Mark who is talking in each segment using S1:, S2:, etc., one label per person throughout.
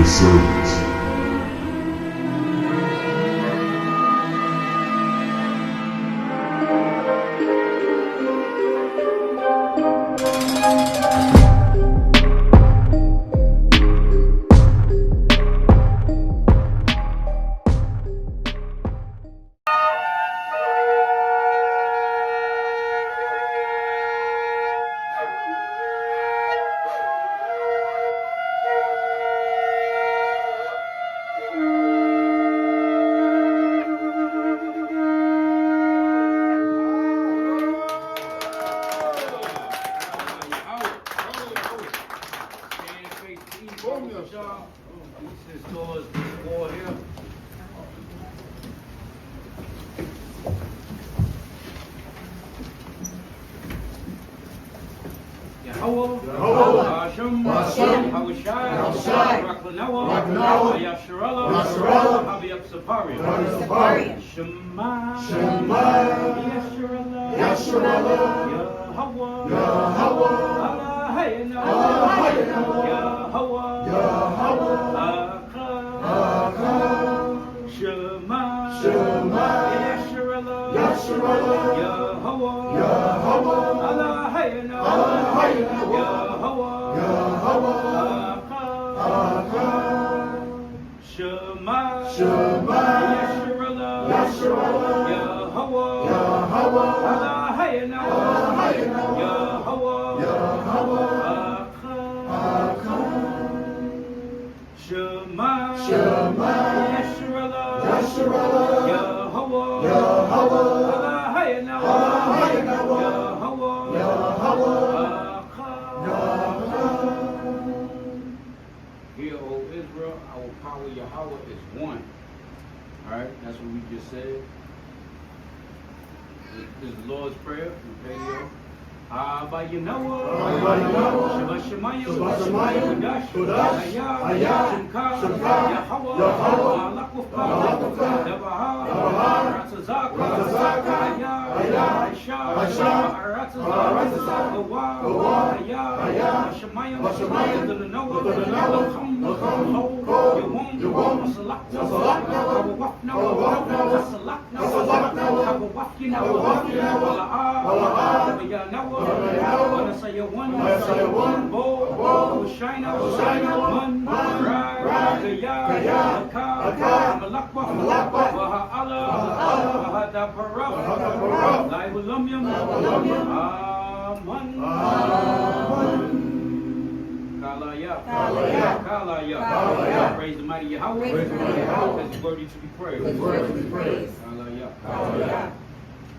S1: TheServants.
S2: Hear, O Israel, our power Yahweh is one. Alright, that's what we just said. This is the Lord's Prayer from radio. Abba Yahweh, Shabbat Shemayim, Kodash, Ayah, Uncut, Yahweh, Malakufah, Dabahar, Ratzazaka, Ayah, Aisha, Ratzazaka, Gawah, Ayah, Shemayim, the Noah, Yawum, Salak, I say one, Bo, Shina, one, Raya, Malakwa, Allah, Hadapara, Laibulamyam, Kalaya. Praise the mighty Yahweh. Because he's worthy to be praised. Kalaya.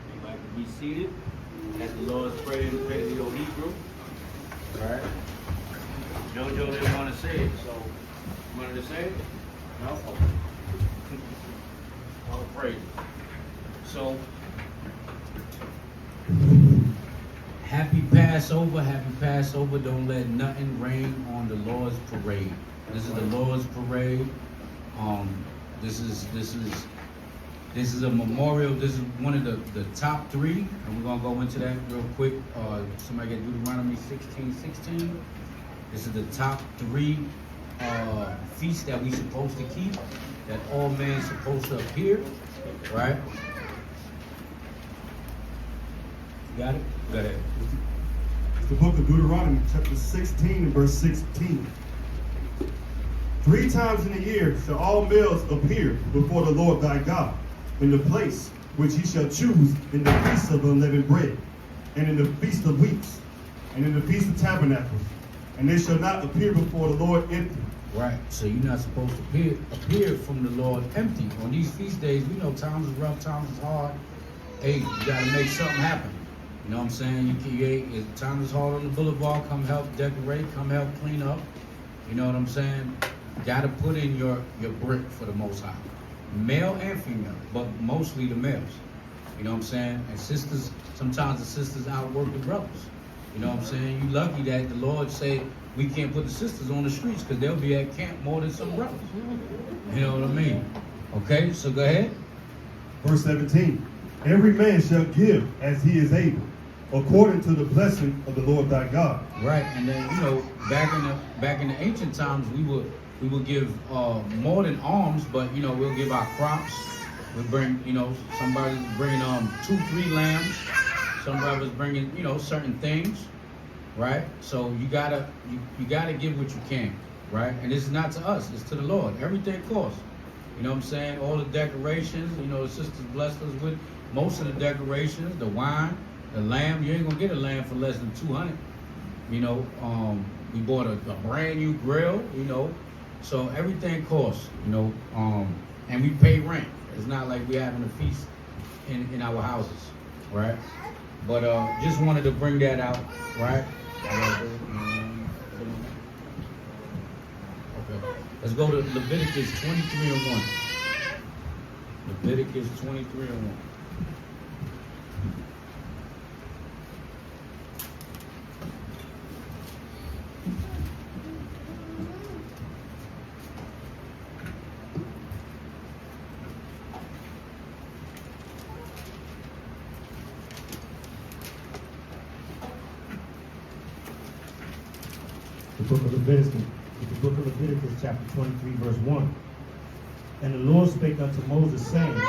S2: Everybody can be seated. As the Lord's Prayer in Paleo Hebrew. Alright. JoJo didn't want to say it, so you wanted to say it? No? All praise. So, happy Passover. Don't let nothing rain on the Lord's parade. This is the Lord's parade. This is a memorial. This is one of the top three, and we're gonna go into that real quick. Somebody get Deuteronomy 16:16. This is the top three feasts that we supposed to keep, that all men supposed to appear, right? You got it? Got it.
S3: It's the book of Deuteronomy, chapter 16 and verse 16. 3 times in a year shall all males appear before the Lord thy God, in the place which he shall choose, in the feast of unleavened bread, and in the feast of weeks, and in the feast of tabernacles, and they shall not appear before the Lord empty.
S2: Right, so you're not supposed to appear from the Lord empty. On these feast days, we know times is rough, times is hard. Hey, you gotta make something happen. You know what I'm saying? If time is hard on the boulevard, come help decorate, come help clean up. You know what I'm saying? Gotta put in your brick for the Most High. Male and female, but mostly the males. You know what I'm saying? And sisters, sometimes the sisters outwork the brothers. You know what I'm saying? You lucky that the Lord said we can't put the sisters on the streets because they'll be at camp more than some brothers. You know what I mean? Okay, so go ahead.
S3: Verse 17. Every man shall give as he is able, according to the blessing of the Lord thy God.
S2: Right, and then back in the ancient times, we would we will give more than alms, but we'll give our crops. We bring, some brothers bring 2, 3 lambs. Some brothers bringing, certain things, right? So you gotta give what you can, right? And this is not to us; it's to the Lord. Everything costs. You know what I'm saying? All the decorations. The sisters blessed us with most of the decorations, the wine, the lamb. You ain't gonna get a lamb for less than 200. We bought a brand new grill. So everything costs. And we pay rent. It's not like we're having a feast in our houses, right? But just wanted to bring that out, right? Okay. Let's go to Leviticus 23:1. Leviticus 23:1.
S1: The book of Leviticus, chapter 23, verse 1. And the Lord spake unto Moses, saying,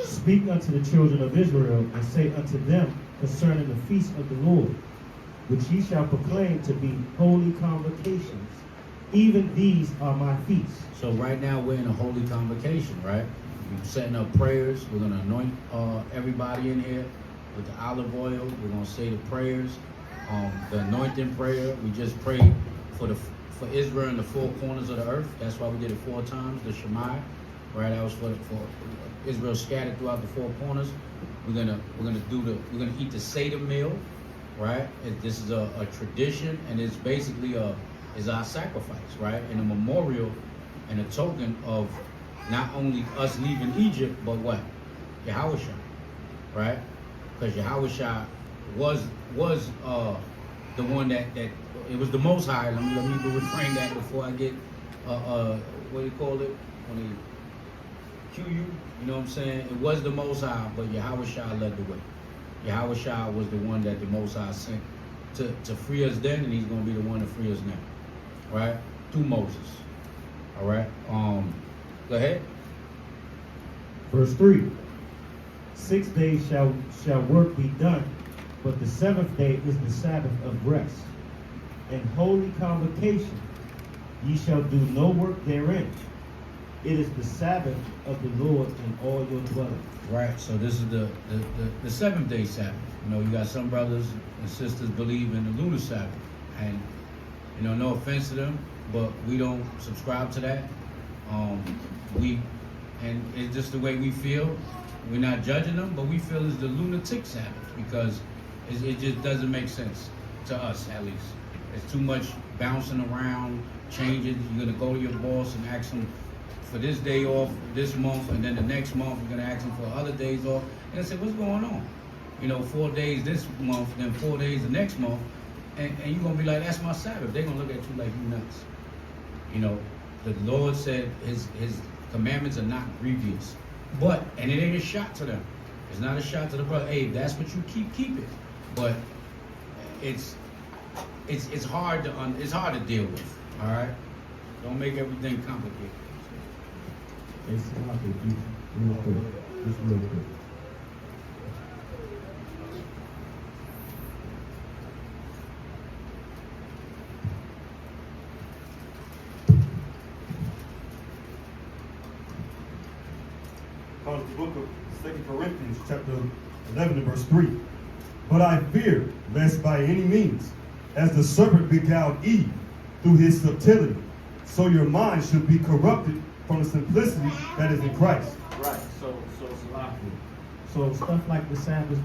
S1: Speak unto the children of Israel, and say unto them concerning the feast of the Lord, which ye shall proclaim to be holy convocations. Even these are my feasts.
S2: So right now we're in a holy convocation, right? We're setting up prayers. We're going to anoint everybody in here with the olive oil. We're going to say the prayers. The anointing prayer, we just prayed for Israel in the 4 corners of the earth. That's why we did it 4 times. The Shema, right? That was for Israel scattered throughout the 4 corners. We're gonna eat the Seder meal, right? This is a tradition, and it's basically is our sacrifice, right? And a memorial and a token of not only us leaving Egypt, but what? Yahushua, right? Because Yahushua was the one that it was the Most High. Let me reframe that before I get what do you call it when they cue you? You know what I'm saying? It was the Most High, but Yahushua led the way. Yahushua was the one that the Most High sent to free us then, and he's going to be the one to free us now, right? Through Moses. All right. Go ahead.
S1: Verse 3. 6 days shall work be done, but the 7th day is the Sabbath of rest. In holy convocation ye shall do no work therein. It is the Sabbath of the Lord in all your dwellings.
S2: Right, so this is the 7th day Sabbath. You got some brothers and sisters believe in the lunar Sabbath. And, no offense to them, but we don't subscribe to that. And it's just the way we feel. We're not judging them, but we feel it's the lunatic Sabbath because it just doesn't make sense to us, at least. It's too much bouncing around, changing. You're going to go to your boss and ask them for this day off this month, and then the next month you're going to ask them for other days off. And I say, what's going on? 4 days this month, then 4 days the next month, and you're going to be like, that's my Sabbath. They're going to look at you like you nuts. The Lord said his commandments are not grievous. And it ain't a shot to them. It's not a shot to the brother. Hey, if that's what you keep it. But it's hard to deal with. All right, don't make everything complicated.
S1: It's complicated. Real quick. Just real quick.
S3: From the book of 2 Corinthians, chapter 11, and verse 3. But I fear, lest by any means, as the serpent beguiled Eve through his subtlety, so your mind should be corrupted from the simplicity that is in Christ.
S1: Right. So stuff like the Sabbath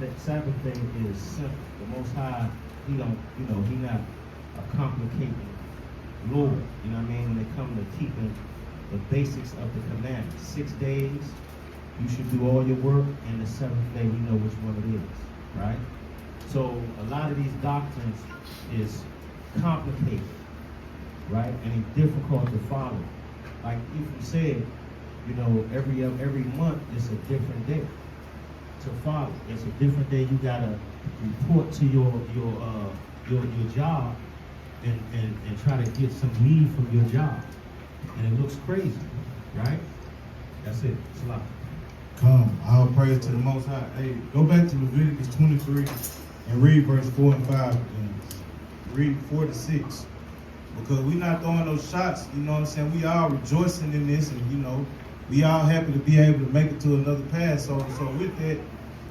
S1: thing is simple. The Most High, he not a complicated Lord. You know what I mean? When it comes to keeping the basics of the commandments. 6 days, you should do all your work, and the 7th day, we know which one it is, right? So a lot of these doctrines is complicated, right? And it's difficult to follow. Like if you said, every month is a different day to follow. It's a different day. You gotta report to your job and try to get some leave from your job. and it looks crazy, right? That's it. Slap.
S4: Come, all praise to the Most High. Hey, go back to Leviticus 23 and read verse 4 and 5 again. Read 4 to 6. Because we not throwing those shots, you know what I'm saying? We all rejoicing in this, and, you know, we all happy to be able to make it to another Passover. So with that,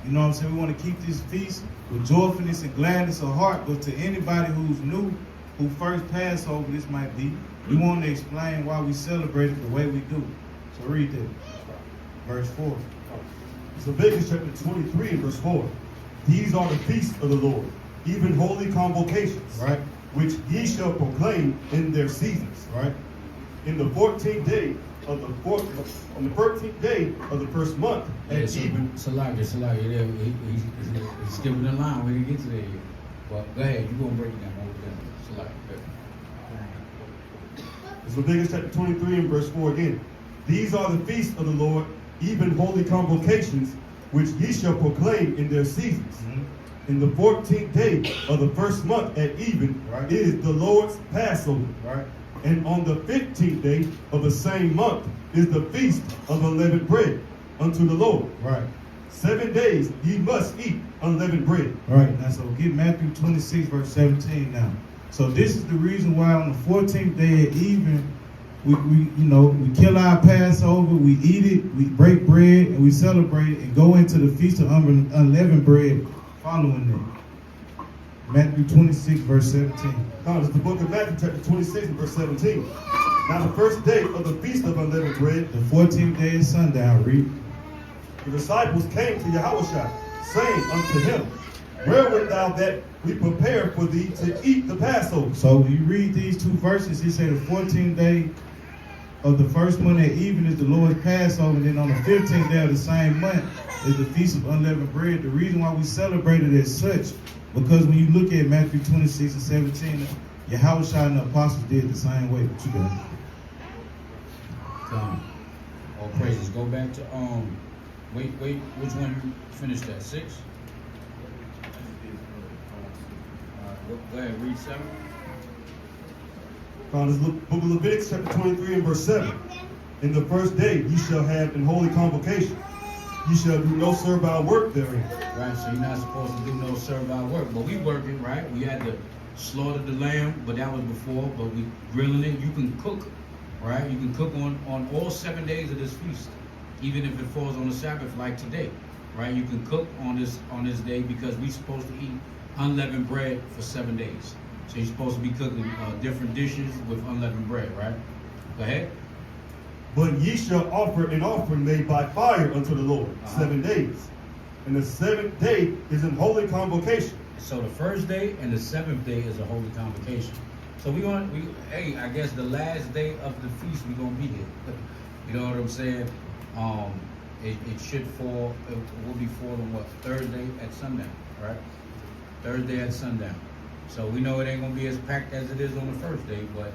S4: you know what I'm saying, we want to keep this feast with joyfulness and gladness of heart. But to anybody who's new, who first Passover this might be, we want to explain why we celebrate it the way we do. So read that. Verse 4.
S3: It's Leviticus chapter 23 and verse 4. These are the feasts of the Lord, even holy convocations,
S4: Right?
S3: which ye shall proclaim in their seasons.
S4: Right?
S3: In the 14th day of the on the 13th day of the first month,
S2: Yeah,
S3: at
S2: so,
S3: even.
S2: Salaki, he's skipping the line. We didn't get to there yet. But go ahead, you're going to break it down. Salaki, go ahead.
S3: It's Leviticus chapter 23 and verse 4 again. These are the feasts of the Lord, even holy convocations, which ye shall proclaim in their seasons.
S4: Mm-hmm.
S3: In the 14th day of the first month at even
S4: Right.
S3: is the Lord's Passover.
S4: Right?
S3: And on the 15th day of the same month is the feast of unleavened bread unto the Lord.
S4: Right.
S3: 7 days ye must eat unleavened bread.
S4: Right. Now, so get Matthew 26, verse 17 now. So this is the reason why on the 14th day at even, we kill our Passover, we eat it, we break bread, and we celebrate it, and go into the feast of unleavened bread following that. Matthew 26, verse 17.
S3: Now, it's the book of Matthew chapter 26 and verse 17. Now the first day of the feast of unleavened bread,
S4: The 14th day is sundown, read.
S3: the disciples came to Yahushua, saying unto him, Where wilt thou that we prepare for thee to eat the Passover?
S4: So when you read these two verses, he said the 14th day of the first month at even is the Lord's Passover, and then on the 15th day of the same month is the Feast of Unleavened Bread. The reason why we celebrate it as such, because when you look at Matthew 26 and 17, Yahushua and the apostles did the same way. What you got?
S2: Come. All praises. Go back to wait, which one you finished at? 6? Go ahead, read 7.
S3: Found this book of Leviticus chapter 23 and verse 7. In the first day ye shall have an holy convocation. Ye shall do no servile work therein.
S2: Right, so you're not supposed to do no servile work, but we working, right? We had to slaughter the lamb, but that was before, but we grilling it. You can cook, right? You can cook on all 7 days of this feast, even if it falls on the Sabbath like today, right? You can cook on this day because we're supposed to eat unleavened bread for 7 days. So you're supposed to be cooking different dishes with unleavened bread, right? Go ahead.
S3: But ye shall offer an offering made by fire unto the Lord 7 days. And the 7th day is an holy convocation.
S2: So the first day and the 7th day is a holy convocation. So I guess the last day of the feast we're gonna be here. You know what I'm saying? It should fall. It will be falling what, Thursday at sundown, right? Thursday at sundown. So we know it ain't gonna be as packed as it is on the first day, but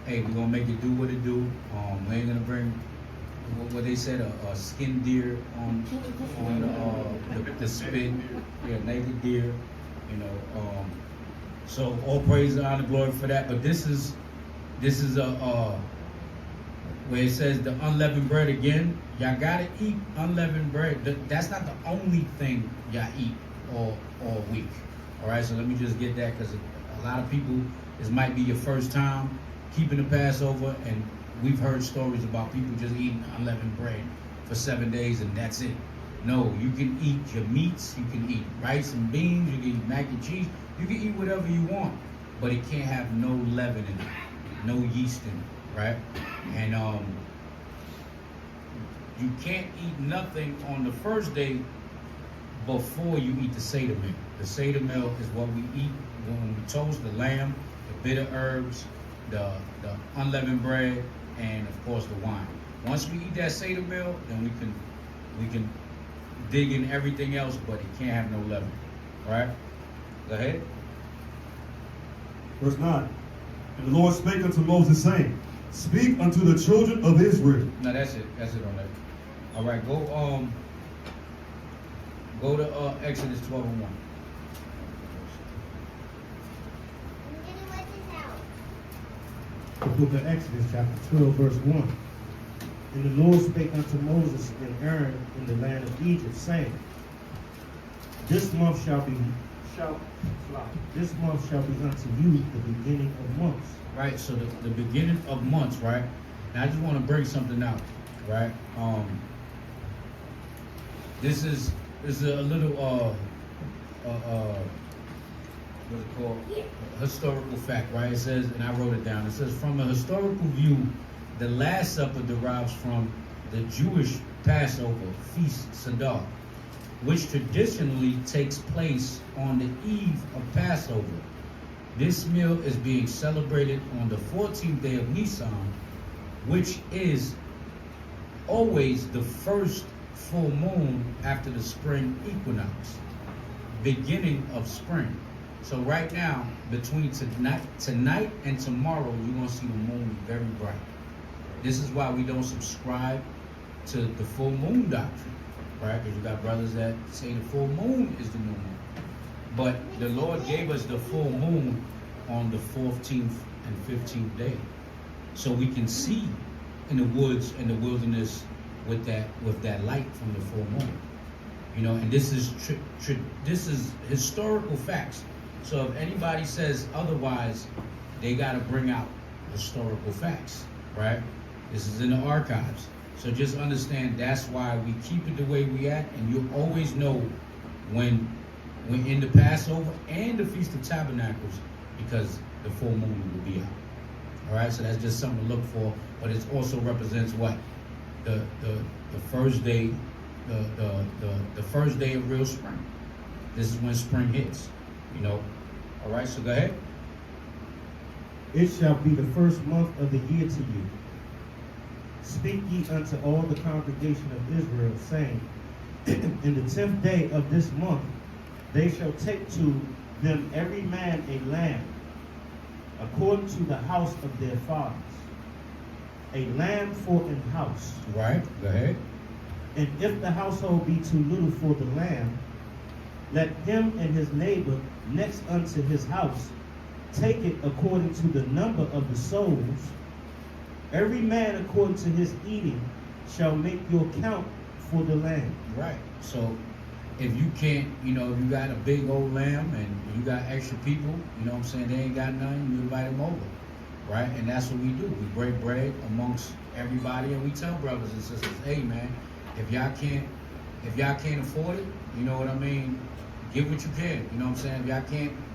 S2: hey, we're gonna make it do what it do. We ain't gonna bring what they said a skinned deer on the spit, yeah, naked deer. You know, so all praise and honor, glory for that. But this is a where it says the unleavened bread again. Y'all gotta eat unleavened bread. That's not the only thing y'all eat all week. All right, so let me just get that, because a lot of people, this might be your first time keeping the Passover, and we've heard stories about people just eating unleavened bread for 7 days and that's it. No, you can eat your meats, you can eat rice and beans, you can eat mac and cheese, you can eat whatever you want, but it can't have no leaven in it, no yeast in it, right? And you can't eat nothing on the first day before you eat the Seder meal. The Seder meal is what we eat when we toast the lamb, the bitter herbs, the unleavened bread, and of course the wine. Once we eat that Seder meal, then we can dig in everything else, but it can't have no leaven. Right? Go ahead.
S3: Verse 9. And the Lord spake unto Moses, saying, Speak unto the children of Israel.
S2: No, that's it. That's it on that. All right, go to Exodus 12 and 1.
S1: book of Exodus, chapter 12, verse 1. And the Lord spake unto Moses and Aaron in the land of Egypt, saying, This month shall be unto you the beginning of months.
S2: Right, so the beginning of months, right? Now I just want to bring something out, right? This is a little what's it called? A historical fact, right? It says, and I wrote it down. It says, from a historical view, the Last Supper derives from the Jewish Passover feast Seder, which traditionally takes place on the eve of Passover. This meal is being celebrated on the 14th day of Nisan, which is always the first full moon after the spring equinox, beginning of spring. So right now, between tonight and tomorrow, you're going to see the moon very bright. This is why we don't subscribe to the full moon doctrine, right? Because you got brothers that say the full moon is the new moon. But the Lord gave us the full moon on the 14th and 15th day. So we can see in the woods and the wilderness with that light from the full moon. You know, and this is this is historical facts. So if anybody says otherwise, they got to bring out historical facts, right? This is in the archives. So just understand that's why we keep it the way we at, and you'll always know when in the Passover and the Feast of Tabernacles, because the full moon will be out. All right, so that's just something to look for. But it also represents what the first day, the first day of real spring. This is when spring hits. You know. All right, so go ahead.
S1: It shall be the first month of the year to you. Speak ye unto all the congregation of Israel, saying, In the 10th day of this month they shall take to them every man a lamb, according to the house of their fathers, a lamb for an house.
S2: Right, go ahead.
S1: And if the household be too little for the lamb, let him and his neighbor next unto his house take it according to the number of the souls. Every man according to his eating shall make your count for the lamb.
S2: Right. So if you can't, you know, if you got a big old lamb and you got extra people, you know what I'm saying, they ain't got none, you invite them over. Right? And that's what we do. We break bread amongst everybody, and we tell brothers and sisters, hey man, if y'all can't afford it, you know what I mean, give what you can. You know what I'm saying? If y'all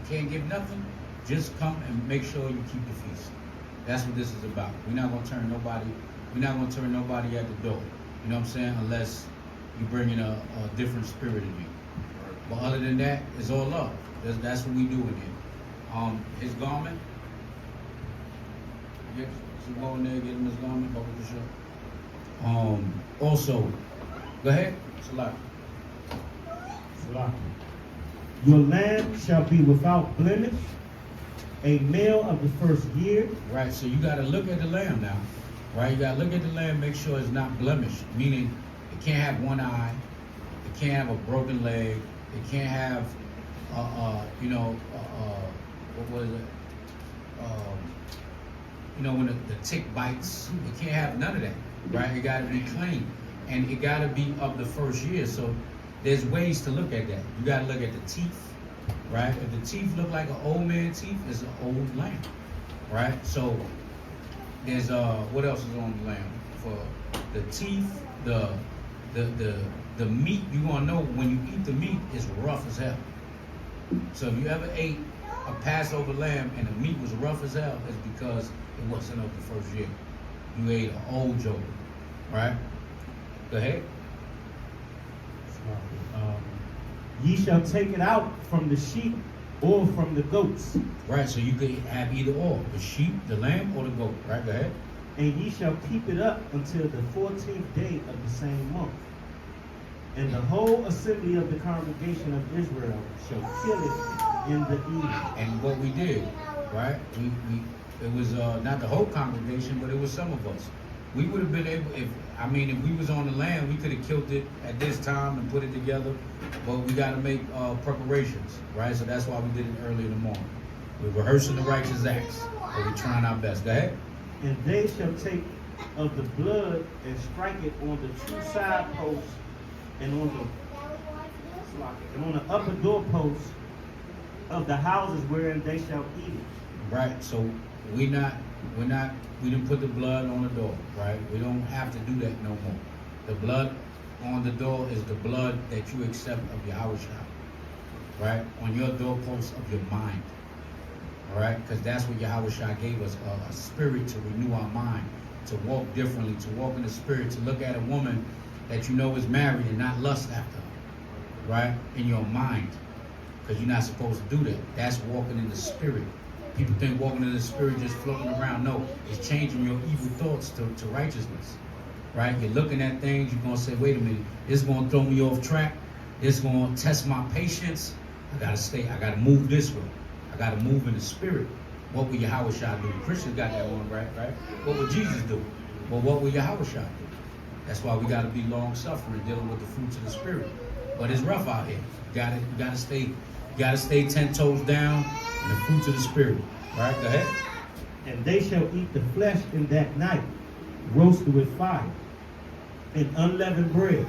S2: can't give nothing, just come and make sure you keep the feast. That's what this is about. We're not gonna turn nobody at the door. You know what I'm saying? Unless you bring in a different spirit in you. But other than that, it's all love. That's what we do in here. His garment. Yes, so go in there, get him his garment, buckle the shirt. Also, go ahead. Salah.
S1: Your lamb shall be without blemish, a male of the first year.
S2: Right, so you got to look at the lamb now. Right, you got to look at the lamb, make sure it's not blemished, meaning it can't have one eye, it can't have a broken leg, it can't have, what was it? When the tick bites, it can't have none of that. Right, it got to be clean, and it got to be of the first year. So there's ways to look at that. You got to look at the teeth. Right? If the teeth look like an old man teeth, it's an old lamb. Right? So there's what else is on the lamb? For the teeth, the meat, you gonna know when you eat the meat, it's rough as hell. So if you ever ate a Passover lamb and the meat was rough as hell, it's because it wasn't of the first year. You ate an old joker. Right? Go ahead.
S1: Ye shall take it out from the sheep or from the goats.
S2: Right, so you could have either or, the sheep, the lamb, or the goat. Right, go ahead.
S1: And ye shall keep it up until the 14th day of the same month. And the whole assembly of the congregation of Israel shall kill it in the evening.
S2: And what we did, right? It was not the whole congregation, but it was some of us. We would have been able, if we was on the land, we could have killed it at this time and put it together. But we got to make preparations, right? So that's why we did it early in the morning. We're rehearsing the righteous acts, but we're trying our best. Go ahead.
S1: And they shall take of the blood and strike it on the two side posts and on the upper doorposts of the houses wherein they shall eat it.
S2: Right, so we didn't put the blood on the door, right? We don't have to do that no more. The blood on the door is the blood that you accept of Yahweh, right? On your doorposts of your mind, all right? Because that's what Yahweh gave us, a spirit to renew our mind, to walk differently, to walk in the spirit, to look at a woman that you know is married and not lust after her, right? In your mind, because you're not supposed to do that. That's walking in the spirit. People think walking in the spirit just floating around. No, it's changing your evil thoughts to righteousness, right? You're looking at things, you're going to say, wait a minute, this is going to throw me off track. This is going to test my patience. I got to move this way. I got to move in the spirit. What would Yahweh do? Christians got that one right? What would Jesus do? Well, what would Yahweh do? That's why we got to be long-suffering, dealing with the fruits of the spirit. But it's rough out here. You got to stay 10 toes down in the fruits of the spirit. Right? Go ahead.
S1: And they shall eat the flesh in that night, roasted with fire, and unleavened bread,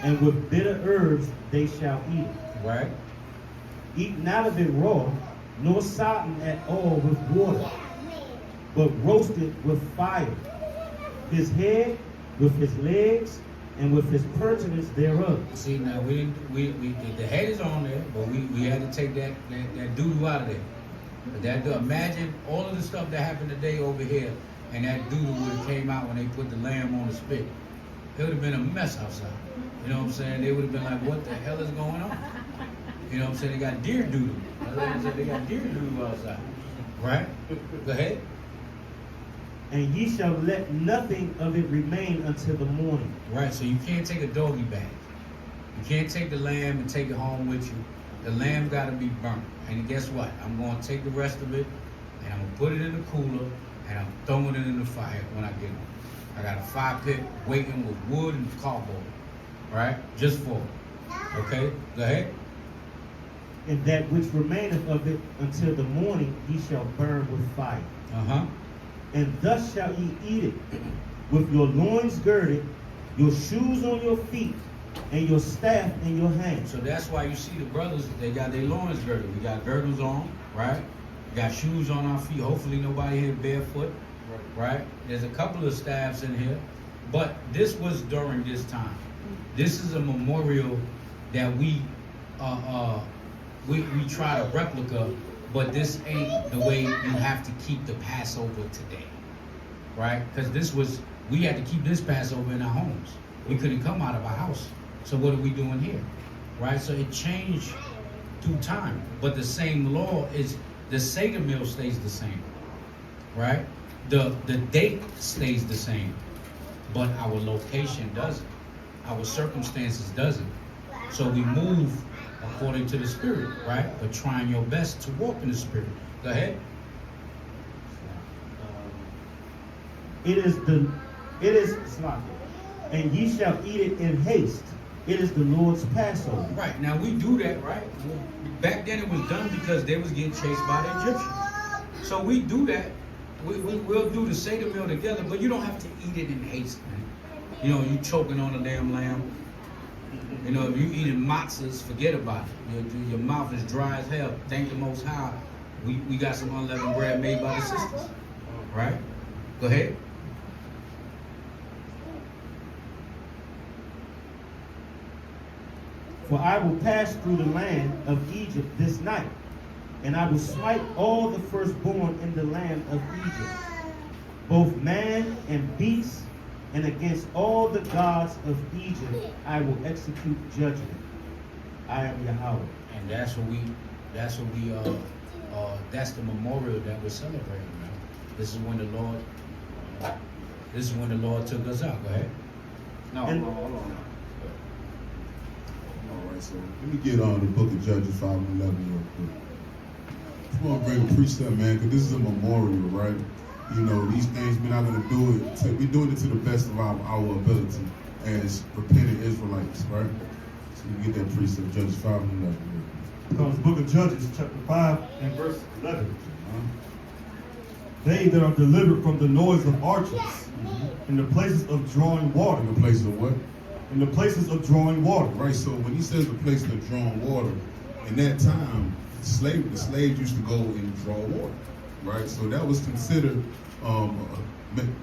S1: and with bitter herbs they shall eat it.
S2: Right?
S1: Eat not of it raw, nor sodden at all with water, but roasted with fire, his head with his legs, and with his pertinence thereof.
S2: See, now we the head is on there, but we had to take that doo-doo out of there. But imagine all of the stuff that happened today over here, and that doo-doo would have came out when they put the lamb on the spit. It would have been a mess outside. You know what I'm saying? They would have been like, what the hell is going on? You know what I'm saying? They got deer doo-doo. They got deer doo-doo outside. Right? Go ahead.
S1: And ye shall let nothing of it remain until the morning.
S2: Right, so you can't take a doggy bag. You can't take the lamb and take it home with you. The lamb got to be burnt. And guess what? I'm going to take the rest of it, and I'm going to put it in the cooler, and I'm throwing it in the fire when I get home. I got a fire pit waiting with wood and cardboard. Right? Just for it. Okay? Go ahead.
S1: And that which remaineth of it until the morning ye shall burn with fire.
S2: Uh-huh.
S1: And thus shall ye eat it, with your loins girded, your shoes on your feet, and your staff in your hand.
S2: So that's why you see the brothers, they got their loins girded. We got girdles on, right? We got shoes on our feet. Hopefully nobody here barefoot, right? There's a couple of staffs in here. But this was during this time. This is a memorial that we try to replica, but this ain't the way you have to keep the Passover today, right? Because we had to keep this Passover in our homes. We couldn't come out of our house. So what are we doing here, right? So it changed through time, but the same law is, the Seder meal stays the same, right? The date stays the same, but our location doesn't. Our circumstances doesn't. So we move according to the Spirit, right? But trying your best to walk in the Spirit. Go ahead.
S1: It is slaughter, and ye shall eat it in haste. It is the Lord's Passover.
S2: Right, now we do that, right? Back then it was done because they was getting chased by the Egyptians. So we do that. We'll do the Seder meal together, but you don't have to eat it in haste, man. You know, you choking on a damn lamb. You know, if you eating matzahs, forget about it. Your mouth is dry as hell. Thank the Most High. We got some unleavened bread made by the sisters. Right? Go ahead.
S1: For I will pass through the land of Egypt this night, and I will smite all the firstborn in the land of Egypt, both man and beast, and against all the gods of Egypt I will execute judgment. I am Yahweh.
S2: And that's the memorial that we're celebrating, man. This is when the Lord took us out. Go ahead. No, hold on.
S5: All right, so let me get the book of Judges 5 and 11 real quick. I want to bring a precept, man, because this is a memorial, right? You know, these things, we're not going to do it. We're doing it to the best of our ability as repentant Israelites, right? So you get that precept, Judges 5 and 11.
S3: Comes the book of Judges, chapter 5 and verse 11. They that are delivered from the noise of archers, in the places of drawing water.
S5: In the places of what?
S3: In the places of drawing water.
S5: Right, so when he says the place of drawing water, in that time, the slaves used to go and draw water, right? So that was considered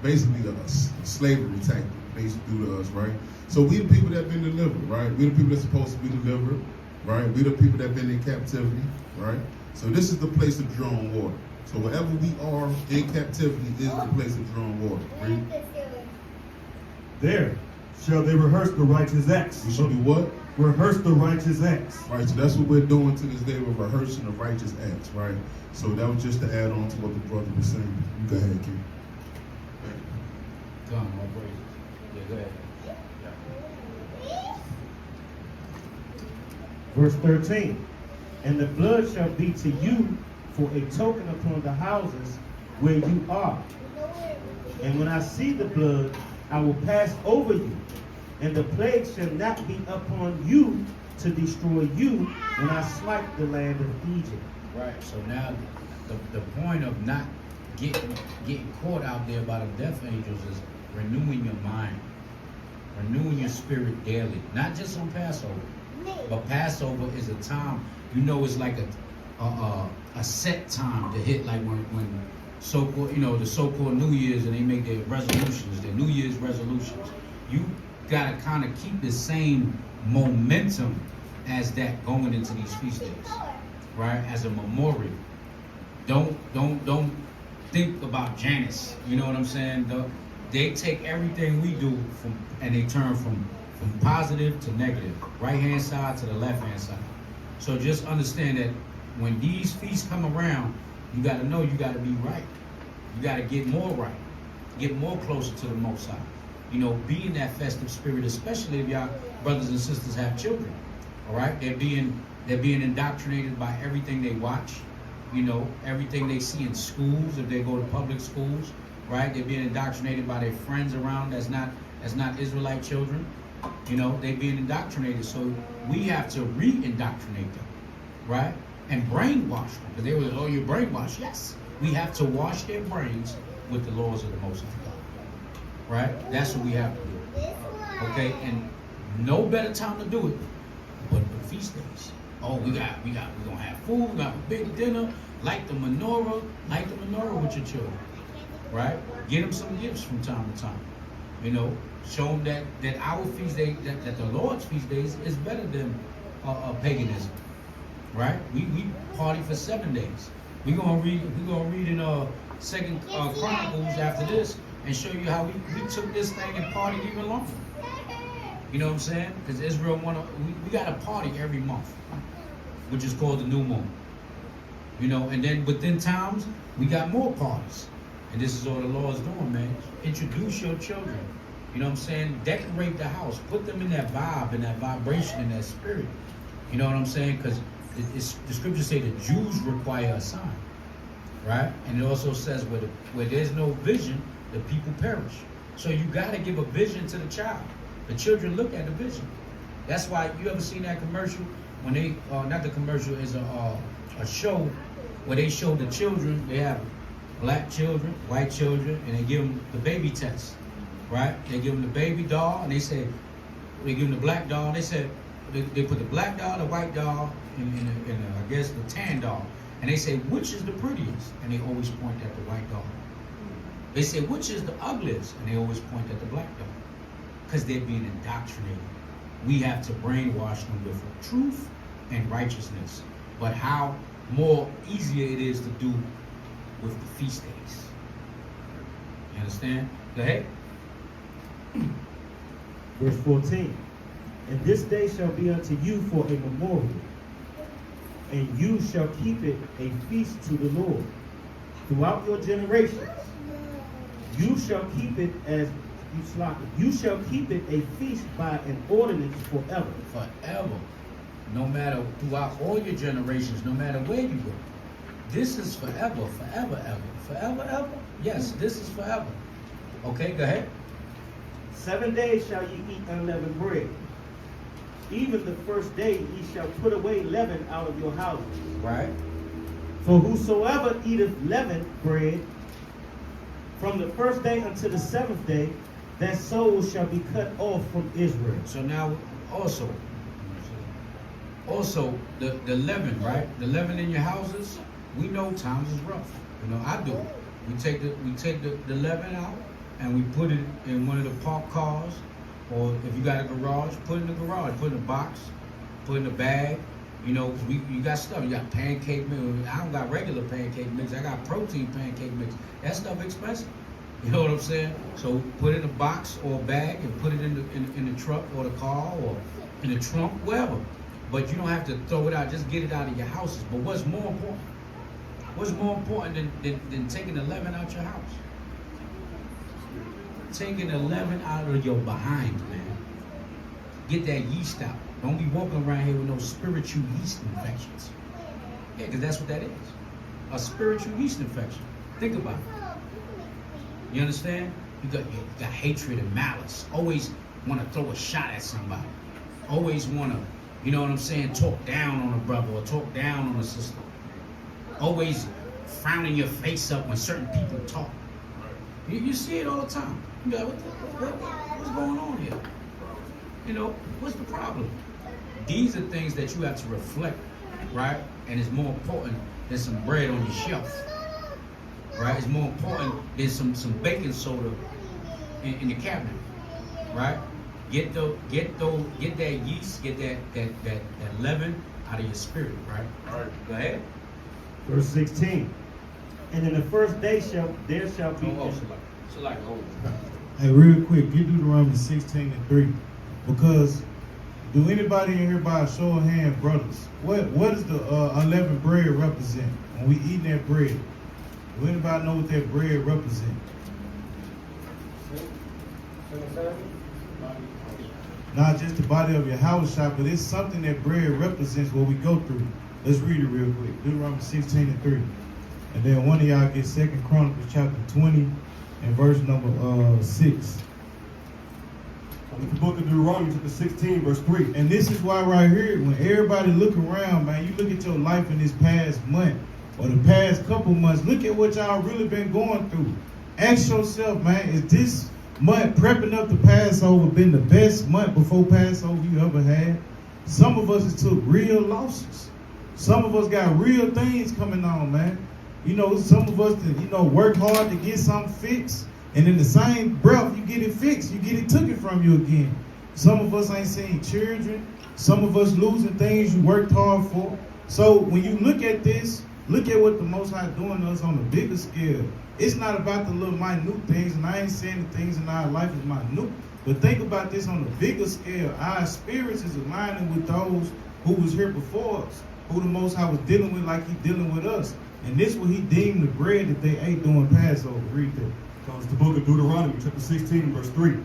S5: basically a slavery tactic they used to do to us, right? So we the people that have been delivered, right? We the people that's supposed to be delivered, right? We the people that have been in captivity, right? So this is the place of drawing water. So wherever we are in captivity is the place of drawing water. Read.
S3: There shall they rehearse the righteous acts.
S5: We should do what?
S3: Rehearse the righteous acts.
S5: Right, so that's what we're doing to this day. We're rehearsing the righteous acts, right? So that was just to add on to what the brother was saying. You go ahead, King.
S2: Come on, my praise. Yeah, go ahead.
S1: Verse 13. And the blood shall be to you for a token upon the houses where you are. And when I see the blood, I will pass over you, and the plague shall not be upon you to destroy you when I smite the land of Egypt.
S2: Right. So now the point of not getting caught out there by the death angels is renewing your mind, renewing your spirit daily. Not just on Passover, but Passover is a time, it's like a set time to hit, like when so-called, the so-called New Year's, and they make their resolutions, their New Year's resolutions. You gotta kind of keep the same momentum as that going into these feast days, right? As a memorial. Don't think about Janus. You know what I'm saying? They take everything we do and they turn from positive to negative, right hand side to the left hand side. So just understand that when these feasts come around, you got to know you got to be right. You got to get more right, get more closer to the Most High. Be in that festive spirit, especially if y'all brothers and sisters have children. All right, they're being indoctrinated by everything they watch. Everything they see in schools, if they go to public schools, right? They're being indoctrinated by their friends around that's not Israelite children. They're being indoctrinated. So we have to re-indoctrinate them, right? And brainwash them. Because they were, oh, you're brainwashed. Yes. We have to wash their brains with the laws of the Most High God. Right? That's what we have to do. Okay? And no better time to do it but the feast days. Oh, we're gonna have food, we got a big dinner, light the menorah with your children. Right? Get them some gifts from time to time. Show them that our feast day, that the Lord's feast days is better than paganism. Right? We party for 7 days. We're gonna read in Second Chronicles after this and show you how we took this thing and partied even longer. You know what I'm saying? Because Israel we got a party every month, which is called the new moon. And then within towns we got more parties. And this is all the Lord's doing, man. Introduce your children. You know what I'm saying? Decorate the house. Put them in that vibe, in that vibration, in that spirit. You know what I'm saying? Because the scriptures say the Jews require a sign, right? And it also says where there's no vision, the people perish. So you got to give a vision to the child. The children look at the vision. That's why you ever seen that commercial when they not the commercial is a show where they show the children. They have black children, white children, and they give them the baby test, right? They give them the baby doll, and they give them the black doll. They said they put the black doll, the white doll, and I guess the tan doll, and they say which is the prettiest, and they always point at the white doll. They say which is the ugliest, and they always point at the black doll, because they're being indoctrinated. We have to brainwash them with truth and righteousness, but how more easier it is to do with the feast days. You understand? Go ahead.
S1: Verse 14. And this day shall be unto you for a memorial, and you shall keep it a feast to the Lord throughout your generations. You shall keep it you shall keep it a feast by an ordinance forever.
S2: Forever. No matter throughout all your generations, no matter where you go. This is forever, forever, ever. Forever, ever? Yes, this is forever. Okay, go ahead.
S1: 7 days shall ye eat unleavened bread. Even the first day ye shall put away leaven out of your houses.
S2: Right.
S1: For whosoever eateth leavened bread From the first day unto the seventh day, that soul shall be cut off from Israel.
S2: So now also the leaven, right? The leaven in your houses, we know times is rough. You know, I do it. We take the leaven out and we put it in one of the parked cars, or if you got a garage, put it in the garage, put it in a box, put it in a bag. You know, you got stuff. You got pancake mix. I don't got regular pancake mix. I got protein pancake mix. That stuff expensive. You know what I'm saying? So put it in a box or a bag and put it in the truck or the car or in the trunk, wherever. But you don't have to throw it out. Just get it out of your houses. But what's more important? What's more important than taking the leaven out your house? Taking the leaven out of your behind, man. Get that yeast out. Don't be walking around here with no spiritual yeast infections. Yeah, because that's what that is. A spiritual yeast infection. Think about it. You understand? You got hatred and malice. Always want to throw a shot at somebody. Always want to, you know what I'm saying, talk down on a brother or talk down on a sister. Always frowning your face up when certain people talk. You see it all the time. You go, what's going on here? You know, what's the problem? These are things that you have to reflect, right? And it's more important than some bread on your shelf, right? It's more important than some baking soda in the cabinet, right? Get that yeast, get that leaven out of your spirit, right?
S3: All right.
S2: Go ahead.
S1: Verse 16. And in the first day there shall be.
S2: So like,
S4: Hey, real quick, get Deuteronomy 16:3. Because do anybody in here by a show of hand, brothers, what does the unleavened bread represent? When we eat that bread, do anybody know what that bread represents? Not just the body of your house shop, but it's something that bread represents what we go through. Let's read it real quick. Deuteronomy 16:3. And then one of y'all get 2 Chronicles chapter 20 and verse number 6.
S3: The book of Deuteronomy, chapter 16, verse 3.
S4: And this is why right here, when everybody look around, man, you look at your life in this past month or the past couple months, look at what y'all really been going through. Ask yourself, man, is this month prepping up to Passover been the best month before Passover you ever had? Some of us has took real losses. Some of us got real things coming on, man. You know, some of us, work hard to get something fixed. And in the same breath, you get it fixed. You get it taken from you again. Some of us ain't seen children. Some of us losing things you worked hard for. So when you look at this, look at what the Most High doing to us on a bigger scale. It's not about the little minute things, and I ain't saying the things in our life is minute. But think about this on a bigger scale. Our spirits is aligning with those who was here before us, who the Most High was dealing with like he dealing with us. And this what he deemed the bread that they ate during Passover. Read that.
S3: So it's the book of Deuteronomy, chapter 16, verse 3.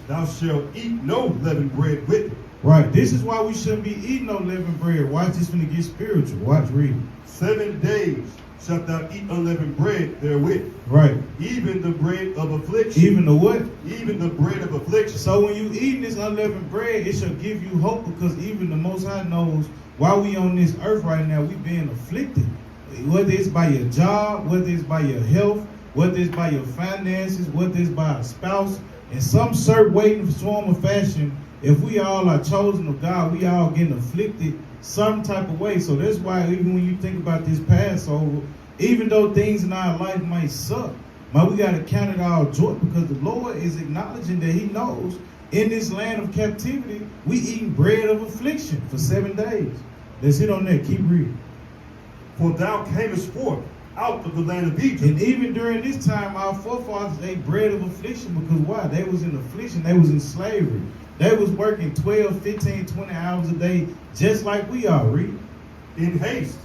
S3: Thou shalt eat no leavened bread with it.
S4: Right. This is why we shouldn't be eating no leavened bread. Watch this when it gets spiritual. Watch, read.
S3: 7 days shalt thou eat unleavened bread therewith.
S4: Right.
S3: Even the bread of affliction.
S4: Even the what?
S3: Even the bread of affliction.
S4: So when you eating this unleavened bread, it shall give you hope, because even the Most High knows while we on this earth right now, we being afflicted. Whether it's by your job, whether it's by your health, whether it's by your finances, whether it's by a spouse, in some certain way, in form or fashion, if we all are chosen of God, we all getting afflicted some type of way. So that's why even when you think about this Passover, even though things in our life might suck, man, we got to count it all joy, because the Lord is acknowledging that he knows in this land of captivity, we eating bread of affliction for 7 days. Let's hit on that. Keep reading.
S3: For thou camest forth out of the land of Egypt.
S4: And even during this time, our forefathers ate bread of affliction, because why? They was in affliction. They was in slavery. They was working 12, 15, 20 hours a day, just like we are. Read.
S3: In haste,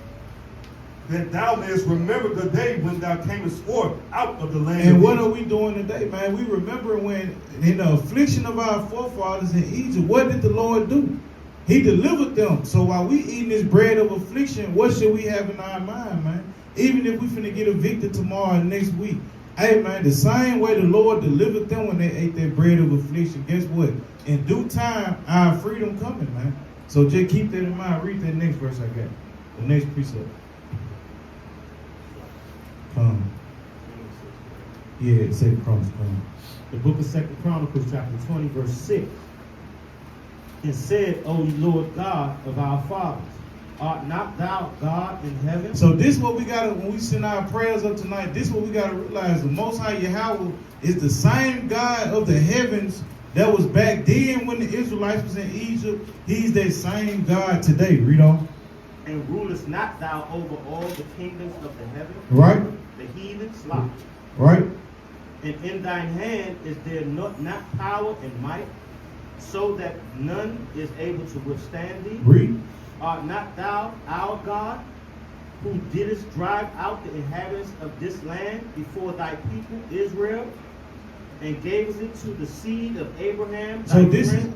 S3: that thou mayest remember the day when thou camest forth out of the land
S4: And
S3: of
S4: what
S3: Egypt.
S4: are we doing today, man? We remember when, in the affliction of our forefathers in Egypt, what did the Lord do? He delivered them. So while we eating this bread of affliction, what should we have in our mind, man? Even if we finna get evicted tomorrow and next week. Hey, man, the same way the Lord delivered them when they ate that bread of affliction, guess what? In due time, our freedom coming, man. So just keep that in mind. Read that next verse I got. The next precept. Yeah, Second Chronicles.
S1: The book of 2 Chronicles, chapter 20, verse 6. And said, O Lord God of our fathers, art not thou God in heaven?
S4: So this is what we gotta, when we send our prayers up tonight, this is what we gotta realize. The Most High Yahweh is the same God of the heavens that was back then when the Israelites was in Egypt. He's that same God today. Read on.
S1: And rulest not thou over all the kingdoms of the heaven?
S4: Right?
S1: The heathen slop.
S4: Right?
S1: And in thine hand is there not power and might, so that none is able to withstand thee?
S4: Read.
S1: Art not thou our God, who didst drive out the inhabitants of this land before thy people Israel, and gavest it to the seed of Abraham?
S4: So
S1: thy
S4: this is
S1: friend?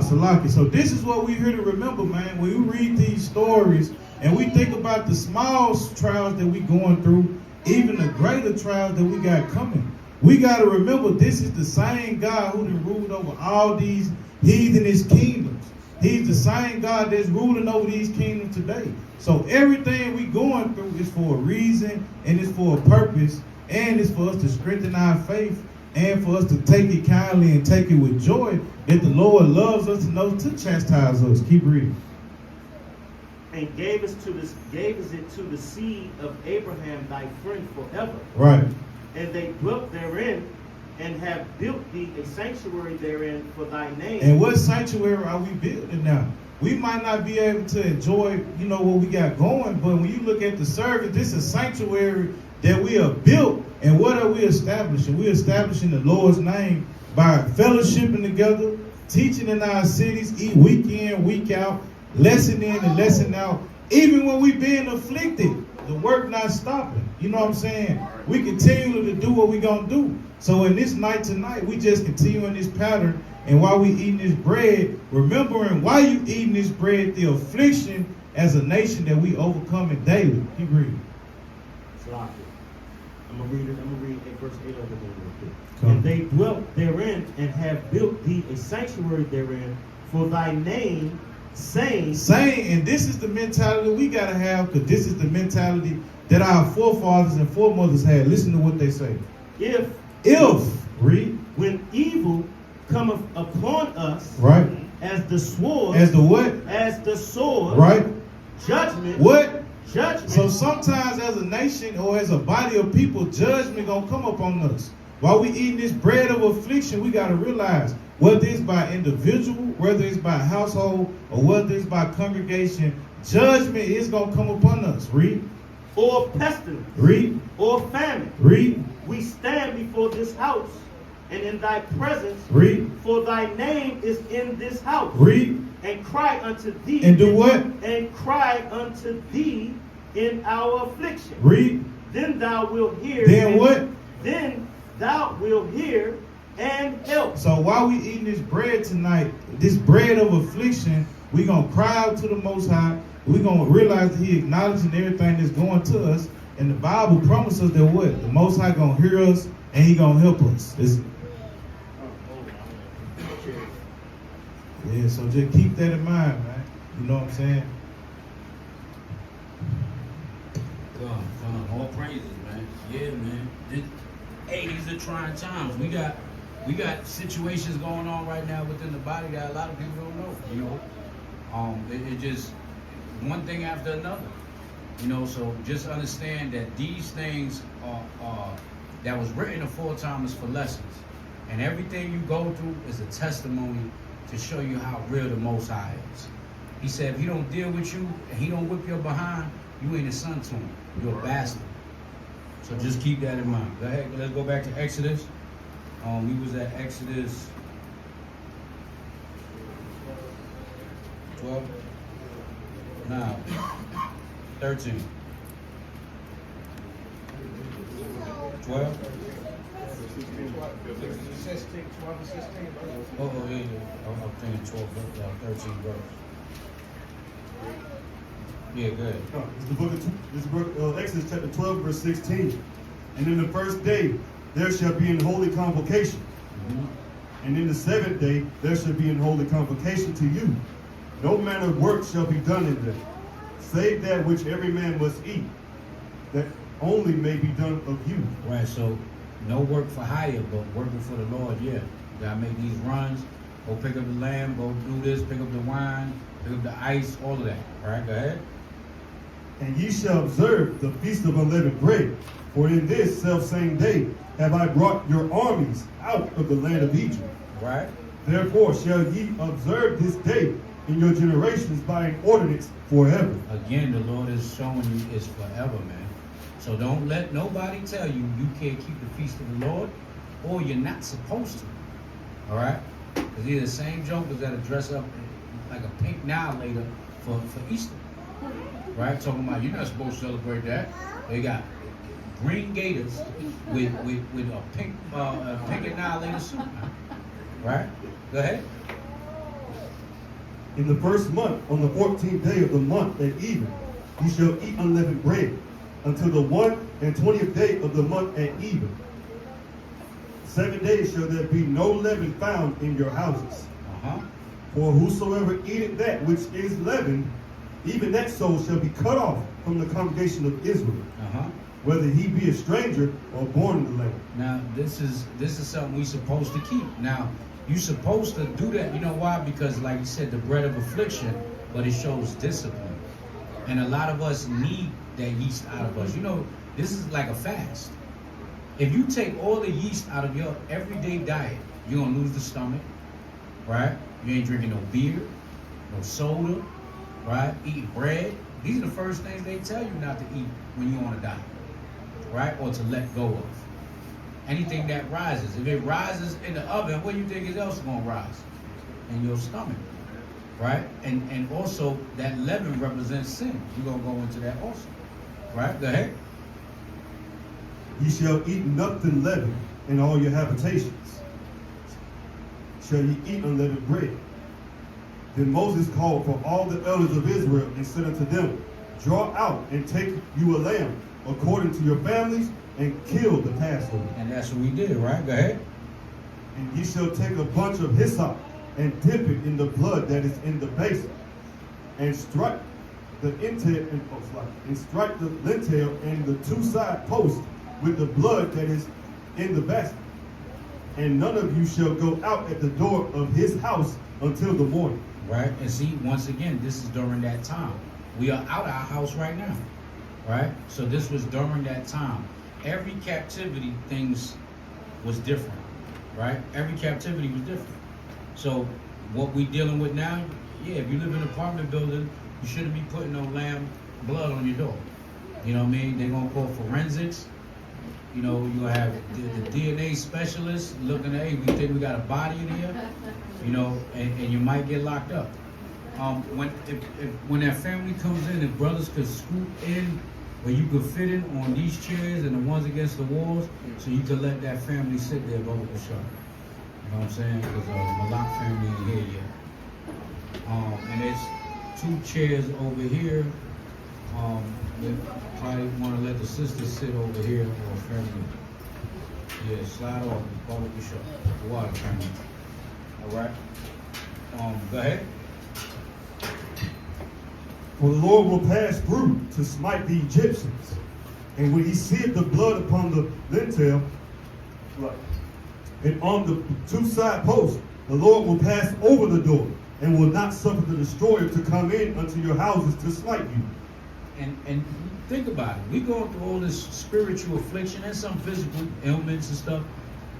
S4: Salaki. So this is what we here to remember, man. When we read these stories and we think about the small trials that we going through, even the greater trials that we got coming, we got to remember this is the same God who done ruled over all these heathenish kingdoms. He's the same God that's ruling over these kingdoms today. So everything we going through is for a reason, and it's for a purpose, and it's for us to strengthen our faith, and for us to take it kindly and take it with joy that the Lord loves us enough to chastise us. Keep reading.
S1: And gavest it to the seed of Abraham thy friend forever.
S4: Right.
S1: And they dwelt therein, and have built thee a sanctuary therein for thy name.
S4: And what sanctuary are we building now? We might not be able to enjoy, what we got going, but when you look at the service, this is a sanctuary that we are built. And what are we establishing? We're establishing the Lord's name by fellowshipping together, teaching in our cities, eat week in, week out, lesson in and lesson out. Even when we being afflicted, the work not stopping. You know what I'm saying? We continue to do what we gonna do. So in this night tonight, we just continue in this pattern. And while we eating this bread, remembering why you eating this bread, the affliction as a nation that we overcome it daily. Keep reading.
S1: Sloppy. I'm gonna read verse 8 of it real quick.
S4: Come.
S1: And they dwelt therein, and have built thee a sanctuary therein for thy name, saying,
S4: And this is the mentality we gotta have, because this is the mentality that our forefathers and foremothers had. Listen to what they say.
S1: if
S4: Read.
S1: when evil cometh upon us,
S4: Right.
S1: as the sword,
S4: As the what?
S1: as the sword,
S4: Right.
S1: judgment,
S4: What?
S1: judgment.
S4: So sometimes as a nation or as a body of people, judgment gonna come upon us. While we eating this bread of affliction, we gotta realize whether it's by individual, whether it's by household, or whether it's by congregation, judgment is gonna come upon us. Read.
S1: or pestilence,
S4: Read.
S1: or famine.
S4: Read.
S1: We stand before this house, and in thy presence,
S4: Read.
S1: for thy name is in this house,
S4: Read.
S1: and cry unto thee,
S4: And do what?
S1: and cry unto thee in our affliction.
S4: Read.
S1: Then thou wilt hear.
S4: Then
S1: and-
S4: what?
S1: Then thou wilt hear and help.
S4: So while we eating this bread tonight, this bread of affliction, we gonna cry out to the Most High. We gonna realize that He acknowledging everything that's going to us. And the Bible promises that what? The Most High gonna hear us and He gonna help us. Yeah, so just keep that in mind, man. You know what I'm saying?
S2: God, all praises, man. Yeah, man. These are trying times. We got situations going on right now within the body that a lot of people don't know. It just one thing after another. So just understand that these things are that was written aforetime is for lessons, and everything you go through is a testimony to show you how real the Most High is. He said, if He don't deal with you and He don't whip your behind, you ain't a son to Him. You're a bastard. So just keep that in mind. Go ahead. Let's go back to Exodus. We was at Exodus 12. Now, 13. 12.
S6: 16, 12 and 16.
S2: Oh, yeah. I'm thinking 12, 13 verse. Yeah, go ahead.
S3: This is the book of Exodus chapter 12, verse 16. And in the first day there shall be an holy convocation.
S2: Mm-hmm.
S3: And in the seventh day there shall be an holy convocation to you. No manner of work shall be done in them, save that which every man must eat, that only may be done of you.
S2: Right, so No work for hire, but working for the Lord, yeah. You gotta make these runs, go pick up the lamb, go do this, pick up the wine, pick up the ice, all of that. All right, go ahead.
S3: And ye shall observe the feast of unleavened bread. For in this selfsame day have I brought your armies out of the land of Egypt.
S2: All right?
S3: Therefore shall ye observe this day in your generations by an ordinance forever.
S2: Again, the Lord is showing you it's forever, man. So don't let nobody tell you you can't keep the feast of the Lord, or you're not supposed to. All right? Because these are the same jokers that'll dress up like a pink now later for Easter. Right? Talking about you're not supposed to celebrate that. They got green gaiters with a pink annihilator suit. Right? Go ahead.
S3: In the first month, on the 14th day of the month at even, ye shall eat unleavened bread, until the 21st day of the month at even. 7 days shall there be no leaven found in your houses. For whosoever eateth that which is leavened, even that soul shall be cut off from the congregation of Israel, whether he be a stranger or born in the land.
S2: Now, this is something we supposed to keep. Now, you're supposed to do that. You know why? Because, like you said, the bread of affliction, but it shows discipline. And a lot of us need that yeast out of us. You know, this is like a fast. If you take all the yeast out of your everyday diet, you're going to lose the stomach, right? You ain't drinking no beer, no soda, right? Eating bread. These are the first things they tell you not to eat when you're on a diet, right? Or to let go of. Anything that rises. If it rises in the oven, what do you think is else going to rise? In your stomach, right? And also, that leaven represents sin. We're going to go into that also, right? Go ahead.
S3: Ye shall eat nothing leavened in all your habitations. Shall ye eat unleavened bread. Then Moses called for all the elders of Israel and said unto them, draw out and take you a lamb according to your families, and kill the Passover.
S2: And that's what we did, right? Go ahead.
S3: And ye shall take a bunch of hyssop and dip it in the blood that is in the basin, and strike the lintel and the two side posts with the blood that is in the basket. And none of you shall go out at the door of his house until the morning.
S2: Right? And see, once again, this is during that time. We are out of our house right now. Right? So this was during that time. Every captivity things was different. Right? Every captivity was different. So what we dealing with now, yeah, if you live in an apartment building, you shouldn't be putting no lamb blood on your door. You know what I mean? They're going to call forensics. You know, you have the DNA specialist looking at, hey, we think we got a body in here, you know, and you might get locked up. When that family comes in, if brothers could scoot in where you could fit in on these chairs and the ones against the walls, so you could let that family sit there, brother, for sure. You know what I'm saying? Because Malak family ain't here yet. And there's 2 chairs over here. You probably want to let the sisters sit over here or family. Yeah, slide off. Follow the show. The water family. All right. Go ahead.
S3: For the Lord will pass through to smite the Egyptians. And when he seeth the blood upon the lintel, and on the 2 side posts, the Lord will pass over the door, and will not suffer the destroyer to come in unto your houses to smite you.
S2: And think about it. We're going through all this spiritual affliction and some physical ailments and stuff.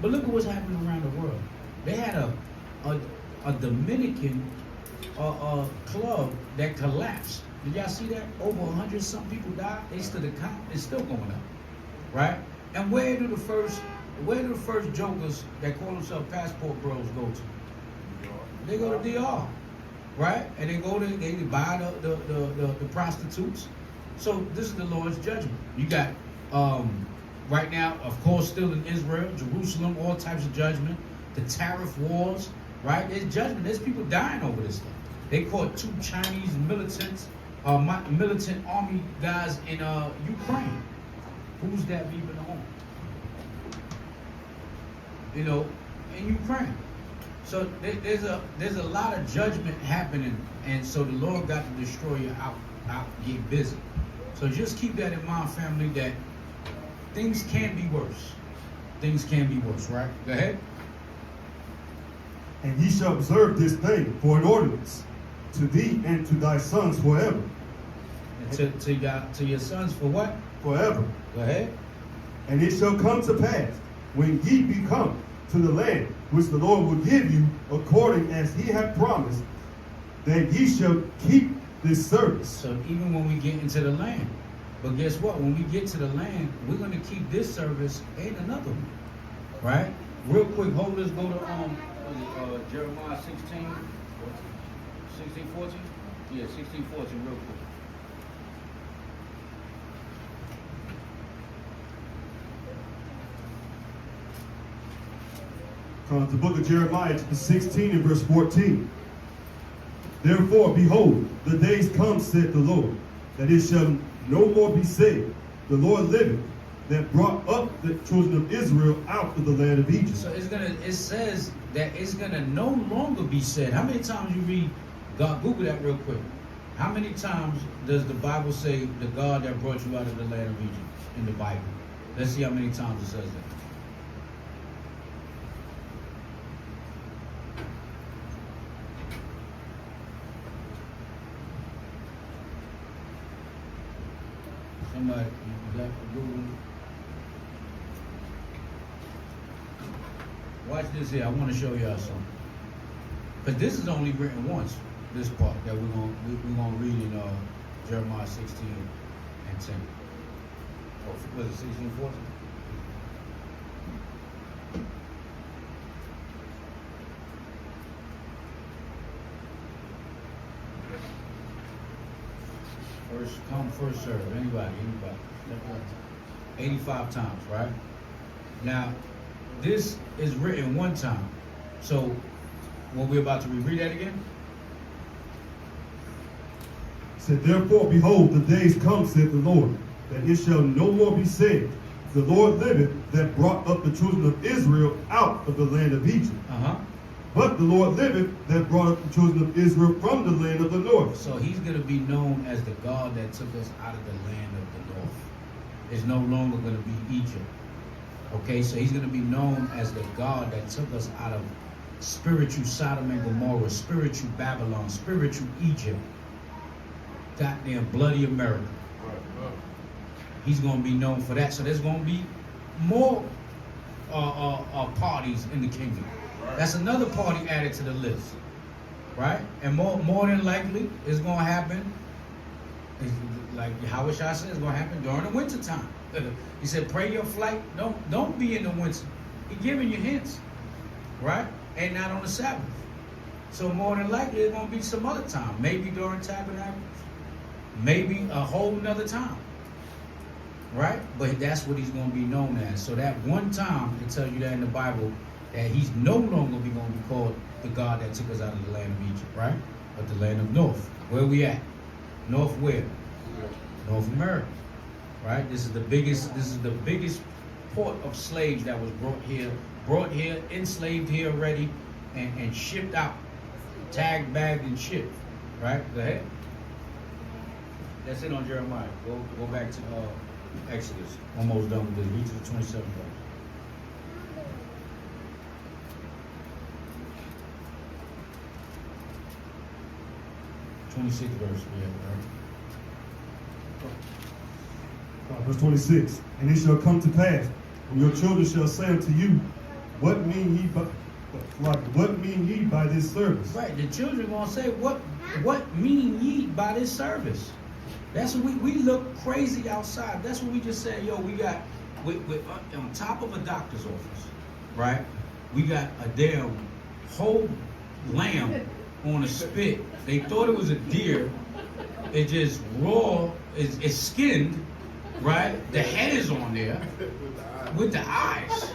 S2: But look at what's happening around the world. They had a Dominican club that collapsed. Did y'all see that? Over 100-some people died. They stood a count. It's still going up, right? And where do the first jokers that call themselves passport bros go to? They go to DR, right? And they buy the prostitutes. So this is the Lord's judgment. You got right now, of course, still in Israel, Jerusalem, all types of judgment. The tariff wars, right? There's judgment. There's people dying over this stuff. They caught 2 Chinese militant army guys in Ukraine. Who's that leaving home? You know, in Ukraine. So there's a lot of judgment happening, and so the Lord got to destroy you out, get busy. So just keep that in mind, family, that things can be worse. things can be worse, right? Go ahead.
S3: And ye shall observe this thing for an ordinance to thee and to thy sons forever.
S2: And to your sons for what?
S3: Forever.
S2: Go ahead.
S3: And it shall come to pass, when ye be come to the land which the Lord will give you, according as he hath promised, that ye shall keep this service.
S2: So even when we get into the land, but guess what? When we get to the land, we're going to keep this service and another one, right? Real quick, hold this. Go to Jeremiah 16, 14. Yeah, 16, 14. Real quick.
S3: The book of Jeremiah, chapter 16 and verse 14. Therefore, behold, the days come, said the Lord, that it shall no more be said, the Lord liveth, that brought up the children of Israel out of the land of Egypt.
S2: So it says that it's gonna no longer be said. How many times you read God? Google that real quick. How many times does the Bible say the God that brought you out of the land of Egypt in the Bible? Let's see how many times it says that. Somebody, you got Google. Watch this here. I want to show y'all something. But this is only written once. This part that we're gonna read in Jeremiah 16 and 10. Oh, was it 16, 14? First come, first serve. Anybody. 85 times, right? Now, this is written one time. So, what we're about to read that again?
S3: It said, therefore, behold, the days come, said the Lord, that it shall no more be said, the Lord liveth, that brought up the children of Israel out of the land of Egypt. But the Lord liveth, that brought up the children of Israel from the land of the north.
S2: So he's going to be known as the God that took us out of the land of the north. It's no longer going to be Egypt. Okay, so he's going to be known as the God that took us out of spiritual Sodom and Gomorrah, spiritual Babylon, spiritual Egypt, goddamn bloody America. He's going to be known for that. So there's going to be more parties in the kingdom. That's another party added to the list, right? And more than likely, it's going to happen. It's like Howard Shah said, it's going to happen during the winter time. He said, pray your flight. Don't be in the winter. He's giving you hints, right? And not on the Sabbath. So more than likely, it's going to be some other time. Maybe during Tabernacles. Maybe a whole nother time, right? But that's what he's going to be known as. So that one time, it tells you that in the Bible, that he's no longer going to be called the God that took us out of the land of Egypt, right? But the land of North. Where we at? North where? North America, right? This is the biggest port of slaves that was brought here, enslaved here already, and shipped out, tagged, bagged, and shipped, right? Go ahead. That's it on Jeremiah. Go back to Exodus. Almost done with this. Read to the 27th verse. 26th verse, yeah, right.
S3: Verse 26. And it shall come to pass, when your children shall say unto you, what mean ye by this service?
S2: Right, the children gonna say, what mean ye by this service? That's what we look crazy outside. That's what we just said, yo, we got, on top of a doctor's office, right? We got a damn whole lamb on a spit. They thought it was a deer. It just raw, it's skinned, right? The head is on there with the eyes.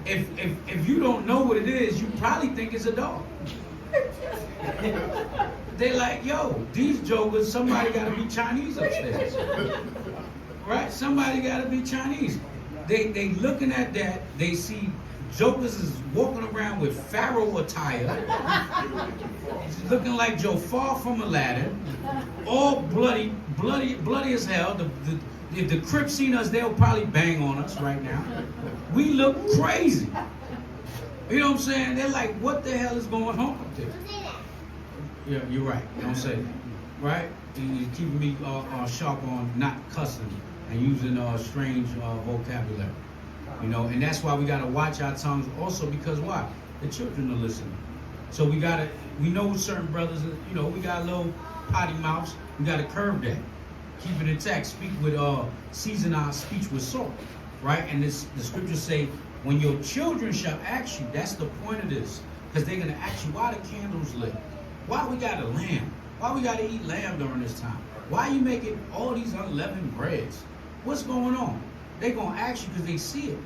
S2: If you don't know what it is, you probably think it's a dog. They like, yo, these jokers, somebody gotta be Chinese upstairs. Right? Somebody gotta be Chinese. They looking at that, they see jokers is walking around with pharaoh attire. He's looking like Jafar from Aladdin. All bloody as hell. if the Crips seen us, they'll probably bang on us right now. We look crazy. You know what I'm saying? They're like, what the hell is going on up there? Yeah, you're right. Don't say that. Right? You're keeping me sharp on not cussing and using strange vocabulary. You know, and that's why we got to watch our tongues also, because why? The children are listening. So we know certain brothers, you know, we got little potty mouths. We got to curb that. Keep it intact. Speak with, season our speech with salt. Right? And the scriptures say, when your children shall ask you, that's the point of this. Because they're going to ask you, why the candles lit? Why we got a lamb? Why we got to eat lamb during this time? Why are you making all these unleavened breads? What's going on? They're going to ask you because they see it.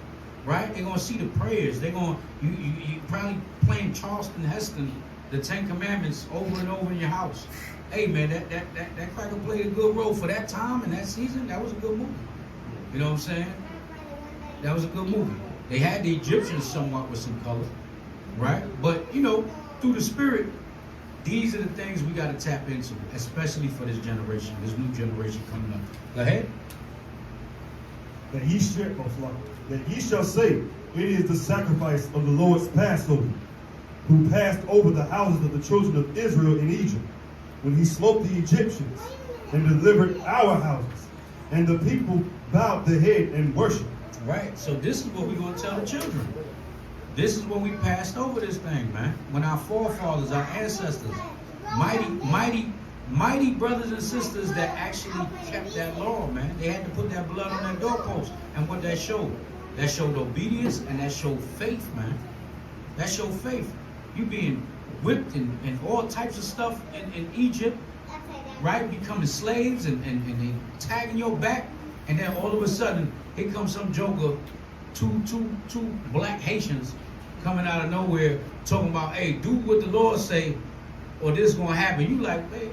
S2: Right? They're going to see the prayers. They're going to, you probably playing Charleston Heston, the 10 Commandments over and over in your house. Hey man, that cracker played a good role for that time and that season. That was a good movie. You know what I'm saying? That was a good movie. They had the Egyptians somewhat with some color, right? But you know, through the Spirit, these are the things we got to tap into, especially for this generation, this new generation coming up. Go ahead.
S3: That ye shall say, it is the sacrifice of the Lord's Passover, who passed over the houses of the children of Israel in Egypt, when he smote the Egyptians and delivered our houses, and the people bowed their head and worshiped.
S2: Right. So this is what we're going to tell the children. This is when we passed over this thing, man. When our forefathers, our ancestors, mighty brothers and sisters that actually kept that law, man. They had to put that blood on that doorpost. And what that showed? That showed obedience and that showed faith, man. That showed faith. You being whipped and all types of stuff in Egypt, right? Becoming slaves and they tagging your back. And then all of a sudden, here comes some joker, two black Haitians coming out of nowhere talking about, hey, do what the Lord say or this is going to happen. You like, hey,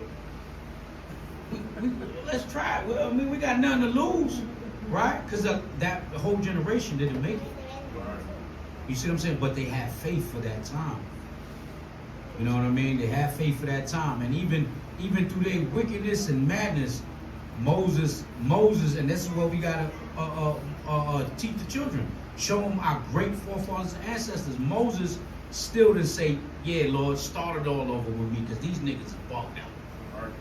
S2: let's try it. Well, I mean, we got nothing to lose, right? Because that whole generation didn't make it. You see what I'm saying? But they had faith for that time. You know what I mean? They had faith for that time. And even through their wickedness and madness, Moses, and this is what we got to teach the children. Show them our great forefathers and ancestors. Moses still didn't say, yeah, Lord, start it all over with me because these niggas is bugged out.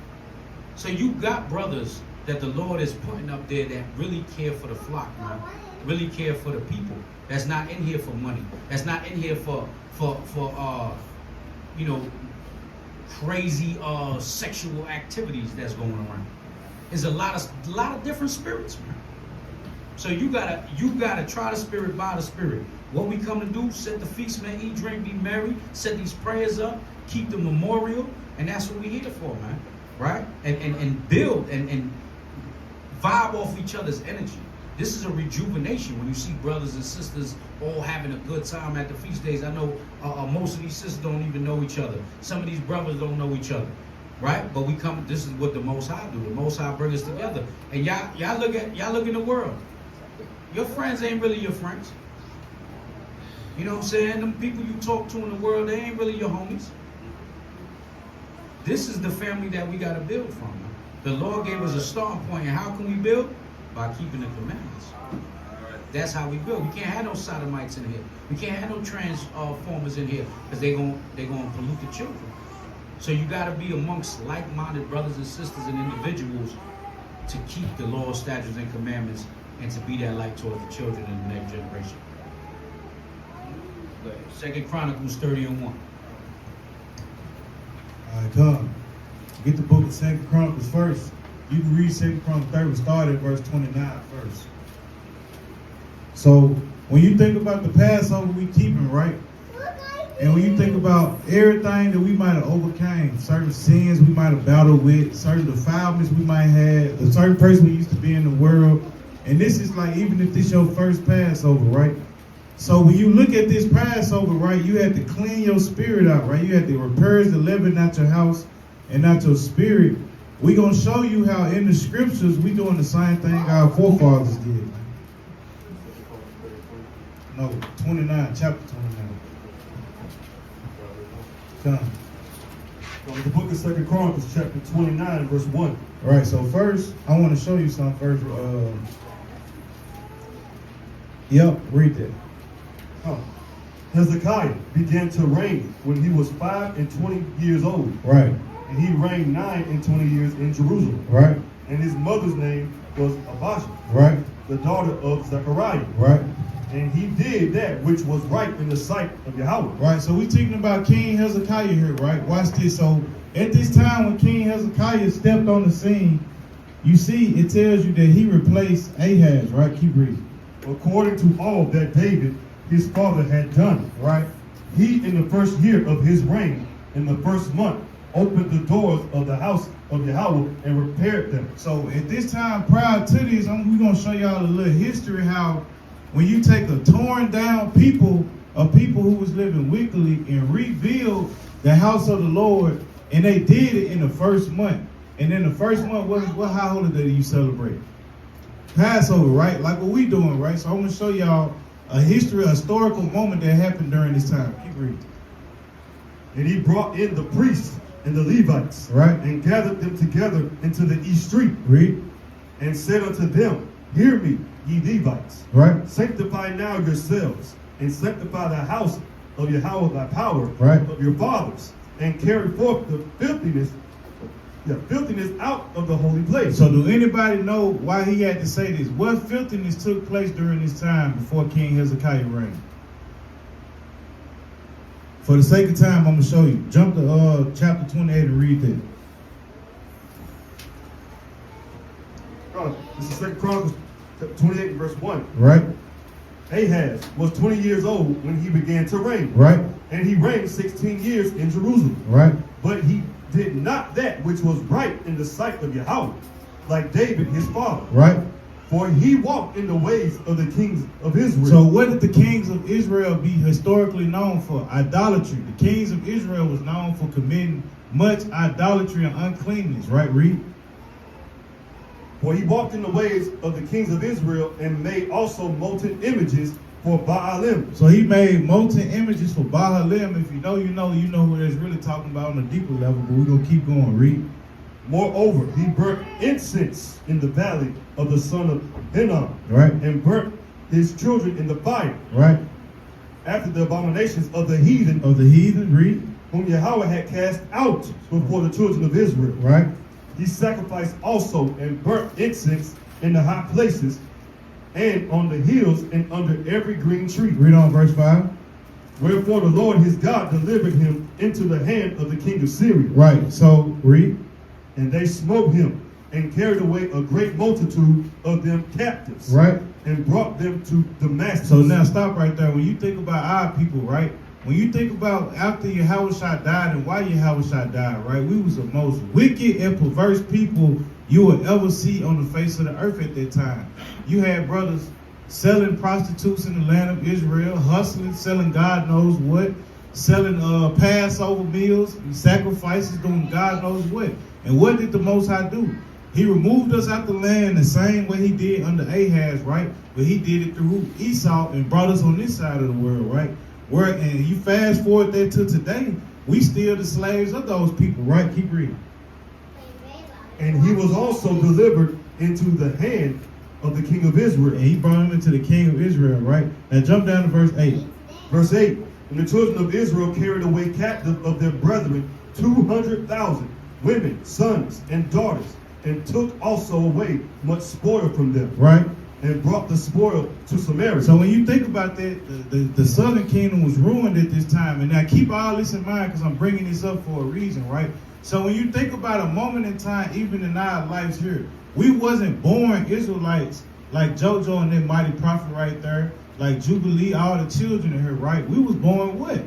S2: So you got brothers that the Lord is putting up there that really care for the flock, man. Really care for the people. That's not in here for money. That's not in here for you know, crazy sexual activities that's going around. There's a lot of different spirits, man. So you gotta try the Spirit by the Spirit. What we come to do, set the feast, man, eat, drink, be merry, set these prayers up, keep the memorial, and that's what we're here for, man. Right? And build and vibe off each other's energy. This is a rejuvenation when you see brothers and sisters all having a good time at the feast days. I know most of these sisters don't even know each other. Some of these brothers don't know each other. Right? But we come, this is what the Most High do. The Most High bring us together. And y'all look in the world. Your friends ain't really your friends. You know what I'm saying? Them people you talk to in the world, they ain't really your homies. This is the family that we got to build from. Man. The Lord gave us a starting point. And how can we build? By keeping the commandments. That's how we build. We can't have no sodomites in here. We can't have no transformers in here because they're gonna pollute the children. So you got to be amongst like-minded brothers and sisters and individuals to keep the law, statutes, and commandments and to be that light towards the children in the next generation. 2 Chronicles 30:1.
S4: All right, come. Get the book of 2 Chronicles first. You can read 2 Chronicles 30, start at verse 29 first. So when you think about the Passover we keeping, right? And when you think about everything that we might have overcame, certain sins we might have battled with, certain defilements we might have, a certain person we used to be in the world, and this is like, even if this is your first Passover, right? So when you look at this Passover, right, you have to clean your spirit out, right? You have to purge the leaven out your house and out your spirit. We're going to show you how in the scriptures we doing the same thing our forefathers did. No, 29, chapter 29. Come.
S3: So the book of 2 Chronicles, chapter 29, verse 1.
S4: All right, so first, I want to show you something first. Yep, read that.
S3: Oh. Hezekiah began to reign when he was 5 and 20 years old.
S4: Right,
S3: And he reigned 9 and 20 years in Jerusalem.
S4: right,
S3: And his mother's name was Abijah,
S4: right,
S3: the daughter of Zechariah.
S4: right,
S3: And he did that which was right in the sight of Yahweh.
S4: right. So we talking about King Hezekiah here, right? Watch this. So at this time when King Hezekiah stepped on the scene, you see it tells you that he replaced Ahaz, right? Keep reading.
S3: According to all that David, his father, had done.
S4: Right,
S3: He, in the first year of his reign, in the first month, opened the doors of the house of Yahweh and repaired them.
S4: so at this time prior to this, we're going to show y'all a little history how when you take a torn down people of people who was living wickedly and rebuild the house of the Lord, and they did it in the first month. And in the first month, what high holiday do you celebrate? Passover, right? Like what we doing, right? So I'm going to show y'all a historical moment that happened during this time. Keep reading.
S3: And he brought in the priests and the Levites,
S4: Right.
S3: and gathered them together into the east street,
S4: Read.
S3: and said unto them, Hear me, ye Levites.
S4: Right.
S3: Sanctify now yourselves, and sanctify the house of Yahweh by power
S4: Right.
S3: of your fathers, and carry forth the filthiness out of the holy place.
S4: So do anybody know why he had to say this? What filthiness took place during this time before King Hezekiah reigned? For the sake of time, I'm going to show you. Jump to chapter 28 and read that.
S3: This is 2 Chronicles 28 verse 1.
S4: Right?
S3: Ahaz was 20 years old when he began to reign.
S4: Right?
S3: And he reigned 16 years in Jerusalem.
S4: Right?
S3: But he did not that which was right in the sight of Yahweh, like David his father.
S4: Right?
S3: For he walked in the ways of the kings of Israel.
S4: So what did the kings of Israel be historically known for? Idolatry. The kings of Israel was known for committing much idolatry and uncleanness. Right? Read.
S3: For he walked in the ways of the kings of Israel and made also molten images for Baalim.
S4: So he made molten images for Baalim. If you know, you know who that's really talking about on a deeper level, but we're going to keep going. Read.
S3: Moreover, he burnt incense in the valley of the son of Hinnom,
S4: Right?
S3: and burnt his children in the fire,
S4: Right?
S3: after the abominations of the heathen,
S4: Of the heathen. Read.
S3: whom Yahweh had cast out before the children of Israel.
S4: Right?
S3: He sacrificed also and burnt incense in the high places, and on the hills and under every green tree.
S4: Read on verse 5.
S3: Wherefore the Lord his God delivered him into the hand of the king of Syria.
S4: Right. So read.
S3: And they smote him, and carried away a great multitude of them captives,
S4: Right.
S3: and brought them to Damascus.
S4: So now stop right there. When you think about our people, right? When you think about after Yahushua died and why Yahushua died, right? We was the most wicked and perverse people you would ever see on the face of the earth at that time. You had brothers selling prostitutes in the land of Israel, hustling, selling God knows what, selling Passover meals, sacrifices, doing God knows what. And what did the Most High do? He removed us out the land the same way he did under Ahaz, right? But he did it through Esau and brought us on this side of the world, right? And you fast forward that to today, we still the slaves of those people, right? Keep reading.
S3: And he was also delivered into the hand of the king of Israel.
S4: And he brought him into the king of Israel, right? Now jump down to verse 8.
S3: Verse 8. And the children of Israel carried away captive of their brethren 200,000 women, sons, and daughters, and took also away much spoil from them,
S4: Right?
S3: and brought the spoil to Samaria.
S4: So when you think about that, the southern kingdom was ruined at this time. And now keep all this in mind because I'm bringing this up for a reason, right? So when you think about a moment in time, even in our lives here, we wasn't born Israelites like JoJo and that mighty prophet right there, like Jubilee, all the children in here, right? We was born what?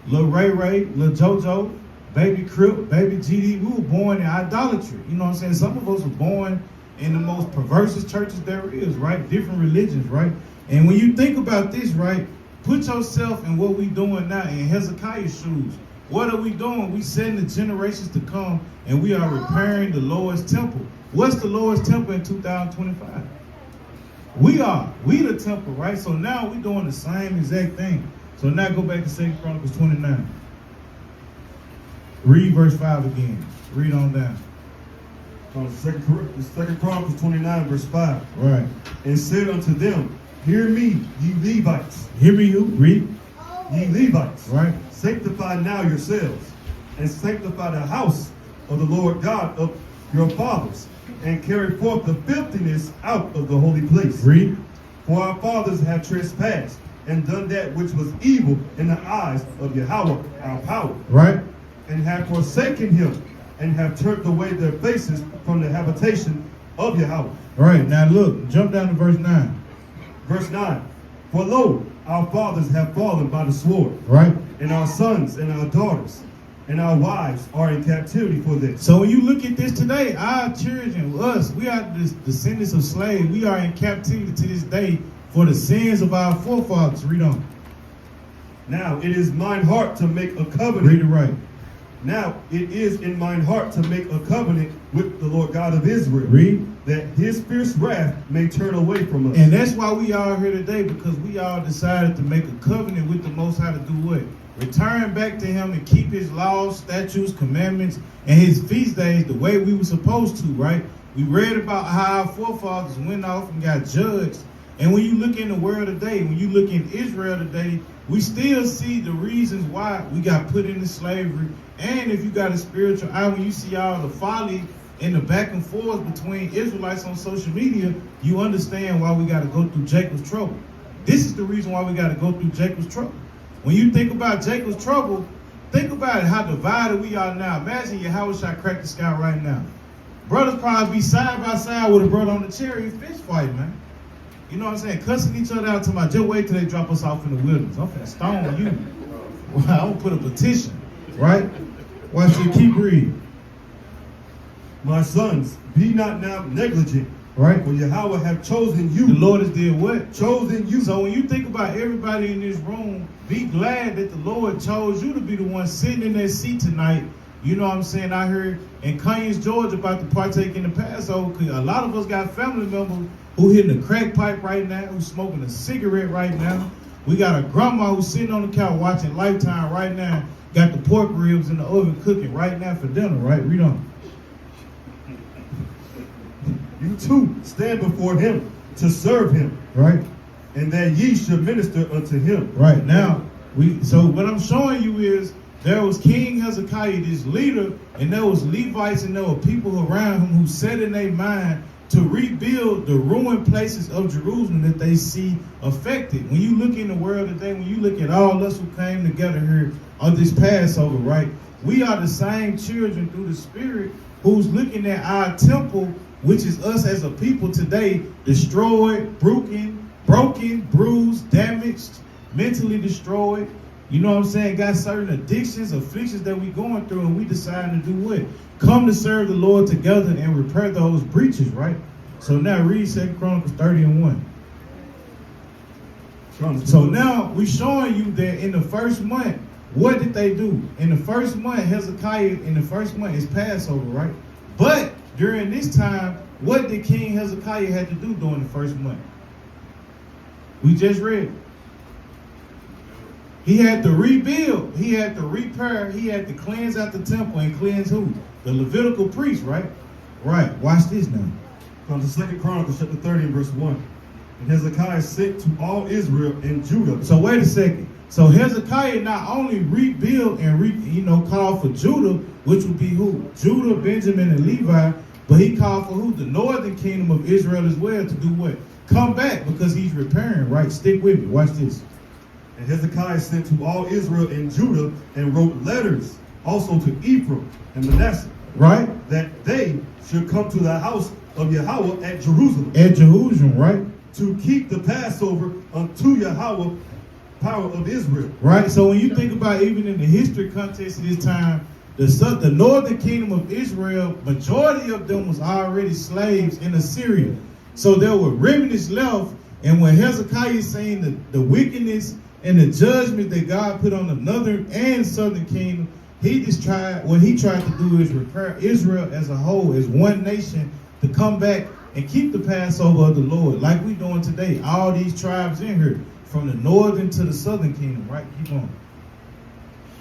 S4: Lil Ray, Lil JoJo, Baby Crip, Baby GD. We were born in idolatry. You know what I'm saying? Some of us were born in the most perverse churches there is, right? Different religions, right? And when you think about this, right, put yourself in what we doing now in Hezekiah's shoes. What are we doing? We setting the generations to come, and we are repairing the Lord's temple. What's the Lord's temple in 2025? We the temple, right? So now we're doing the same exact thing. So now go back to 2 Chronicles 29. Read verse 5 again. Read on down.
S3: Second Chronicles 29, verse 5.
S4: Right.
S3: And said unto them, Hear me, ye Levites.
S4: Hear me, you. Read.
S3: Ye Levites.
S4: Right.
S3: Sanctify now yourselves, and sanctify the house of the Lord God of your fathers, and carry forth the filthiness out of the holy place.
S4: Read.
S3: For our fathers have trespassed, and done that which was evil in the eyes of Yahweh our power,
S4: Right.
S3: and have forsaken him, and have turned away their faces from the habitation of Yahweh.
S4: Right. Now look, jump down to verse 9.
S3: Verse 9. For lo, our fathers have fallen by the sword,
S4: Right.
S3: and our sons and our daughters and our wives are in captivity for this.
S4: So when you look at this today, our children, us, we are the descendants of slaves. We are in captivity to this day for the sins of our forefathers. Read on.
S3: Now it is mine heart to make a covenant.
S4: Read it right.
S3: Now it is in mine heart to make a covenant with the Lord God of Israel,
S4: Read.
S3: that his fierce wrath may turn away from us.
S4: And that's why we are here today, because we all decided to make a covenant with the Most High to do what? Return back to him and keep his laws, statutes, commandments, and his feast days the way we were supposed to, right? We read about how our forefathers went off and got judged. And when you look in the world today, when you look in Israel today, we still see the reasons why we got put into slavery. And if you got a spiritual eye, when you see all the folly and the back and forth between Israelites on social media, you understand why we got to go through Jacob's trouble. This is the reason why we got to go through Jacob's trouble. When you think about Jacob's trouble, think about it, how divided we are now. Imagine Yahweh shall crack the sky right now. Brothers probably be side by side with a brother on the chariot fist fight, man. You know what I'm saying? Cussing each other out to my, just wait till they drop us off in the wilderness. I'm finna stone you. Well, I'm gonna put a petition, right? Watch it, keep reading.
S3: My sons, be not now negligent,
S4: Right?
S3: for Yahweh have chosen
S4: The
S3: you.
S4: Lord has did what?
S3: Chosen you.
S4: So when you think about everybody in this room, be glad that the Lord chose you to be the one sitting in that seat tonight. You know what I'm saying? I heard in Conyers, Georgia, about to partake in the Passover, because a lot of us got family members who hitting the crack pipe right now, who's smoking a cigarette right now. We got a grandma who's sitting on the couch watching Lifetime right now, got the pork ribs in the oven cooking right now for dinner, right? Read on.
S3: You too stand before him to serve him,
S4: Right?
S3: and that ye should minister unto him.
S4: Right. Now, so what I'm showing you is there was King Hezekiah, this leader, and there was Levites, and there were people around him who set in their mind to rebuild the ruined places of Jerusalem that they see affected. When you look in the world today, when you look at all us who came together here on this Passover, right? We are the same children through the Spirit who's looking at our temple, which is us as a people today, destroyed, broken, bruised, damaged, mentally destroyed. You know what I'm saying? Got certain addictions, afflictions that we going through, and we decided to do what? Come to serve the Lord together and repair those breaches, right? So now read 2 Chronicles 30:1. So now we're showing you that in the first month, what did they do? In the first month, Hezekiah, in the first month is Passover, right? But during this time, what did King Hezekiah had to do during the first month? We just read. He had to rebuild, he had to repair, he had to cleanse out the temple and cleanse who? The Levitical priests, right? Right, watch this now.
S3: Comes to 2 Chronicles chapter 30 and verse 1. And Hezekiah sent to all Israel and Judah.
S4: So wait a second. So Hezekiah not only rebuilt and called for Judah, which would be who? Judah, Benjamin, and Levi, but he called for who? The northern kingdom of Israel as well to do what? Come back, because he's repairing, right? Stick with me. Watch this.
S3: And Hezekiah sent to all Israel and Judah and wrote letters also to Ephraim and Manasseh,
S4: Right?
S3: that they should come to the house of Yahweh at Jerusalem,
S4: At Jerusalem, right?
S3: to keep the Passover unto Yahweh, power of Israel.
S4: Right? So when you think about even in the history context of this time, the northern kingdom of Israel, majority of them was already slaves in Assyria. So there were remnants left, and when Hezekiah is saying the wickedness and the judgment that God put on the northern and southern kingdom, he tried to do is repair Israel as a whole, as one nation, to come back and keep the Passover of the Lord, like we doing today. All these tribes in here, from the northern to the southern kingdom, right? Keep on.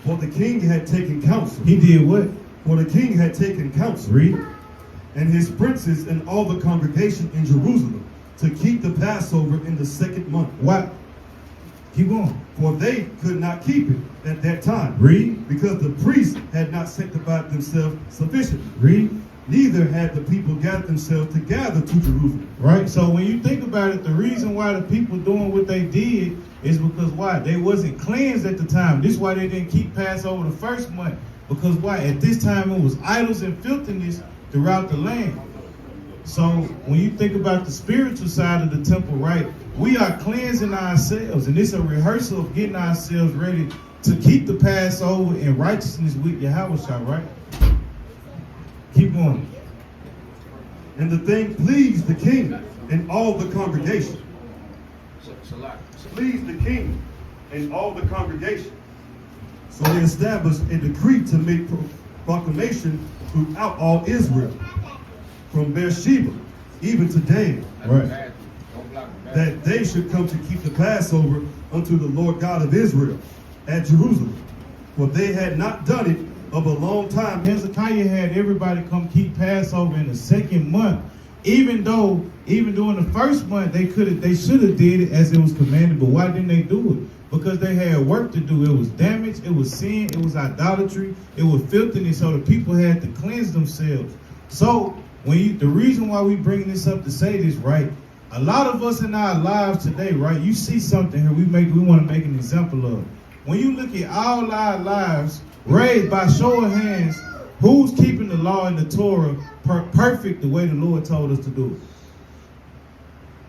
S3: For the king had taken counsel.
S4: He did what?
S3: For the king had taken counsel.
S4: Read.
S3: And his princes and all the congregation in Jerusalem to keep the Passover in the 2nd month.
S4: What? Keep going.
S3: For they could not keep it at that time.
S4: Read.
S3: Because the priests had not sanctified themselves sufficiently.
S4: Read.
S3: Neither had the people gathered themselves to gather to Jerusalem.
S4: Right? So when you think about it, the reason why the people doing what they did is because why? They wasn't cleansed at the time. This is why they didn't keep Passover the 1st month. Because why? At this time it was idols and filthiness throughout the land. So when you think about the spiritual side of the temple, right, we are cleansing ourselves, and it's a rehearsal of getting ourselves ready to keep the Passover in righteousness with Yahweh, right? Keep going.
S3: And the thing pleased the king and all the congregation. Pleased the king and all the congregation. So they established a decree to make proclamation throughout all Israel, from Beersheba even to Dan,
S4: Right.
S3: that they should come to keep the Passover unto the Lord God of Israel at Jerusalem. For they had not done it of a long time.
S4: Hezekiah had everybody come keep Passover in the 2nd month, even during the 1st month they should have did it as it was commanded. But why didn't they do it? Because they had work to do. It was damage, it was sin, it was idolatry, it was filthiness. So the people had to cleanse themselves. So the reason why we bring this up to say this, right? A lot of us in our lives today, right? You see something here we want to make an example of. When you look at all our lives, raised by show of hands, who's keeping the law and the Torah perfect the way the Lord told us to do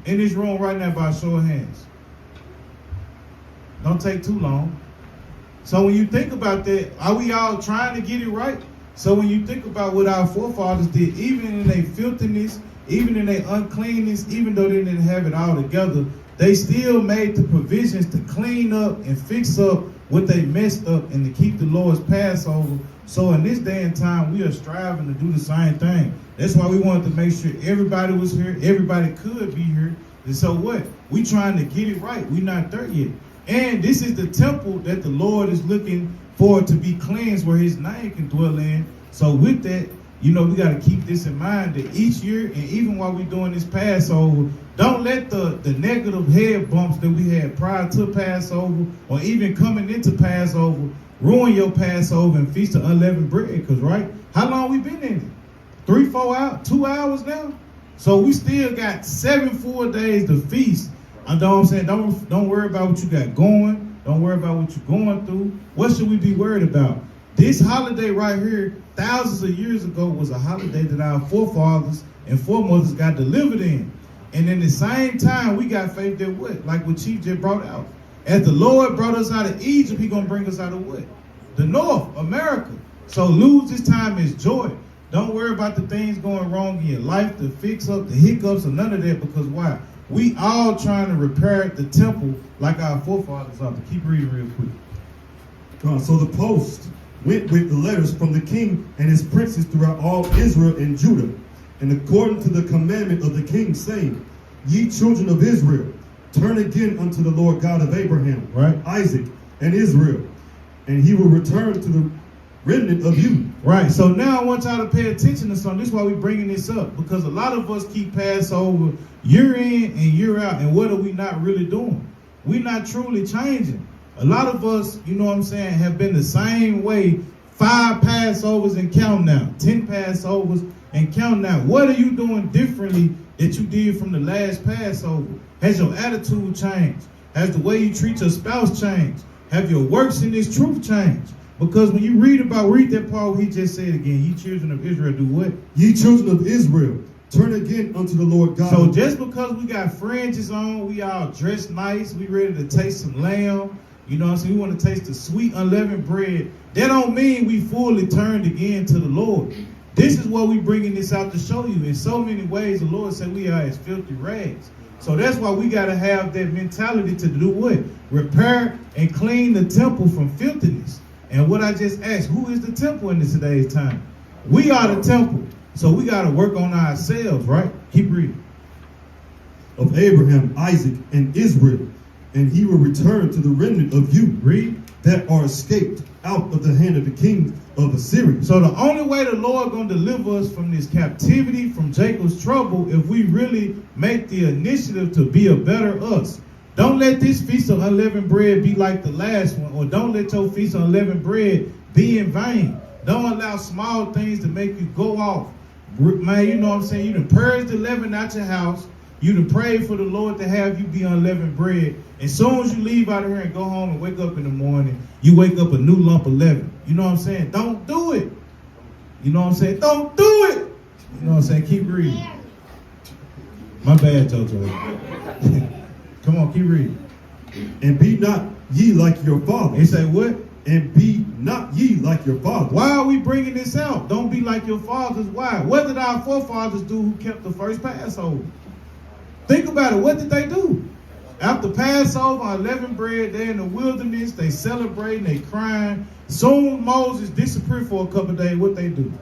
S4: it? In this room right now, by show of hands. Don't take too long. So when you think about that, are we all trying to get it right? So when you think about what our forefathers did, even in their filthiness, even in their uncleanness, even though they didn't have it all together, they still made the provisions to clean up and fix up what they messed up and to keep the Lord's Passover. So in this day and time, we are striving to do the same thing. That's why we wanted to make sure everybody was here, everybody could be here. And so what? We trying to get it right. We're not there yet. And this is the temple that the Lord is looking for to be cleansed, where his name can dwell in. So with that, we got to keep this in mind, that each year, and even while we're doing this Passover, don't let the negative head bumps that we had prior to Passover, or even coming into Passover, ruin your Passover and Feast of Unleavened Bread. Because, right, how long we been in it? 3, 4 hours, 2 hours now? So we still got 7 full days to feast. I know what I'm saying? Don't worry about what you got going. Don't worry about what you're going through. What should we be worried about? This holiday right here, thousands of years ago, was a holiday that our forefathers and foremothers got delivered in. And in the same time, we got faith that what? Like what Chief just brought out. As the Lord brought us out of Egypt, he gonna bring us out of what? The North, America. So lose this time as joy. Don't worry about the things going wrong in your life, to fix up the hiccups or none of that, because why? We all trying to repair the temple like our forefathers are. Keep reading real quick.
S3: So the post went with the letters from the king and his princes throughout all Israel and Judah, and according to the commandment of the king, saying, Ye children of Israel, turn again unto the Lord God of Abraham,
S4: right,
S3: Isaac, and Israel, and he will return to the remnant of you.
S4: Right. So now I want y'all to pay attention to something. This is why we're bringing this up, because a lot of us keep Passover year in and year out, and what are we not really doing? We're not truly changing. A lot of us, have been the same way. 5 Passovers and count now. 10 Passovers and count now. What are you doing differently that you did from the last Passover? Has your attitude changed? Has the way you treat your spouse changed? Have your works in this truth changed? Because when you read that part, he just said again, ye children of Israel do what?
S3: Ye children of Israel, turn again unto the Lord God.
S4: So just because we got fringes on, we all dressed nice, we ready to taste some lamb, we want to taste the sweet unleavened bread, that don't mean we fully turned again to the Lord. This is what we bringing this out to show you. In so many ways, the Lord said we are as filthy rags. So that's why we got to have that mentality to do what? Repair and clean the temple from filthiness. And what I just asked, who is the temple in today's time? We are the temple. So we got to work on ourselves, right? Keep reading.
S3: Of Abraham, Isaac, and Israel, and he will return to the remnant of you.
S4: Read.
S3: that are escaped out of the hand of the king of Assyria.
S4: So the only way the Lord gonna deliver us from this captivity, from Jacob's trouble, if we really make the initiative to be a better us. Don't let this feast of unleavened bread be like the last one, or don't let your feast of unleavened bread be in vain. Don't allow small things to make you go off. Man, you know what I'm saying? You done purged the leaven out your house. You done prayed for the Lord to have you be unleavened bread. As soon as you leave out of here and go home and wake up in the morning, you wake up a new lump of leaven. You know what I'm saying? Don't do it. You know what I'm saying? Don't do it. You know what I'm saying? Keep reading. My bad, Jojo. Come on, keep reading.
S3: And be not ye like your father.
S4: He say what?
S3: And be not ye like your father.
S4: Why are we bringing this out? Don't be like your fathers. Why? What did our forefathers do who kept the first Passover? Think about it. What did they do? After Passover, unleavened bread, they're in the wilderness, they celebrating, they crying. Soon Moses disappeared for a couple of days. What they do?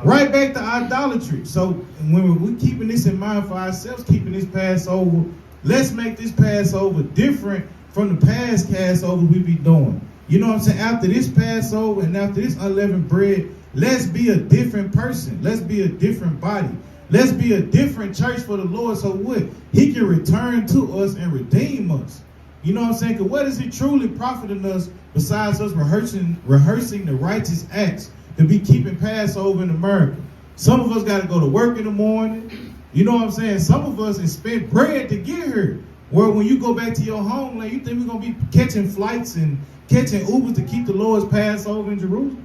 S4: Right back to idolatry. So when we're keeping this in mind for ourselves, keeping this Passover, let's make this Passover different from the past Passover we be doing. You know what I'm saying? After this Passover and after this unleavened bread, let's be a different person. Let's be a different body. Let's be a different church for the Lord, so what? He can return to us and redeem us. You know what I'm saying? Because what is it truly profiting us besides us rehearsing the righteous acts to be keeping Passover in America? Some of us got to go to work in the morning. You know what I'm saying? Some of us have spent bread to get here. Where when you go back to your homeland, you think we're going to be catching flights and catching Ubers to keep the Lord's Passover in Jerusalem?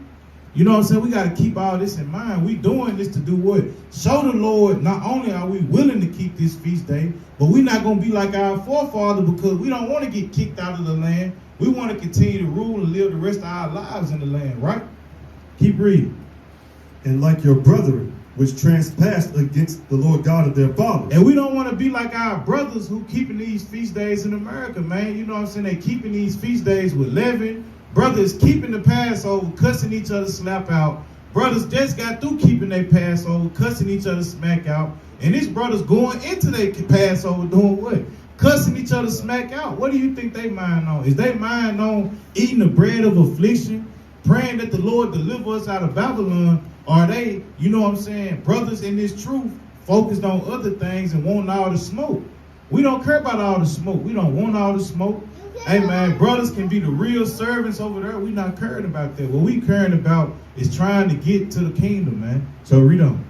S4: You know what I'm saying? We got to keep all this in mind. We doing this to do what? Show the Lord not only are we willing to keep this feast day, but we're not going to be like our forefathers because we don't want to get kicked out of the land. We want to continue to rule and live the rest of our lives in the land, right? Keep reading.
S3: And like your brethren, which trespassed against the Lord God of their fathers.
S4: And we don't want to be like our brothers who keeping these feast days in America, man. You know what I'm saying? They keeping these feast days with leaven. Brothers keeping the Passover, cussing each other slap out. Brothers just got through keeping their Passover, cussing each other smack out. And these brothers going into their Passover doing what? Cussing each other smack out. What do you think they mind on? Is they mind on eating the bread of affliction, praying that the Lord deliver us out of Babylon? Or are they, you know what I'm saying, brothers in this truth, focused on other things and wanting all the smoke? We don't care about all the smoke. We don't want all the smoke. Hey man, brothers can be the real servants over there. We not caring about that. What we caring about is trying to get to the kingdom, man. So read on.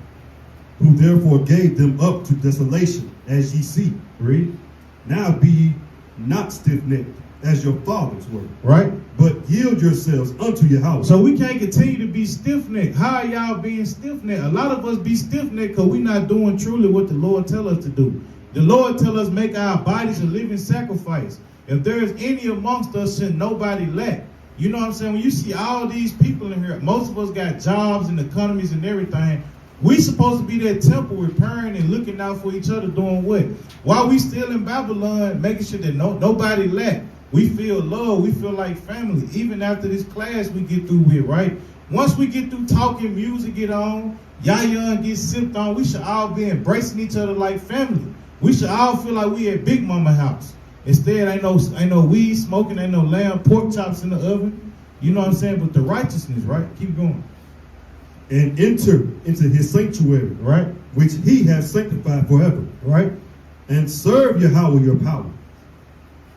S3: Who therefore gave them up to desolation, as ye see.
S4: Read.
S3: Now be ye not stiff-necked, as your fathers were.
S4: Right?
S3: But yield yourselves unto Yahweh.
S4: So we can't continue to be stiff-necked. How are y'all being stiff-necked? A lot of us be stiff-necked because we not doing truly what the Lord tell us to do. The Lord tell us make our bodies a living sacrifice. If there is any amongst us, should nobody lack. You know what I'm saying? When you see all these people in here, most of us got jobs and economies and everything. We supposed to be that temple repairing and looking out for each other, doing what? While we still in Babylon, making sure that nobody lack. We feel love. We feel like family. Even after this class we get through with, right? Once we get through talking, music get on, yaya get sipped on, we should all be embracing each other like family. We should all feel like we at Big Mama house. Instead, ain't no weed smoking, ain't no lamb, pork chops in the oven. You know what I'm saying? But the righteousness, right? Keep going.
S3: And enter into his sanctuary,
S4: Right?
S3: which he has sanctified forever.
S4: Right?
S3: And serve Yahweh your power,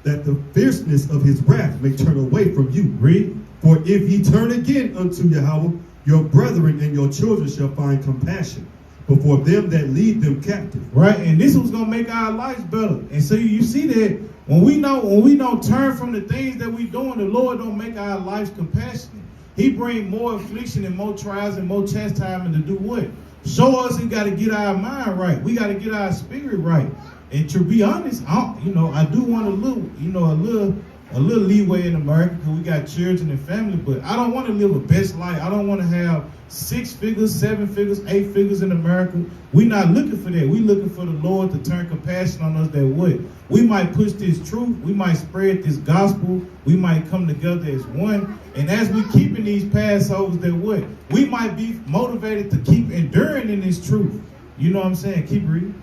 S3: that the fierceness of his wrath may turn away from you.
S4: Read.
S3: For if ye turn again unto Yahweh, your brethren and your children shall find compassion before them that lead them captive.
S4: Right? And this was gonna make our lives better. And so you see that when we don't turn from the things that we doing, the Lord don't make our lives compassionate. He bring more affliction and more trials and more chastisement to do what? Show us we got to get our mind right. We got to get our spirit right. And to be honest, I do want a little leeway in America because we got children and family, but I don't want to live a best life. I don't want to have 6 figures, 7 figures, 8 figures in America. We're not looking for that. We're looking for the Lord to turn compassion on us that way. We might push this truth. We might spread this gospel. We might come together as one. And as we keeping these Passovers that way, we might be motivated to keep enduring in this truth. You know what I'm saying? Keep reading.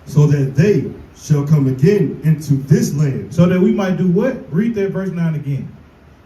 S3: So that they shall come again into this land.
S4: So that we might do what? Read that verse 9 again.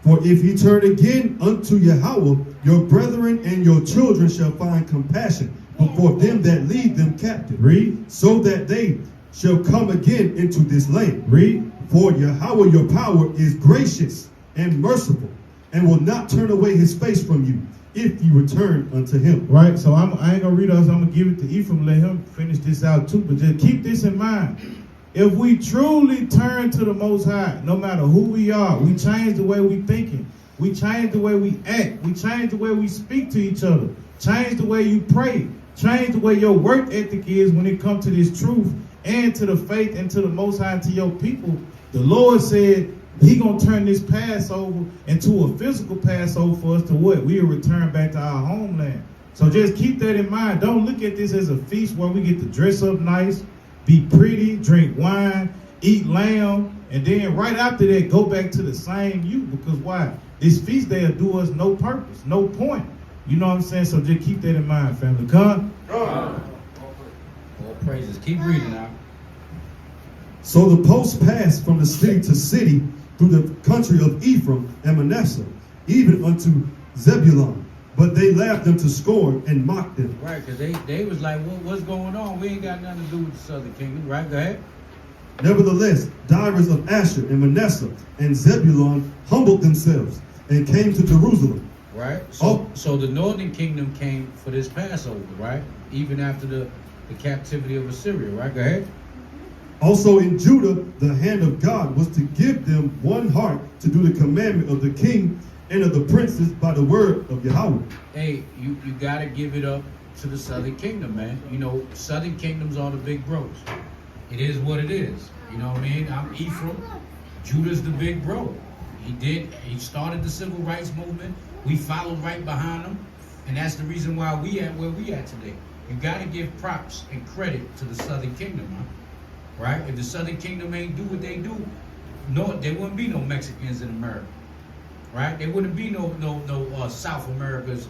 S3: For if ye turn again unto Yahweh, your brethren and your children shall find compassion before them that lead them captive.
S4: Read.
S3: So that they shall come again into this land.
S4: Read.
S3: For Yahweh your power is gracious and merciful, and will not turn away his face from you, if you return unto him.
S4: Right, so I ain't gonna read us. I'm gonna give it to Ephraim, let him finish this out too. But just keep this in mind. If we truly turn to the Most High, no matter who we are, we change the way we thinking, we change the way we act, we change the way we speak to each other, change the way you pray, change the way your work ethic is when it comes to this truth and to the faith and to the Most High and to your people. The Lord said he gonna turn this Passover into a physical Passover for us to what? We'll return back to our homeland. So just keep that in mind. Don't look at this as a feast where we get to dress up nice, be pretty, drink wine, eat lamb, and then right after that, go back to the same you. Because why? This feast day will do us no purpose, no point. You know what I'm saying? So just keep that in mind, family. Come.
S2: All praises. Keep reading now.
S3: So the post passed from the city to city through the country of Ephraim and Manasseh, even unto Zebulun. But they laughed them to scorn and mocked them.
S2: Right, because they was like, what's going on? We ain't got nothing to do with the southern kingdom. Right, go ahead.
S3: Nevertheless, divers of Asher and Manasseh and Zebulun humbled themselves and came to Jerusalem.
S2: Right. So the northern kingdom came for this Passover, right? Even after the captivity of Assyria. Right, go ahead.
S3: Also in Judah, the hand of God was to give them one heart to do the commandment of the king and of the princes by the word of Yahweh.
S2: Hey, you got to give it up to the southern kingdom, man. You know, southern kingdoms are the big bros. It is what it is. You know what I mean? I'm Ephraim. Judah's the big bro. He started the civil rights movement. We followed right behind him. And that's the reason why we at where we at today. You got to give props and credit to the southern kingdom, huh? Right? If the southern kingdom ain't do what they do, no, there wouldn't be no Mexicans in America. Right? There wouldn't be no South America's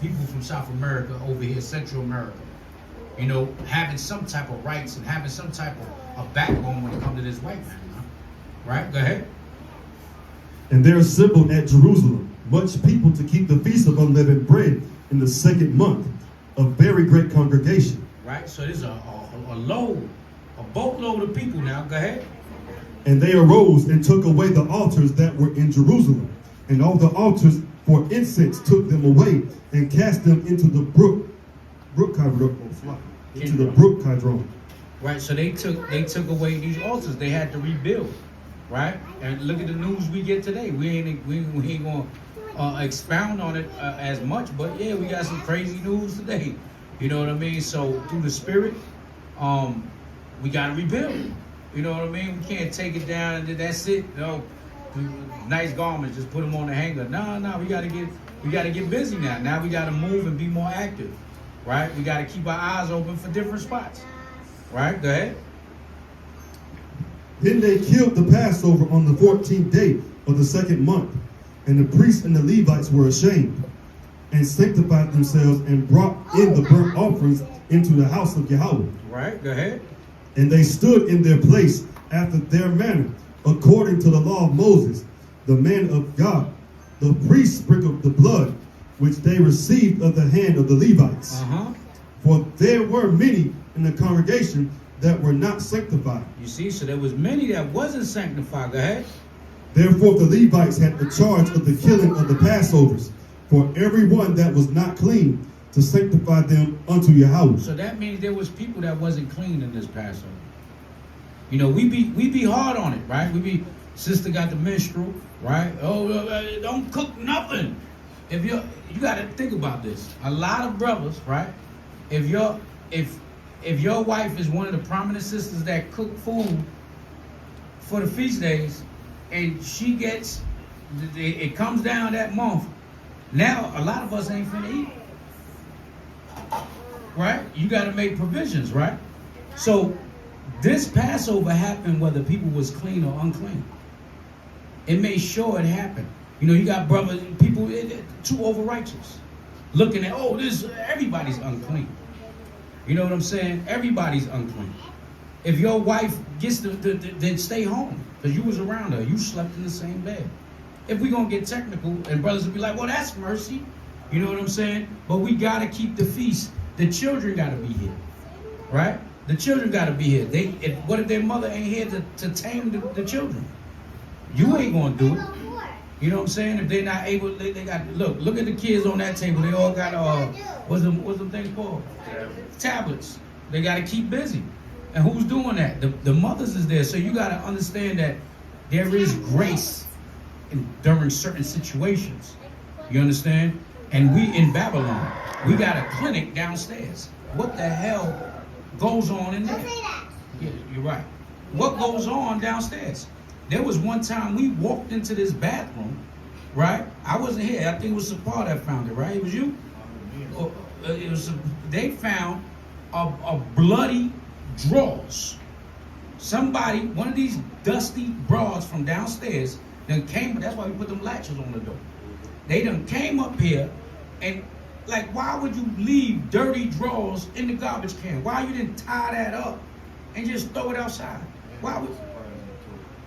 S2: people from South America over here, Central America. You know, having some type of rights and having some type of backbone when it comes to this white man. Huh? Right? Go ahead.
S3: And there assembled at Jerusalem much people to keep the feast of unleavened bread in the second month, a very great congregation.
S2: Right? So there's a boatload of people now. Go ahead.
S3: And they arose and took away the altars that were in Jerusalem, and all the altars for incense took them away and cast them into the brook Kidron.
S2: Right, so they took away these altars. They had to rebuild, right? And look at the news we get today. We ain't gonna expound on it as much, but yeah, we got some crazy news today. You know what I mean? So through the spirit, we gotta rebuild. You know what I mean? We can't take it down and that's it. You know, nice garments, just put them on the hanger. No, we gotta get busy now. Now we gotta move and be more active, right? We gotta keep our eyes open for different spots, right? Go ahead.
S3: Then they killed the Passover on the 14th day of the second month, and the priests and the Levites were ashamed, and sanctified themselves and brought in the burnt offerings into the house of Yahweh.
S2: Right, go ahead.
S3: And they stood in their place after their manner, according to the law of Moses, the man of God. The priests sprinkled the blood, which they received of the hand of the Levites. For there were many in the congregation that were not sanctified.
S2: You see, so there was many that wasn't sanctified. Go ahead.
S3: Therefore the Levites had the charge of the killing of the Passovers, for everyone that was not clean, to sanctify them unto Yahweh.
S2: So that means there was people that wasn't clean in this Passover. You know, we be hard on it, right? Sister got the menstrual, right? Oh, don't cook nothing. If you got to think about this. A lot of brothers, right? If your wife is one of the prominent sisters that cook food for the feast days, and she gets it comes down that month, now a lot of us ain't finna eat. Right? You got to make provisions, right? So this Passover happened whether people was clean or unclean. It made sure it happened. You know, you got brothers, people too over righteous, looking at everybody's unclean. You know what I'm saying? Everybody's unclean. If your wife gets then stay home because you was around her, you slept in the same bed. if we gonna get technical, and brothers will be like, well, that's mercy. You know what I'm saying? But we gotta keep the feast. The children gotta be here, right? The children gotta be here. What if their mother ain't here to tame the children? You ain't gonna do it. You know what I'm saying? If they're not able, they got look at the kids on that table. They all got what's them things called? Tablets. They gotta keep busy. And who's doing that? The mothers is there. So you gotta understand that there is grace during certain situations. You understand? And we in Babylon, we got a clinic downstairs. What the hell goes on in there? Yeah, you're right. What goes on downstairs? There was one time we walked into this bathroom, right? I wasn't here. I think it was Sapar that found it, right? It was you? They found a bloody drawers. Somebody, one of these dusty broads from downstairs, then came. That's why we put them latches on the door. They done came up here and, like, why would you leave dirty drawers in the garbage can? Why you didn't tie that up and just throw it outside? Why would?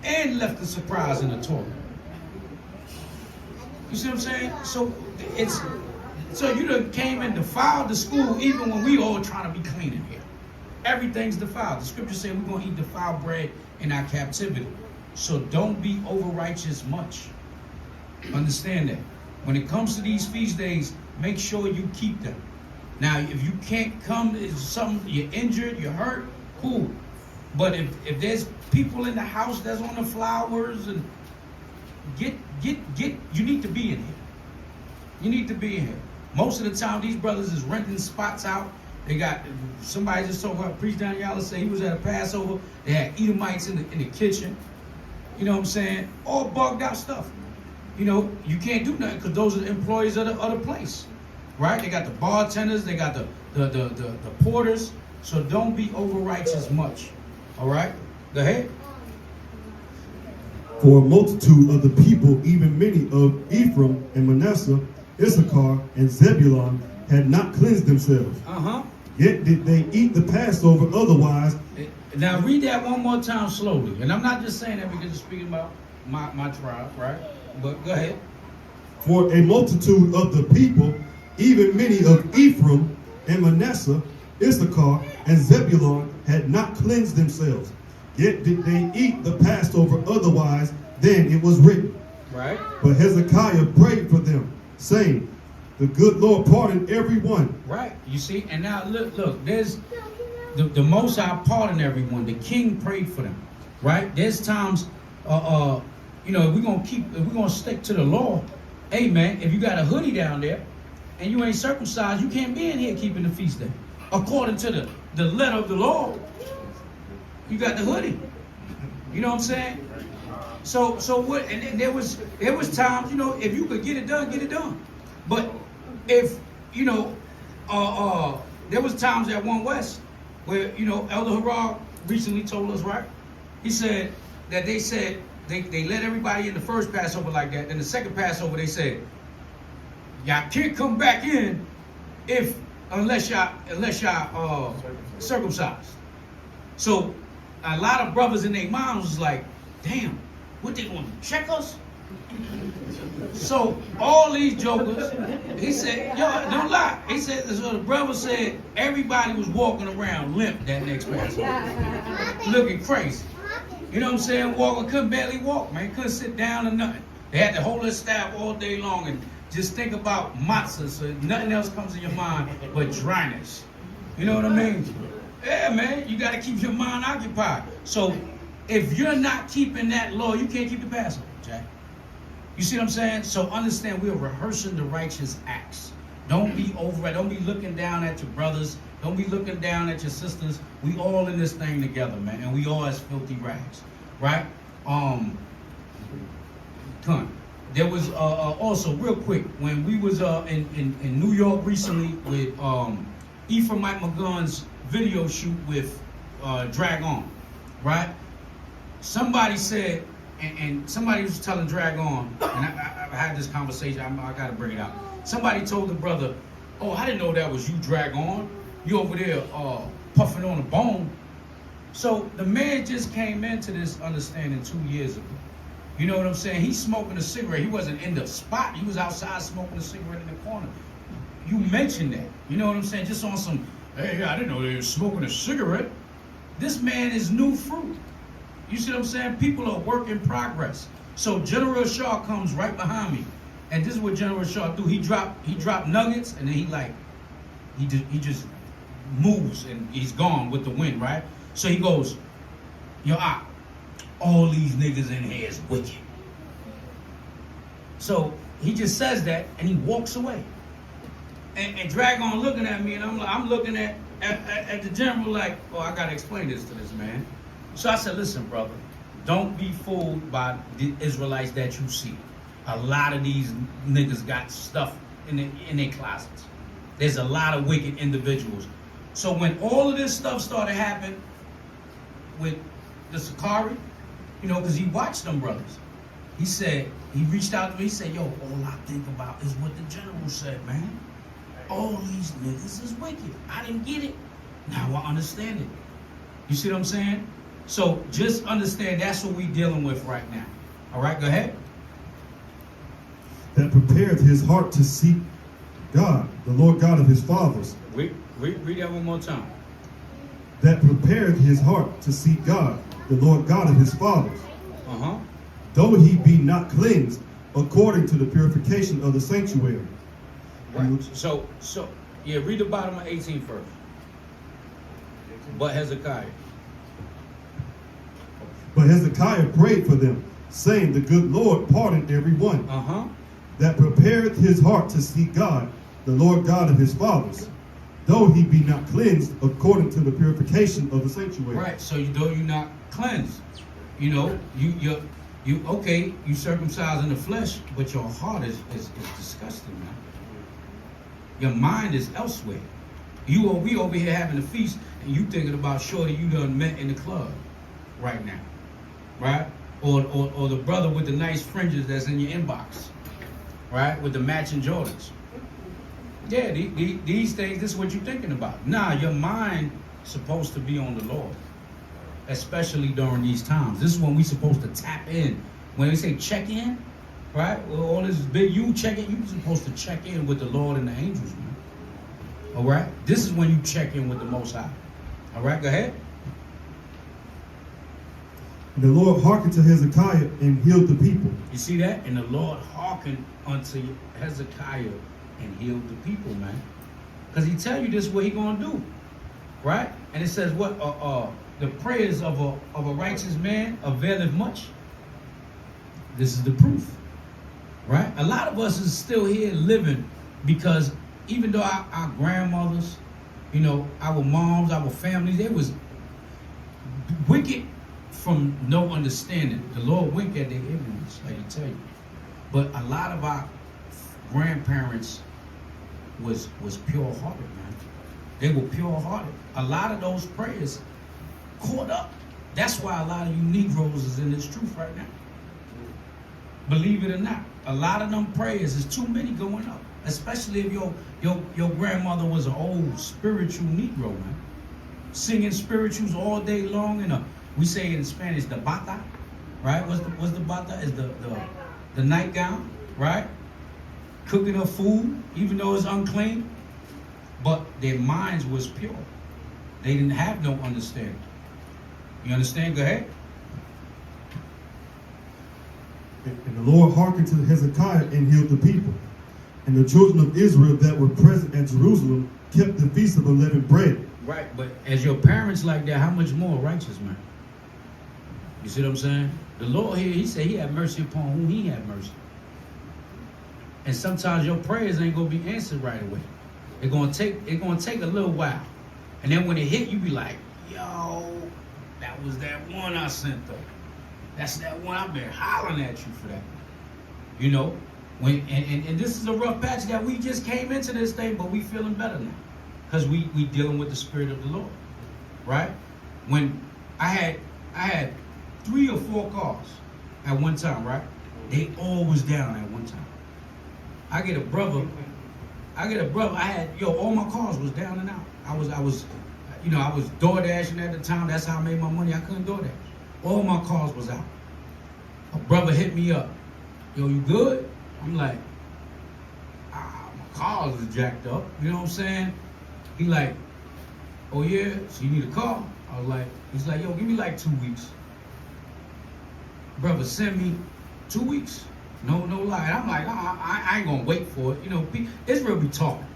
S2: And left the surprise in the toilet. You see what I'm saying? So you done came and defiled the school even when we all trying to be clean in here. Everything's defiled. The scripture says we're going to eat defiled bread in our captivity. So don't be over righteous much. Understand that. When it comes to these feast days, make sure you keep them. Now, if you can't come, it's something, you're injured, you're hurt, cool. But if there's people in the house that's on the flowers, and you need to be in here. You need to be in here. Most of the time, these brothers is renting spots out. They got, somebody just told me, preached down Yalla said he was at a Passover. They had Edomites in the kitchen. You know what I'm saying? All bugged out stuff. You know, you can't do nothing because those are the employees of the other place, right? They got the bartenders, they got the porters. So don't be over righteous much. All right, go ahead.
S3: For a multitude of the people, even many of Ephraim and Manasseh, Issachar and Zebulun, had not cleansed themselves. Yet did they eat the Passover otherwise.
S2: Now read that one more time slowly. And I'm not just saying that because it's speaking about my tribe, right? But go ahead.
S3: For a multitude of the people, even many of Ephraim and Manasseh, Issachar and Zebulun, had not cleansed themselves. Yet did they eat the Passover otherwise than it was written.
S2: Right.
S3: But Hezekiah prayed for them, saying, the good Lord pardon everyone.
S2: Right. You see, and now look, there's the Most High pardon everyone. The king prayed for them. Right? There's times you know, if we're gonna stick to the law, hey man, if you got a hoodie down there and you ain't circumcised, you can't be in here keeping the feast day. According to the letter of the law, you got the hoodie. You know what I'm saying? So what? And there was times, you know, if you could get it done, get it done. But if you know, there was times at One West where, you know, Elder Harag recently told us, right? He said that they said they let everybody in the first Passover like that. Then the second Passover they said, y'all can't come back in unless y'all circumcised. So a lot of brothers in their minds was like, damn, what they gonna check us? So all these jokers, he said, yo, don't lie. He said, so the brother said everybody was walking around limp that next Passover, looking crazy. You know what I'm saying? Walking, couldn't barely walk, man. Couldn't sit down or nothing. They had to hold their staff all day long and just think about matzah, so nothing else comes in your mind but dryness. You know what I mean? Yeah, man, you got to keep your mind occupied. So if you're not keeping that law, you can't keep the Passover, Jack. You see what I'm saying? So understand, we're rehearsing the righteous acts. Don't be over it. Don't be looking down at your brothers. Don't be looking down at your sisters. We all in this thing together, man, and we all as filthy rags, right? There was also real quick when we was in New York recently with Ephraimite McGunn's video shoot with Drag On, right? Somebody said, and somebody was telling Drag On, and I had this conversation. I got to bring it out. Somebody told the brother, "Oh, I didn't know that was you, Drag On. You over there puffing on a bone." So the man just came into this understanding 2 years ago. You know what I'm saying? He's smoking a cigarette. He wasn't in the spot. He was outside smoking a cigarette in the corner. You mentioned that. You know what I'm saying? Just on some, hey, I didn't know they were smoking a cigarette. This man is new fruit. You see what I'm saying? People are work in progress. So General Shaw comes right behind me. And this is what General Shaw do. He dropped nuggets, and then he just moves, and he's gone with the wind, right? So he goes, yo, all these niggas in here is wicked. So he just says that, and he walks away. And Dragon looking at me, and I'm looking at the general like, oh, I gotta explain this to this man. So I said, listen, brother, don't be fooled by the Israelites that you see. A lot of these niggas got stuff in their closets. There's a lot of wicked individuals. So when all of this stuff started happening with the Sakari, you know, because he watched them brothers, he said, he reached out to me, he said, yo, all I think about is what the general said, man. All these niggas is wicked. I didn't get it. Now I understand it. You see what I'm saying? So just understand that's what we dealing with right now. All right, go ahead.
S3: That prepared his heart to seek God, the Lord God of his fathers.
S2: Read that one more time.
S3: That prepared his heart to seek God, the Lord God of his fathers.
S2: Uh-huh.
S3: Though he be not cleansed according to the purification of the sanctuary.
S2: Right. So yeah, read the bottom of 18 first. But Hezekiah.
S3: But Hezekiah prayed for them, saying, the good Lord pardon every one.
S2: Uh-huh.
S3: That prepared his heart to seek God, the Lord God of his fathers, though he be not cleansed according to the purification of the sanctuary.
S2: Right. So though you're not cleansed, you know, you okay, you circumcised in the flesh, but your heart is disgusting, man. Your mind is elsewhere. We over here having a feast, and you thinking about shorty you done met in the club right now, right? Or the brother with the nice fringes that's in your inbox, right? With the matching Jordans. Yeah, these things, this is what you're thinking about. Nah, your mind supposed to be on the Lord, especially during these times. This is when we supposed to tap in. When they say check in, right? Well, all this big you check in, you're supposed to check in with the Lord and the angels, man. All right? This is when you check in with the Most High. All right, go ahead.
S3: And the Lord hearkened to Hezekiah and healed the people.
S2: You see that? And the Lord hearkened unto Hezekiah and healed the people, man. Because he tell you this is what he gonna do, right? And it says what? The prayers of a righteous man availeth much. This is the proof, right? A lot of us is still here living because even though our grandmothers, you know, our moms, our families, they was wicked from no understanding. The Lord winked at their ignorance, like I tell you. But a lot of our grandparents was pure-hearted, man. They were pure-hearted. A lot of those prayers caught up. That's why a lot of you Negroes is in this truth right now. Believe it or not, a lot of them prayers is too many going up. Especially if your grandmother was an old spiritual Negro, man. Singing spirituals all day long, and we say in Spanish the bata, right? What's the bata? Is the nightgown, right? Cooking her food, even though it's unclean, but their minds was pure. They didn't have no understanding. You understand? Go ahead.
S3: And the Lord hearkened to Hezekiah and healed the people. And the children of Israel that were present at Jerusalem kept the feast of unleavened bread.
S2: Right, but as your parents like that, how much more righteous, man? You see what I'm saying? The Lord here, he said he had mercy upon whom he had mercy. And sometimes your prayers ain't gonna be answered right away. It's gonna take a little while. And then when it hit, you be like, yo, that was that one I sent though. That's that one I've been hollering at you for that. You know? And this is a rough patch that we just came into this thing, but we feeling better now. Because we dealing with the Spirit of the Lord. Right? When I had 3 or 4 cars at one time, right? They all was down at one time. I get a brother, I had, all my cars was down and out. I was door dashing at the time. That's how I made my money. I couldn't door dash. All my cars was out. a brother hit me up. Yo, you good? I'm like, my car's jacked up. You know what I'm saying? He like, oh yeah, so you need a car? I was like, he's like, yo, give me like 2 weeks. Brother, send me 2 weeks. No lie. I'm like, I ain't gonna wait for it. You know, Israel be talking.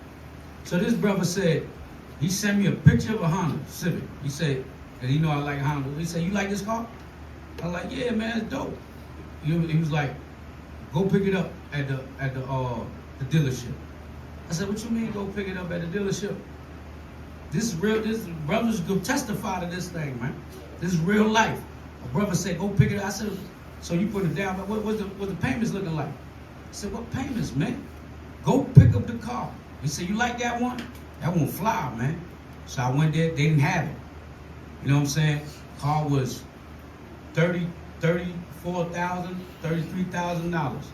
S2: So this brother said, he sent me a picture of a Honda Civic. He said, and you know I like Honda. He said, you like this car? I was like, yeah, man, it's dope. He was like, go pick it up at the dealership. I said, what you mean go pick it up at the dealership? This is real. This brothers go testify to this thing, man. This is real life. A brother said, go pick it up. I said, so you put it down, but what the payments looking like? I said, what payments, man? Go pick up the car. He said, you like that one? That won't fly, man. So I went there, they didn't have it. You know what I'm saying? Car was $33,000.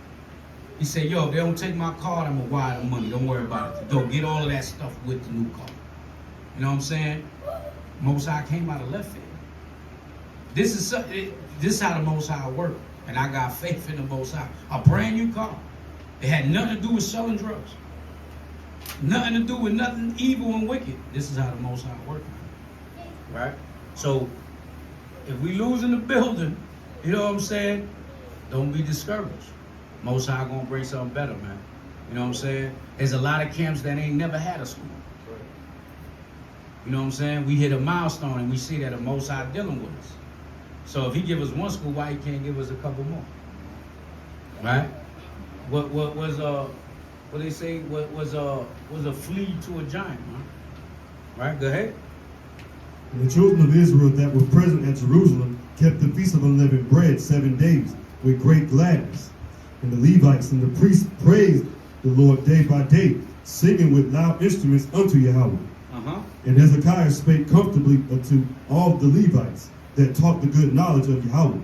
S2: He said, yo, if they don't take my card, I'm gonna wire the money. Don't worry about it. Go get all of that stuff with the new car. You know what I'm saying? Most High came out of left field. This is how the Most High work. And I got faith in the Most High. A brand new car. It had nothing to do with selling drugs. Nothing to do with nothing evil and wicked. This is how the Most High work. Right? So, if we lose in the building, you know what I'm saying? Don't be discouraged. Most High gonna bring something better, man. You know what I'm saying? There's a lot of camps that ain't never had a school. You know what I'm saying? We hit a milestone and we see that the Most High dealing with us. So if he give us one school, why he can't give us a couple more? Right? What they say? What was a flea to a giant? Huh? Right? Go ahead.
S3: And the children of Israel that were present at Jerusalem kept the feast of unleavened bread 7 days with great gladness. And the Levites and the priests praised the Lord day by day, singing with loud instruments unto Yahweh. And Hezekiah spake comfortably unto all the Levites that taught the good knowledge of Yahweh.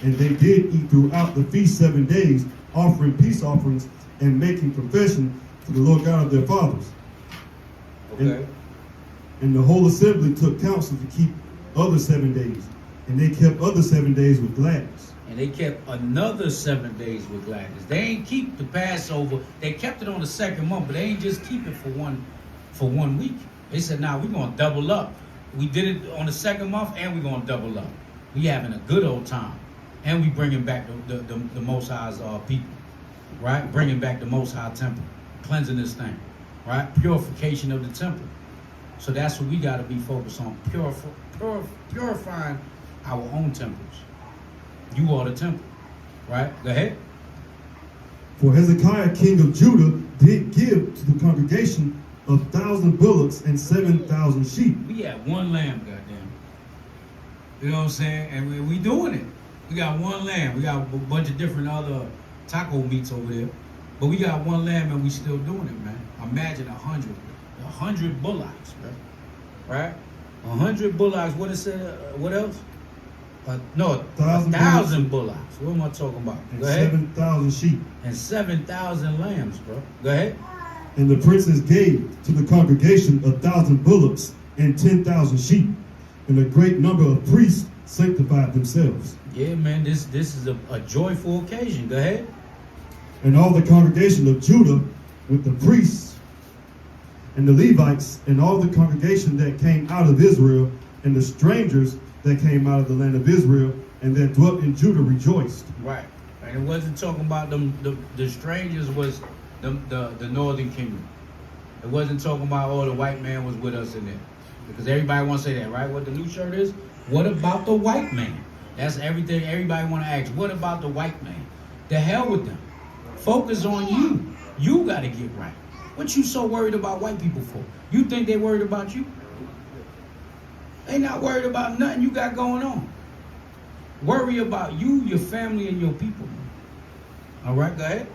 S3: And they did eat throughout the feast 7 days, offering peace offerings and making confession to the Lord God of their fathers.
S2: Okay.
S3: And the whole assembly took counsel to keep other 7 days. And they kept other 7 days with gladness.
S2: And they kept another 7 days with gladness. They ain't keep the Passover. They kept it on the second month, but they ain't just keep it for 1 week. They said, nah, we're going to double up. We did it on the second month, and we're going to double up. We having a good old time. And we bringing back the Most High's people. Right? Bringing back the Most High temple. Cleansing this thing. Right? Purification of the temple. So that's what we got to be focused on. Purifying our own temples. You are the temple. Right? Go ahead.
S3: For Hezekiah, king of Judah, did give to the congregation 1,000 bullocks and 7,000 sheep.
S2: We had one lamb, goddamn. You know what I'm saying? And we doing it. We got one lamb. We got a bunch of different other taco meats over there. But we got one lamb and we still doing it, man. Imagine 100 bullocks, right? 100 bullocks. What is it? What else? No, 1,000 bullocks. What am I talking about?
S3: And
S2: Go ahead.
S3: 7,000 sheep.
S2: And 7,000 lambs, bro. Go ahead.
S3: And the princes gave to the congregation 1,000 bullocks and 10,000 sheep. And a great number of priests sanctified themselves.
S2: Yeah, man, this is a joyful occasion. Go ahead.
S3: And all the congregation of Judah with the priests and the Levites and all the congregation that came out of Israel and the strangers that came out of the land of Israel and that dwelt in Judah rejoiced.
S2: Right. And it wasn't talking about them. The strangers was the northern kingdom. It wasn't talking about, oh, the white man was with us in there. Because everybody want to say that, right? What the new shirt is? What about the white man? That's everything everybody want to ask. What about the white man? The hell with them. Focus on you. You got to get right. What you so worried about white people for? You think they worried about you? They not worried about nothing you got going on. Worry about you, your family, and your people. All right, go ahead.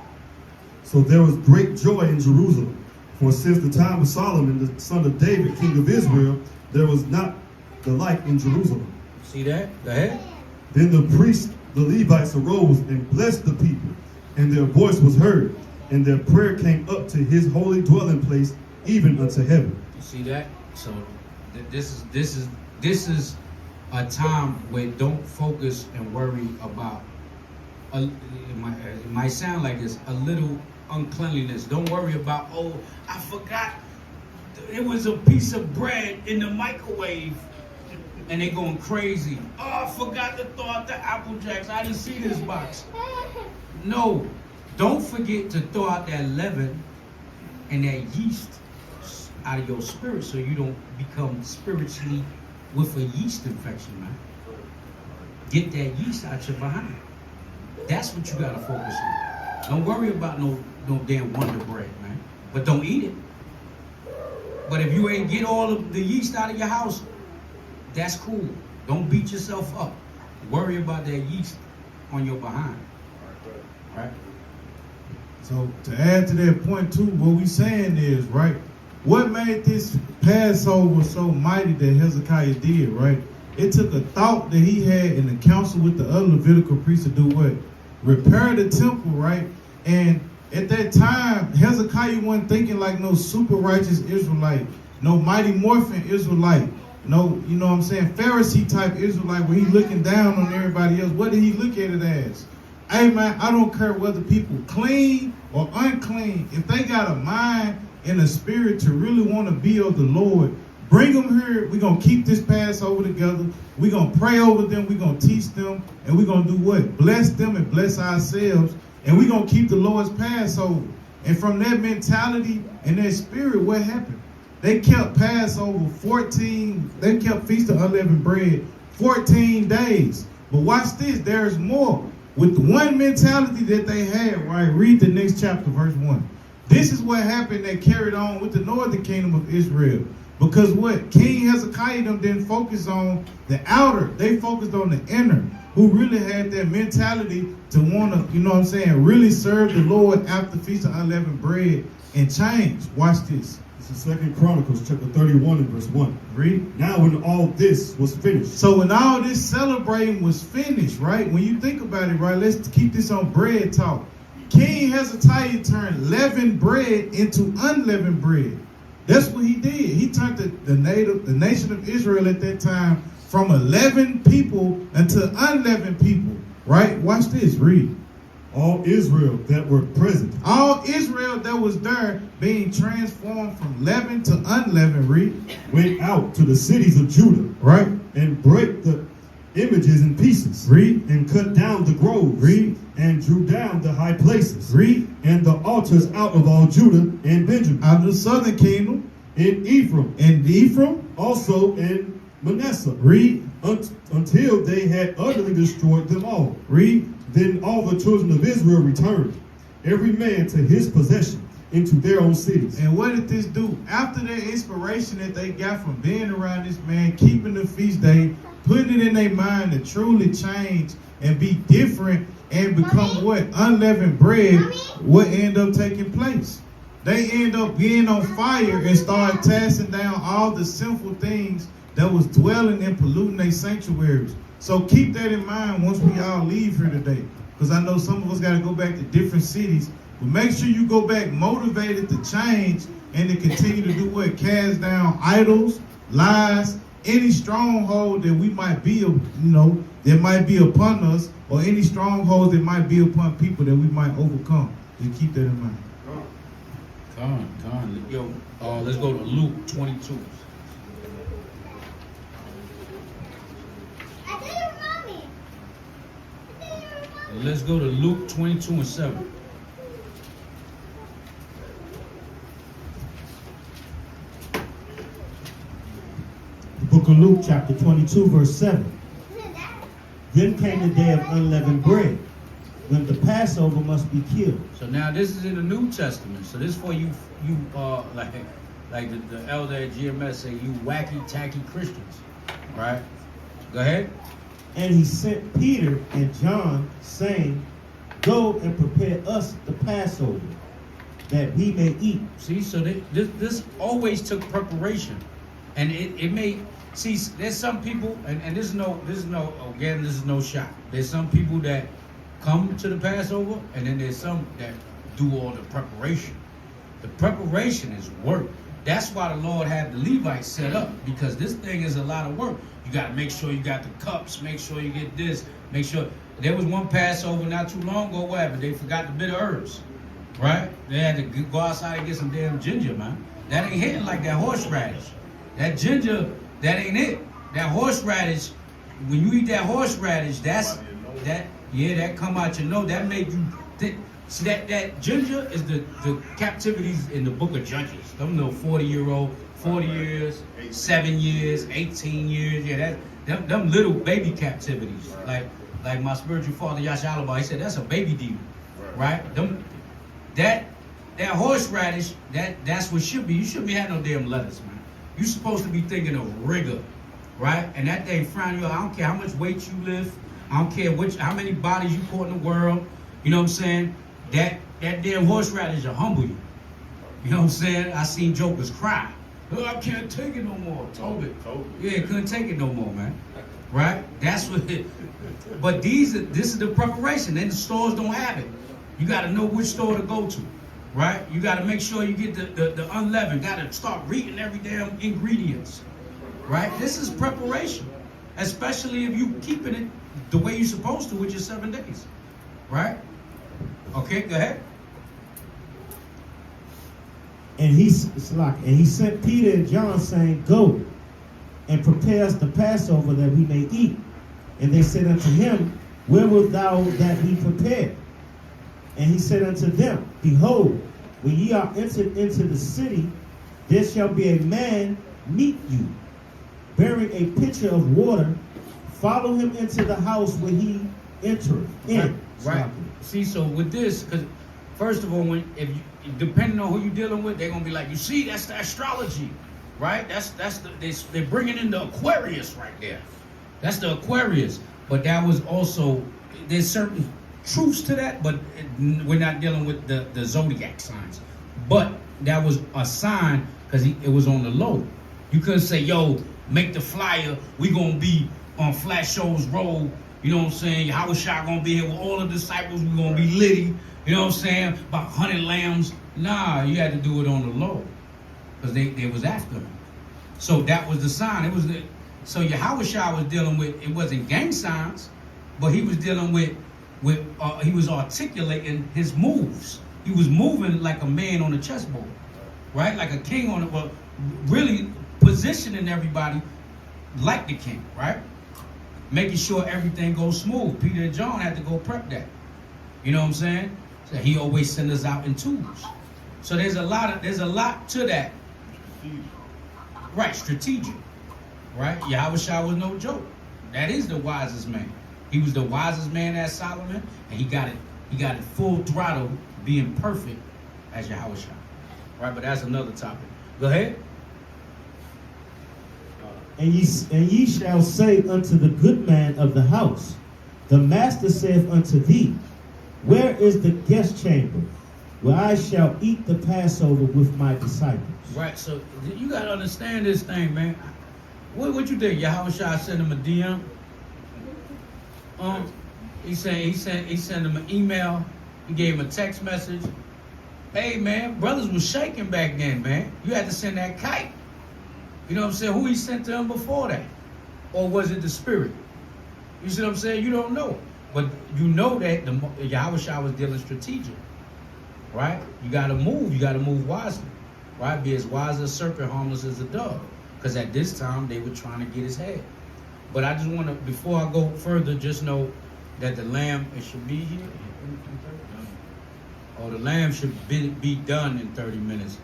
S3: So there was great joy in Jerusalem. For since the time of Solomon, the son of David, king of Israel, there was not the like in Jerusalem.
S2: See that? Go ahead.
S3: Then the priests, the Levites, arose and blessed the people, and their voice was heard, and their prayer came up to his holy dwelling place, even unto heaven.
S2: You see that? So this is a time where don't focus and worry about it might sound like it's a little uncleanliness. Don't worry about, oh, I forgot it was a piece of bread in the microwave, and they going crazy. Oh, I forgot to throw out the Apple Jacks. I didn't see this box. No, don't forget to throw out that leaven and that yeast out of your spirit, so you don't become spiritually with a yeast infection, man. Get that yeast out your behind. That's what you gotta focus on. Don't worry about no damn Wonder Bread, man. But don't eat it. But if you ain't get all of the yeast out of your house, that's cool. Don't beat yourself up. Worry about that yeast on your behind. Right?
S4: So to add to that point too, what we saying is, right, what made this Passover so mighty that Hezekiah did, right? It took a thought that he had in the council with the other Levitical priests to do what? Repair the temple, right? And at that time, Hezekiah wasn't thinking like no super righteous Israelite, no mighty morphin Israelite, no, you know what I'm saying, Pharisee type Israelite where he looking down on everybody else. What did he look at it as? Hey man, I don't care whether people clean or unclean. If they got a mind and a spirit to really want to be of the Lord, bring them here. We're going to keep this Passover together. We're going to pray over them. We're going to teach them. And we're going to do what? Bless them and bless ourselves. And we're going to keep the Lord's Passover. And from that mentality and that spirit, what happened? They kept Passover they kept Feast of Unleavened Bread 14 days. But watch this, there's more. With the one mentality that they had, right? Read the next chapter, verse 1. This is what happened that carried on with the northern kingdom of Israel. Because what? King Hezekiah them didn't focus on the outer. They focused on the inner, who really had that mentality to want to, you know what I'm saying, really serve the Lord after Feast of Unleavened Bread and change. Watch this.
S3: This is 2 Chronicles chapter 31 and verse 1.
S4: Read.
S3: Now when all this was finished.
S4: So when all this celebrating was finished, right? When you think about it, right? Let's keep this on bread talk. King Hezekiah turned leavened bread into unleavened bread. That's what he did. He turned the nation of Israel at that time from 11 people into unleavened people. Right? Watch this. Read.
S3: All Israel that were present.
S4: All Israel that was there being transformed from leavened to unleavened. Read.
S3: Went out to the cities of Judah.
S4: Right.
S3: And break the images in pieces.
S4: Read.
S3: And cut down the groves.
S4: Read.
S3: And drew down the high places.
S4: Read.
S3: And the altars out of all Judah and Benjamin.
S4: Out of the southern kingdom.
S3: In Ephraim.
S4: And Ephraim.
S3: Also in Manasseh.
S4: Read.
S3: Until they had utterly destroyed them all.
S4: Read.
S3: Then all the children of Israel returned, every man to his possession, into their own cities.
S4: And what did this do? After their inspiration that they got from being around this man, keeping the feast day, putting it in their mind to truly change and be different and become what? Unleavened bread, what end up taking place? They end up being on fire and start casting down all the sinful things that was dwelling and polluting their sanctuaries. So keep that in mind once we all leave here today. Because I know some of us got to go back to different cities. But make sure you go back motivated to change and to continue to do what? Cast down idols, lies, any stronghold that we might be, that might be upon us, or any strongholds that might be upon people that we might overcome. Just keep that in mind.
S2: Yo, let's go to Luke 22. Let's go to Luke 22 and 7.
S1: The book of Luke, chapter 22, verse 7. Then came the day of unleavened bread, when the Passover must be killed.
S2: So now this is in the New Testament. So this for you like the elder at GMS say, you wacky tacky Christians, right? Go ahead.
S1: And he sent Peter and John, saying, Go and prepare us the Passover, that we may eat.
S2: See, so this always took preparation, and it may see. There's some people, and this is no shot. There's some people that come to the Passover, and then there's some that do all the preparation. The preparation is work. That's why the Lord had the Levites set up, because this thing is a lot of work. You got to make sure you got the cups, make sure you get this, make sure. There was one Passover not too long ago, what happened? They forgot the bitter herbs, right? They had to go outside and get some damn ginger, man. That ain't hitting like that horseradish. That ginger, that ain't it. That horseradish, when you eat that horseradish, that come out your nose. That make you think. See, that ginger is the captivities in the book of Judges. Them little 40-year-old, 40 years, 7 years, 18 years. Yeah, them little baby captivities. Like my spiritual father Yashalaba, he said that's a baby demon, right? That horseradish, that's what should be. You shouldn't be having no damn lettuce, man. You're supposed to be thinking of rigor, right? And that thing frown you out. I don't care how much weight you lift. I don't care how many bodies you caught in the world. You know what I'm saying? That damn horseradish will humble you. You know what I'm saying? I seen jokers cry. Oh, I can't take it no more. Totally. Yeah, couldn't take it no more, man. Right? That's what it. But this is the preparation. Then the stores don't have it. You got to know which store to go to. Right? You got to make sure you get the unleavened. Got to start reading every damn ingredients. Right? This is preparation. Especially if you keeping it the way you're supposed to with your 7 days. Right? Okay, go ahead.
S1: And he sent Peter and John, saying, Go and prepare us the Passover that we may eat. And they said unto him, Where wilt thou that we prepare? And he said unto them, Behold, when ye are entered into the city, there shall be a man meet you, bearing a pitcher of water. Follow him into the house where he entereth in.
S2: Right. See, so with this, because first of all, depending on who you're dealing with, they're gonna be like, you see, that's the astrology, right? They're bringing in the Aquarius right there. That's the Aquarius. But that was also, there's certain truths to that, but we're not dealing with the zodiac signs. But that was a sign because it was on the low. You couldn't say, yo, make the flyer, we gonna be on Flash Shoals Road. You know what I'm saying? Yahushua gonna be here with all the disciples. We're gonna be litty. You know what I'm saying? About 100 lambs. Nah, you had to do it on the low, because they was after him. So that was the sign. So Yahushua was dealing with, it wasn't gang signs, but he was dealing with he was articulating his moves. He was moving like a man on a chessboard, right? Like a king on it. Well, really positioning everybody like the king, right? Making sure everything goes smooth. Peter and John had to go prep that. You know what I'm saying? So he always sent us out in twos. So there's a lot to that. Right, strategic. Right? Yahushua was no joke. That is the wisest man. He was the wisest man as Solomon, and he got it full throttle, being perfect as Yahushua. Right, but that's another topic. Go ahead.
S1: And ye shall say unto the good man of the house, The master saith unto thee, Where is the guest chamber, where I shall eat the Passover with my disciples?
S2: Right, so you got to understand this thing, man. What you think? Yahushua sent him a DM? He sent him an email. He gave him a text message. Hey, man, brothers was shaking back then, man. You had to send that kite. You know what I'm saying? Who he sent to him before that? Or was it the Spirit? You see what I'm saying? You don't know. But you know that Yahushua was dealing strategic. Right? You got to move. You got to move wisely. Right? Be as wise as a serpent, harmless as a dove. Because at this time, they were trying to get his head. But I just want to, before I go further, just know that the lamb, it should be here. Oh, the lamb should be done in 30 minutes.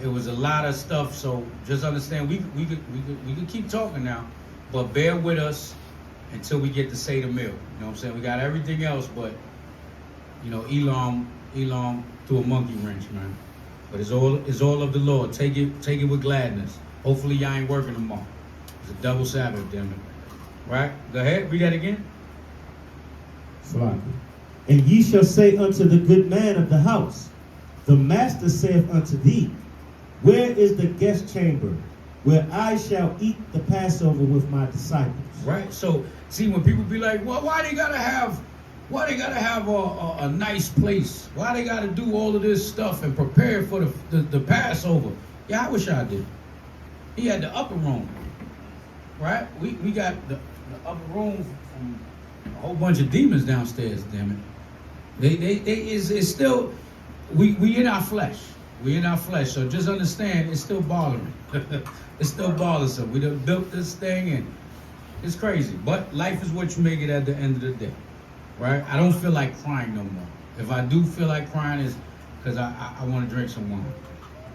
S2: It was a lot of stuff, so just understand we could keep talking now, but bear with us until we get to say the meal. You know what I'm saying? We got everything else, but you know, Elam threw a monkey wrench, man. But it's all of the Lord. Take it with gladness. Hopefully y'all ain't working tomorrow. It's a double Sabbath, damn it. Right? Go ahead, read that again.
S1: Slide. And ye shall say unto the good man of the house, The master saith unto thee, Where is the guest chamber, where I shall eat the Passover with my disciples? Right.
S2: So, see, when people be like, well, why they gotta have a nice place? Why they gotta do all of this stuff and prepare for the Passover? Yahushua did. He had the upper room, right? We got the upper room from a whole bunch of demons downstairs. Damn it, it's still we in our flesh. We in our flesh. So just understand, it's still bothering. It's still bothersome. We done built this thing and it's crazy. But life is what you make it at the end of the day, right? I don't feel like crying no more. If I do feel like crying, it's because I want to drink some wine.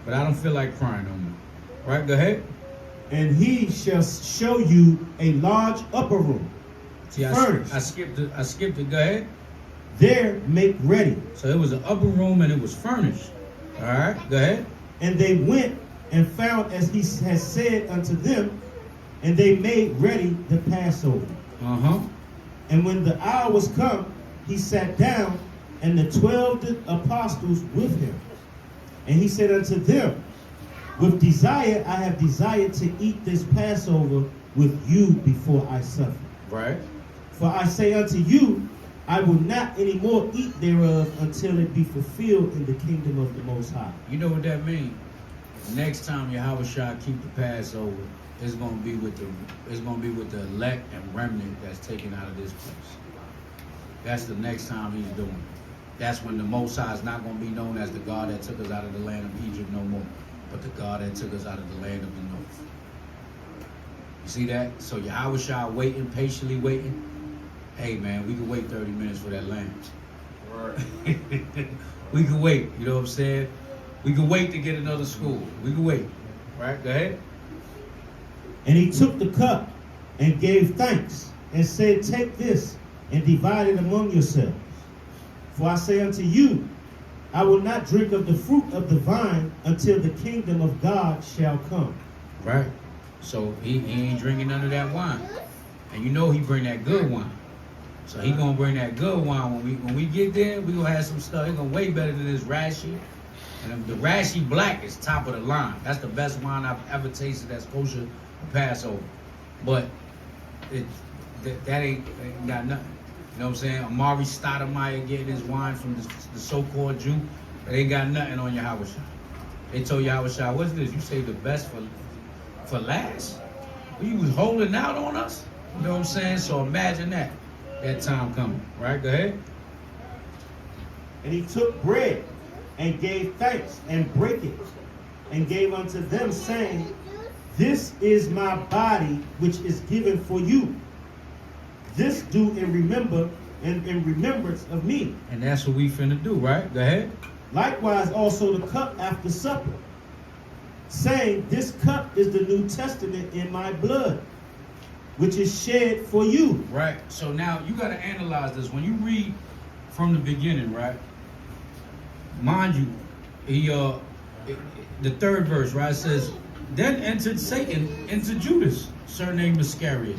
S2: But I don't feel like crying no more. Right? Go ahead.
S1: And he shall show you a large upper room,
S2: See,
S1: furnished.
S2: I skipped it. Go ahead.
S1: There make ready.
S2: So it was an upper room and it was furnished. All right. Go ahead.
S1: And they went and found as he has said unto them, and they made ready the Passover.
S2: Uh-huh.
S1: And when the hour was come, he sat down, and the 12 apostles with him. And he said unto them, with desire I have desired to eat this Passover with you before I suffer.
S2: Right.
S1: For I say unto you, I will not any more eat thereof until it be fulfilled in the kingdom of the Most High.
S2: You know what that means? Next time Yahushua keep the Passover, it's gonna be with the elect and remnant that's taken out of this place. That's the next time he's doing it. That's when the Most High is not gonna be known as the God that took us out of the land of Egypt no more, but the God that took us out of the land of the north. You see that? So Yahushua waiting, patiently waiting. Hey man, we could wait 30 minutes for that lamb.
S3: Right.
S2: We could wait, you know what I'm saying? We could wait to get another school. We could wait. Right? Go ahead.
S1: And he took the cup and gave thanks and said, take this and divide it among yourselves. For I say unto you, I will not drink of the fruit of the vine until the kingdom of God shall come.
S2: Right. So he ain't drinking none of that wine. And you know he bring that good wine. So he gonna bring that good wine. When we get there, we gonna have some stuff. It's gonna way better than this Rashi. And the Rashi Black is top of the line. That's the best wine I've ever tasted that's kosher for Passover. But that ain't got nothing. You know what I'm saying? Amari Stoudemire getting his wine from the so-called Jew. It ain't got nothing on Yahushua. They told Yahushua, what's this? You say the best for last? You was holding out on us? You know what I'm saying? So imagine that time coming. Right? Go ahead.
S1: And he took bread and gave thanks and brake it and gave unto them, saying, this is my body which is given for you. This do in remembrance of me.
S2: And that's what we finna do, right? Go ahead.
S1: Likewise also the cup after supper, saying, this cup is the New Testament in my blood, which is shed for you.
S2: Right. So now you got to analyze this. When you read from the beginning, right? Mind you, the third verse, right, says, then entered Satan into Judas, surnamed Iscariot.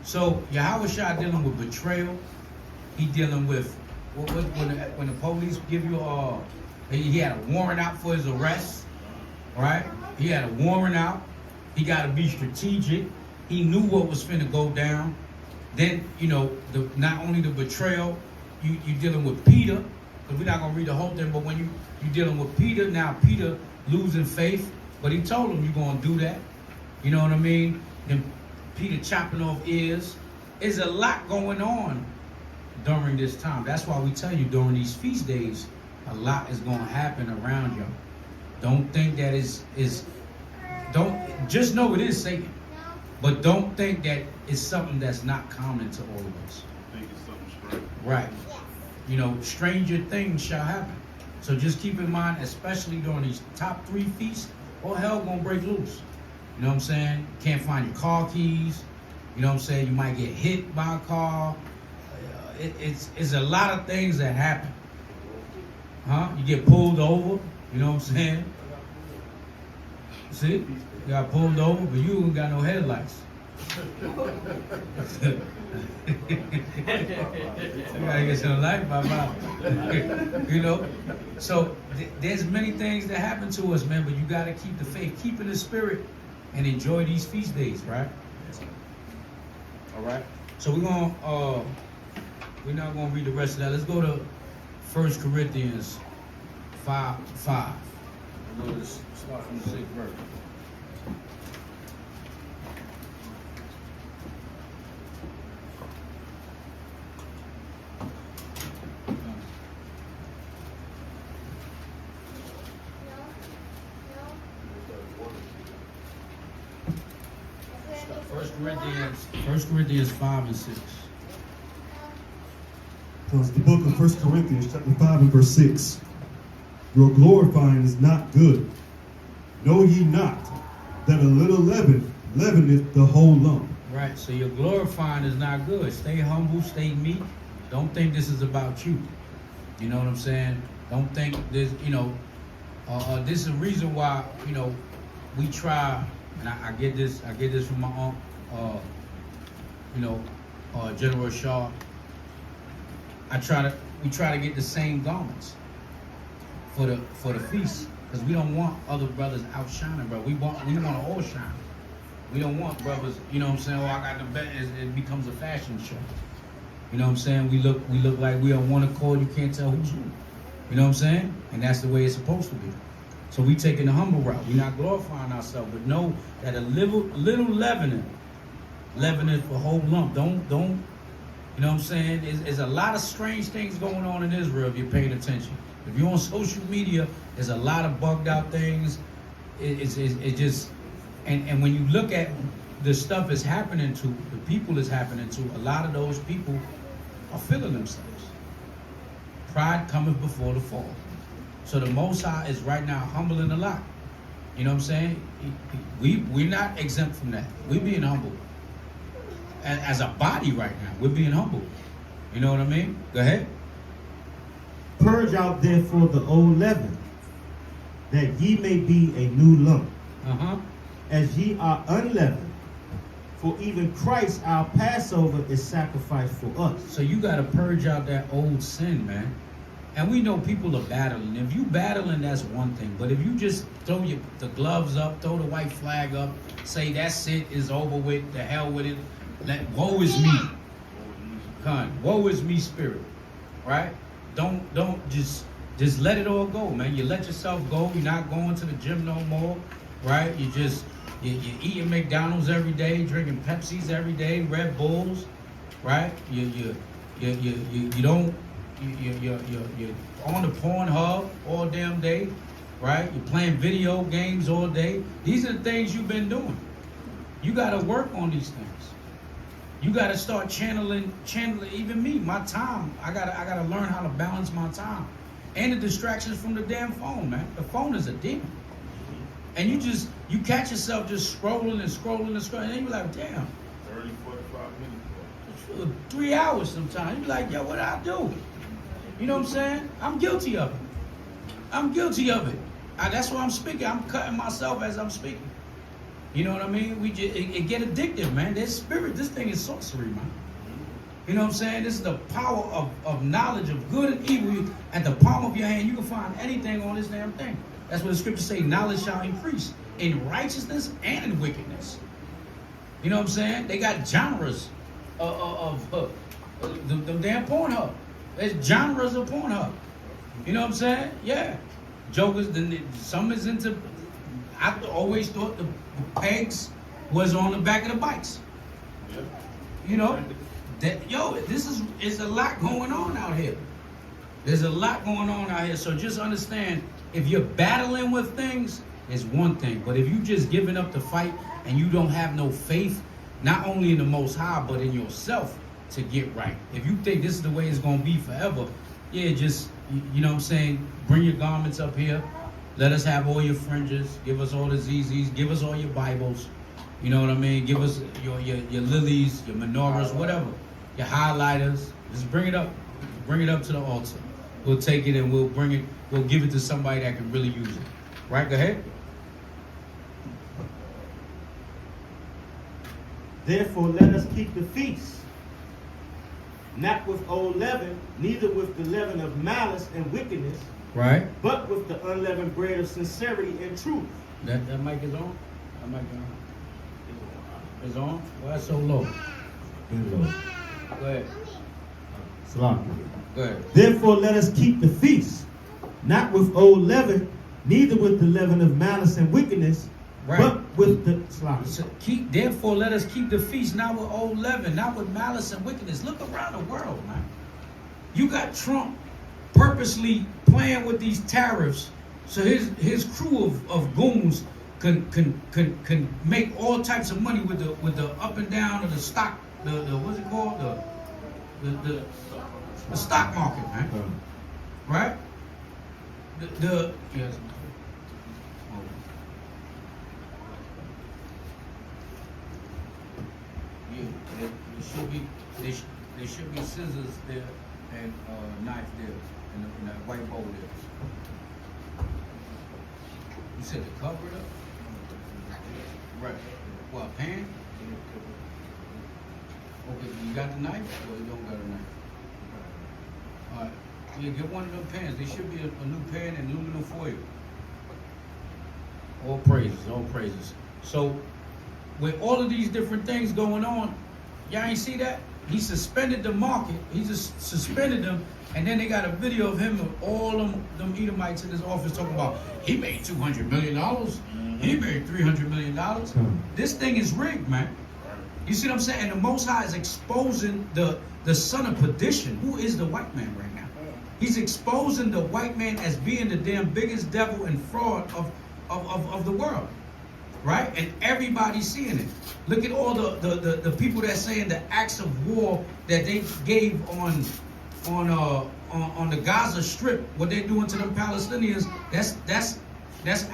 S2: So Yahushua dealing with betrayal. He dealing with when the police give you he had a warrant out for his arrest, right? He had a warrant out. He got to be strategic. He knew what was finna go down. Then not only the betrayal, you dealing with Peter. Because we're not gonna read the whole thing, but when you dealing with Peter, now Peter losing faith, but he told him you're gonna do that. You know what I mean? Then Peter chopping off ears. There's a lot going on during this time. That's why we tell you during these feast days, a lot is gonna happen around y'all. Don't think that don't just know it is Satan, but don't think that it's something that's not common to all of us.
S3: I think it's something strange.
S2: Right. Stranger things shall happen. So just keep in mind, especially during these top 3 feasts, all hell gonna break loose. You know what I'm saying? Can't find your car keys. You know what I'm saying? You might get hit by a car. It's a lot of things that happen. Huh? You get pulled over. You know what I'm saying? See? You got pulled over, but you ain't got no headlights. You gotta get some light, Baba. So there's many things that happen to us, man, but you gotta keep the faith, keep in the spirit, and enjoy these feast days, right? All right. So we're not gonna read the rest of that. Let's go to 1 Corinthians 5:5. Go to start from the 6th verse. First Corinthians 5 and 6.
S3: So it's the book of 1 Corinthians, chapter 5 and verse 6. Your glorifying is not good. Know ye not that a little leaven leaveneth the whole lump?
S2: Right, so your glorifying is not good. Stay humble, stay meek. Don't think this is about you. You know what I'm saying? Don't think this, this is the reason why, we try, and I get this from my aunt, General Shaw. We try to get the same garments for the feast, because we don't want other brothers outshining, bro. We want to all shine. We don't want brothers, I got the best. It becomes a fashion show. You know what I'm saying? We look like we on one accord. You can't tell who's who. You know what I'm saying? And that's the way it's supposed to be. So we taking the humble route. We're not glorifying ourselves, but know that a little leaveneth for whole lump. Don't. You know what I'm saying? There's a lot of strange things going on in Israel if you're paying attention. If you're on social media, there's a lot of bugged out things. It just, and when you look at the stuff is happening to, the people is happening to, a lot of those people are feeling themselves. Pride cometh before the fall. So the Most High is right now humbling a lot. You know what I'm saying? We're not exempt from that. We're being humble. As a body right now, we're being humble. You know what I mean? Go ahead.
S1: Purge out therefore the old leaven, that ye may be a new lump, as ye are unleavened. For even Christ, our Passover, is sacrificed for us.
S2: So you got to purge out that old sin, man. And we know people are battling. If you battling, that's one thing. But if you just throw the gloves up, throw the white flag up, say that's it, is over with, the hell with it, woe is me. Woe is me spirit. Right? Don't just let it all go, man. You let yourself go. You're not going to the gym no more. Right? You're eating McDonald's every day, drinking Pepsis every day, Red Bulls. Right? You're on the Pornhub all damn day, right? You're playing video games all day. These are the things you've been doing. You got to work on these things. You got to start channeling. Even me, my time. I gotta learn how to balance my time and the distractions from the damn phone, man. The phone is a demon, and you catch yourself just scrolling, and then you're like, damn.
S5: 30, 45 minutes.
S2: 3 hours sometimes. You're like, yo, what did I do? You know what I'm saying? I'm guilty of it. That's why I'm speaking. I'm cutting myself as I'm speaking. You know what I mean? It get addictive, man. This thing is sorcery, man. You know what I'm saying? This is the power of knowledge of good and evil at the palm of your hand. You can find anything on this damn thing. That's what the scriptures say, knowledge shall increase in righteousness and in wickedness. You know what I'm saying? They got genres of the damn Pornhub. There's genres of Pornhub. You know what I'm saying? Yeah. Jokers, some is into, I always thought the pegs was on the back of the bikes.
S5: Yeah.
S2: You know? This is a lot going on out here. There's a lot going on out here. So just understand, if you're battling with things, it's one thing. But if you just giving up the fight and you don't have no faith, not only in the Most High, but in yourself to get right. If you think this is the way it's going to be forever, just, you know what I'm saying, bring your garments up here. Let us have all your fringes. Give us all the ZZs. Give us all your Bibles. You know what I mean? Give us your lilies, your menorahs, whatever. Your highlighters. Just bring it up. Bring it up to the altar. We'll take it and we'll give it to somebody that can really use it. Right? Go ahead.
S1: Therefore, let us keep the feast, not with old leaven, neither with the leaven of malice and wickedness,
S2: Right.
S1: but with the unleavened bread of sincerity and truth.
S2: That mic is on? That mic is on? It's on? Why it's so low? Go ahead.
S1: Salam.
S2: Go ahead.
S1: Therefore, let us keep the feast, not with old leaven, neither with the leaven of malice and wickedness,
S2: Right.
S1: but with the slaughter.
S2: So therefore, let us keep the feast not with old leaven, not with malice and wickedness. Look around the world, man. You got Trump purposely playing with these tariffs, so his crew of goons can make all types of money with the up and down of the stock, the what's it called, the stock market, man. Right? Yes. Yeah, there should be scissors there and knife there and that white bowl there. You said to cover it up? Right. What, a pan? Okay, you got the knife or you don't got a knife? Alright. Yeah, get one of them pans. There should be a new pan and aluminum foil. All praises, all praises. So, with all of these different things going on, y'all ain't see that? He suspended the market. He just suspended them, and then they got a video of him and all them Edomites in his office talking about he made $200 million. He made $300 million. This thing is rigged, man. You see what I'm saying? And the Most High is exposing the son of perdition. Who is the white man right now? He's exposing the white man as being the damn biggest devil and fraud of the world. Right? And everybody's seeing it. Look at all the people that's saying the acts of war that they gave on the Gaza Strip, what they're doing to them Palestinians, that's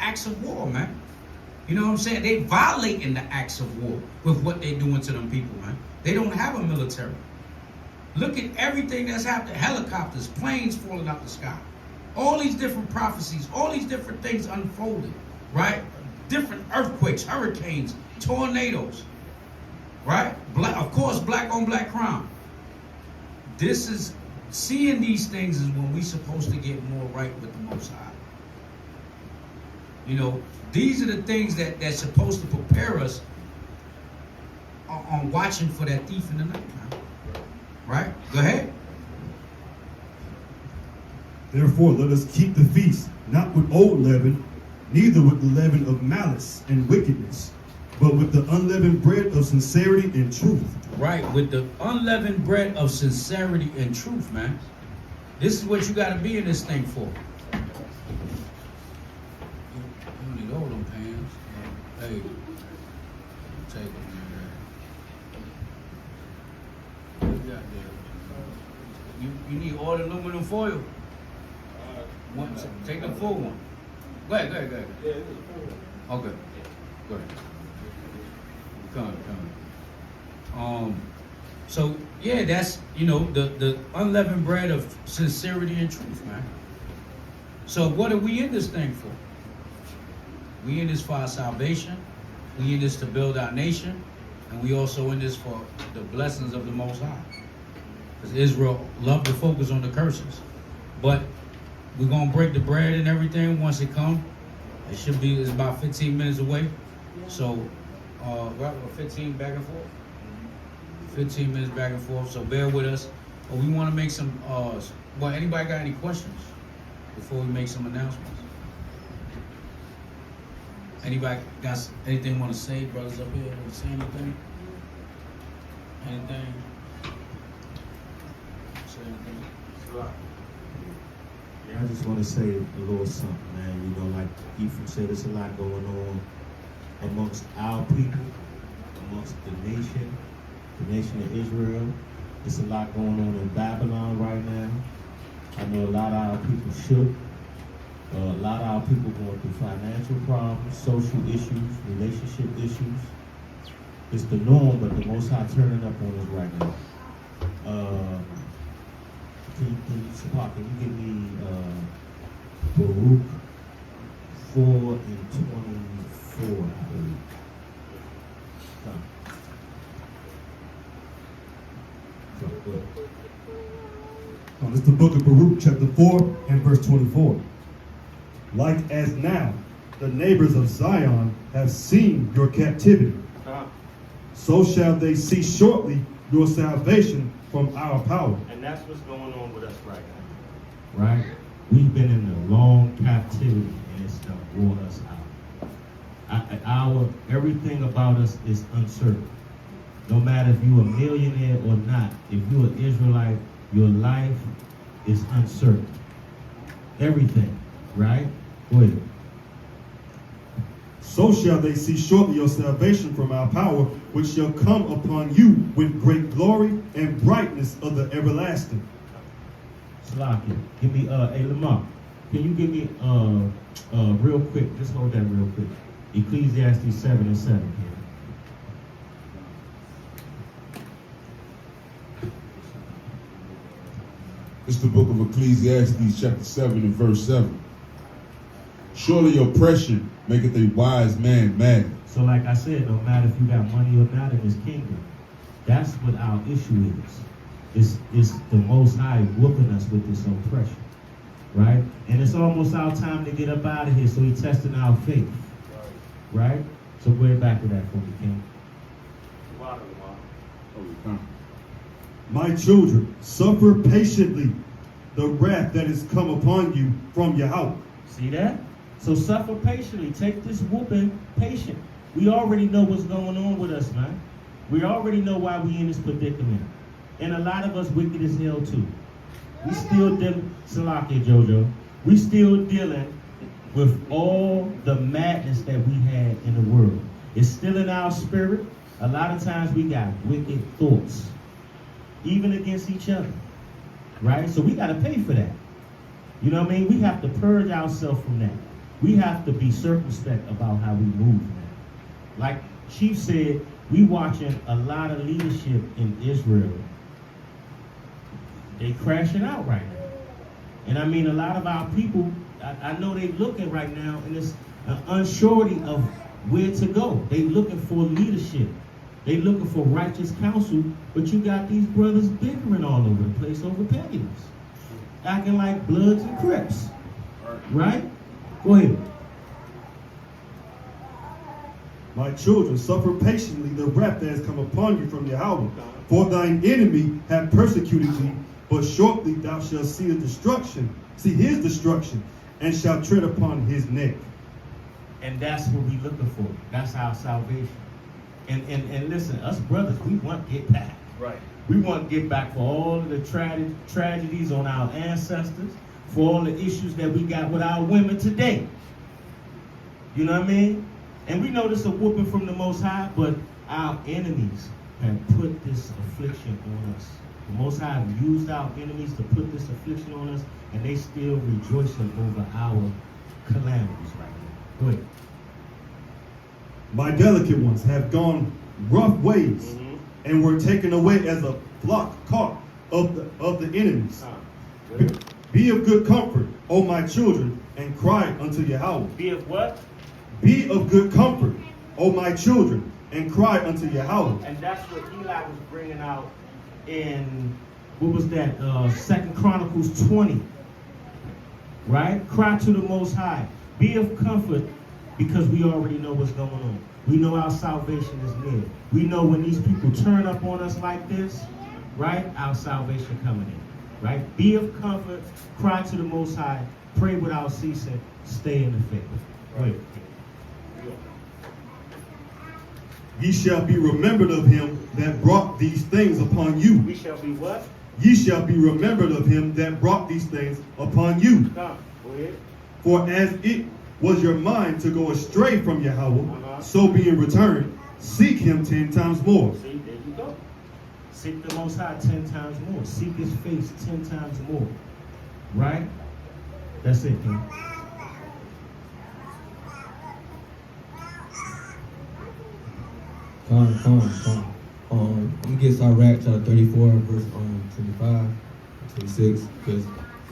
S2: acts of war, man. You know what I'm saying? They violating the acts of war with what they're doing to them people, man. They don't have a military. Look at everything that's happening. Helicopters, planes falling out the sky. All these different prophecies, all these different things unfolding, right? Different earthquakes, hurricanes, tornadoes, right? Of course, black on black crime. This is, seeing these things is when we're supposed to get more right with the Most High. You know, these are the things that's supposed to prepare us on watching for that thief in the night, man. Right? Go ahead.
S3: Therefore, let us keep the feast, not with old leaven, neither with the leaven of malice and wickedness, but with the unleavened bread of sincerity and truth.
S2: Right, with the unleavened bread of sincerity and truth, man. This is what you got to be in this thing for. You need all them pans. Hey, take it, man. What you got there? You need all the aluminum foil. One, take the full one. Go ahead.
S6: Yeah, it is a full.
S2: Okay, go ahead. Come. So yeah, that's, you know, the unleavened bread of sincerity and truth, man. So what are we in this thing for? We in this for our salvation. We in this to build our nation, and we also in this for the blessings of the Most High. Because Israel loved to focus on the curses, but we're gonna break the bread and everything once it comes. It should be, it's about 15 minutes away. So, right, 15 back and forth. 15 minutes back and forth. So bear with us. But we want to make some. Well, anybody got any questions before we make some announcements? Anybody got anything want to say, brothers up here? Want to say anything? Anything? Say anything?
S1: Yeah, I just want to say a little something, man. You know, like Ephraim said, there's a lot going on amongst our people, amongst the nation of Israel. There's a lot going on in Babylon right now. I know a lot of our people shook. A lot of our people going through financial problems, social issues, relationship issues. It's the norm, but the Most High turning up on us right now. Can you give me Baruch 4 and 24, I believe.
S3: It's the book of Baruch, chapter 4 and verse 24. Like as now the neighbors of Zion have seen your captivity, so shall they see shortly your salvation from our power.
S1: And that's what's going on with us right now. Right? We've been in a long captivity, and madness that wore us out. Everything about us is uncertain. No matter if you're a millionaire or not, if you're an Israelite, your life is uncertain. Everything, right? Go ahead.
S3: So shall they see shortly your salvation from our power, which shall come upon you with great glory and brightness of the everlasting.
S1: Salaki, give me, hey Lamar, can you give me, real quick, just hold that real quick. Ecclesiastes 7:7 here.
S5: It's the book of Ecclesiastes, chapter 7 and verse 7. Surely oppression maketh a wise man mad.
S1: So like I said, no matter if you got money or not in this kingdom, that's what our issue is. It's the Most High whooping us with this oppression, right? And it's almost our time to get up out of here, so He's testing our faith, right? So go ahead back to that for me, King.
S3: My children, suffer patiently the wrath that is come upon you from Yahweh.
S1: See that? So suffer patiently. Take this whooping patient. We already know what's going on with us, man. We already know why we in this predicament. And a lot of us wicked as hell too. We still dealing, Salakia Jojo, we still dealing with all the madness that we had in the world. It's still in our spirit. A lot of times we got wicked thoughts, even against each other, right? So we got to pay for that. You know what I mean? We have to purge ourselves from that. We have to be circumspect about how we move now. Like Chief said, we watching a lot of leadership in Israel. They crashing out right now. And I mean, a lot of our people, I know they looking right now, and it's an unsurety of where to go. They looking for leadership. They looking for righteous counsel, but you got these brothers bickering all over the place over pettiness, acting like Bloods and Crips, right? Go ahead.
S3: My children, suffer patiently the wrath that has come upon you from Yahweh. For thine enemy hath persecuted thee, but shortly thou shalt see his destruction, and shalt tread upon his neck.
S1: And that's what we looking for. That's our salvation. And listen, us brothers, we want to get back.
S6: Right.
S1: We want to get back for all of the tragedies on our ancestors, for all the issues that we got with our women today. You know what I mean? And we know this a whooping from the Most High, but our enemies have put this affliction on us. The Most High have used our enemies to put this affliction on us, and they still rejoicing over our calamities right now. Go ahead.
S3: My delicate ones have gone rough ways, and were taken away as a flock caught of the enemies. Be of good comfort, O my children, and cry unto Yahweh.
S1: Be of what?
S3: Be of good comfort, O my children, and cry unto Yahweh.
S1: And that's what Eli was bringing out in, what was that, 2 Chronicles 20, right? Cry to the Most High. Be of comfort, because we already know what's going on. We know our salvation is near. We know when these people turn up on us like this, right, our salvation coming in, right? Be of comfort, cry to the Most High, pray without ceasing, stay in the faith. Right.
S3: Ye shall be remembered of him that brought these things upon you.
S1: We shall be what?
S3: Ye shall be remembered of him that brought these things upon you.
S1: Come, go ahead.
S3: For as it was your mind to go astray from Yahweh, so being returned, seek him 10 times more.
S1: See, there you go. Seek the Most High 10 times more. Seek his face 10 times more. Right? That's it, King.
S7: Come. I'm gonna get Iraq chapter 34, verse 25, 26, because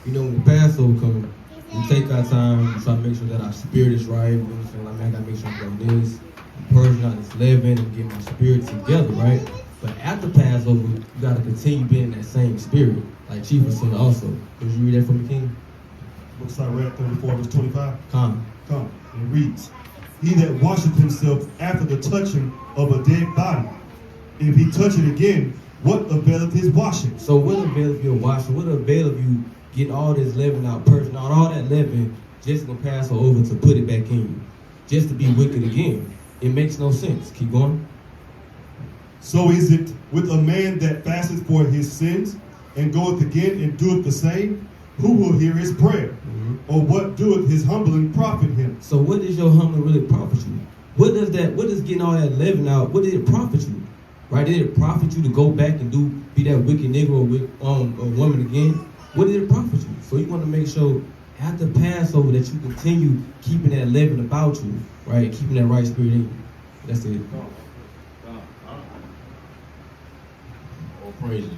S7: you know when the Passover comes, we take our time, we try to make sure that our spirit is right. You know what I'm saying? Like, man, I gotta make sure I'm doing this, I'm purging out this leaven and get my spirit together, right? But after Passover, you gotta continue being in that same spirit, like Chief was saying also. Could you read that from the King?
S3: Book of Sirach 34, verse 25.
S7: Come.
S3: And it reads, He that washeth himself after the touching of a dead body, if he touch it again, what availeth his washing?
S7: So what avail of your washing? What avail of you getting all this leaven out, purging out all that leaven, just gonna pass her over to put it back in you, just to be wicked again. It makes no sense. Keep going.
S3: So is it with a man that fasteth for his sins, and goeth again and doeth the same? Who will hear his prayer? Or what doeth his humbling profit him?
S7: So what does your humbling really profit you? What does getting all that leaven out, what did it profit you? Right? Did it profit you to go back and be that wicked nigga or woman again? What did it profit you? So you want to make sure after Passover that you continue keeping that leaven about you, right? Keeping that right spirit in you. That's it.
S2: All praises.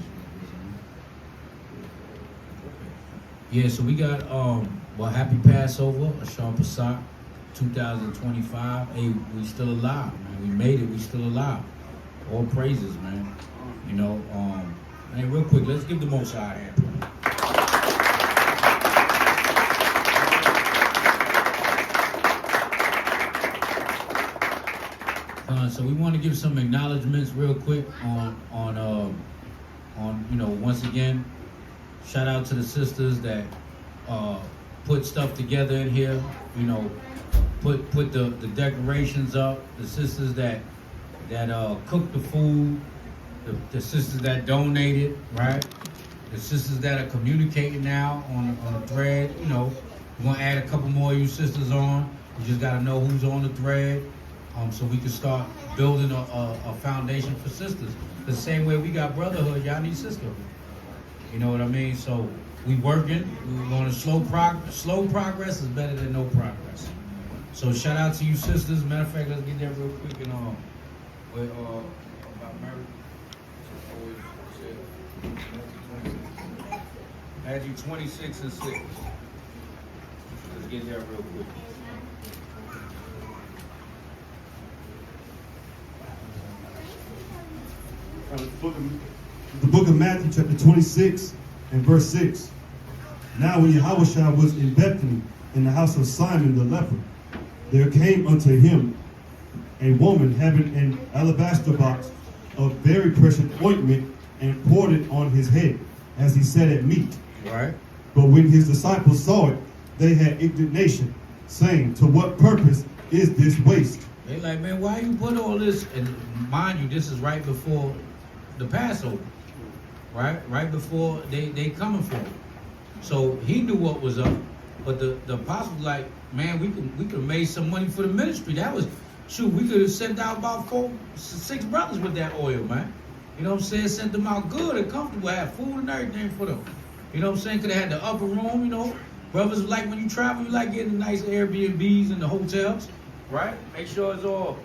S2: Yeah, so we got happy Passover, a sharp Passat, 2025. Hey, we still alive, man. We made it, we still alive. All praises, man. You know, hey, real quick, let's give the Most High a hand. So we want to give some acknowledgments real quick on once again, shout out to the sisters that put stuff together in here, put the decorations up, the sisters that cooked the food, the sisters that donated, right? The sisters that are communicating now on the thread, we're gonna add a couple more of you sisters on. You just gotta know who's on the thread, so we can start building a foundation for sisters. The same way we got brotherhood, y'all need sisterhood. You know what I mean? So we working. We're going to slow progress. Slow progress is better than no progress. So shout out to you sisters. Matter of fact, let's get there real quick and about marriage. Matthew 26 and 6. Let's get there real quick.
S3: The book of Matthew, chapter 26 and verse 6. Now when Yahushua was in Bethany, in the house of Simon the leper, there came unto him a woman having an alabaster box of very precious ointment, and poured it on his head, as he sat at meat.
S2: Right.
S3: But when his disciples saw it, they had indignation, saying, to what purpose is this waste?
S2: They like, man, why you put all this? And mind you, this is right before the Passover, right? Right before they coming for him. So he knew what was up, but the apostles like, man, we could have made some money for the ministry. That was, we could have sent out about 6 brothers with that oil, man. You know what I'm saying? Sent them out good and comfortable, had food and everything for them. You know what I'm saying? Could have had the upper room, Brothers like when you travel, you like getting the nice Airbnbs and the hotels, right? Make sure it's all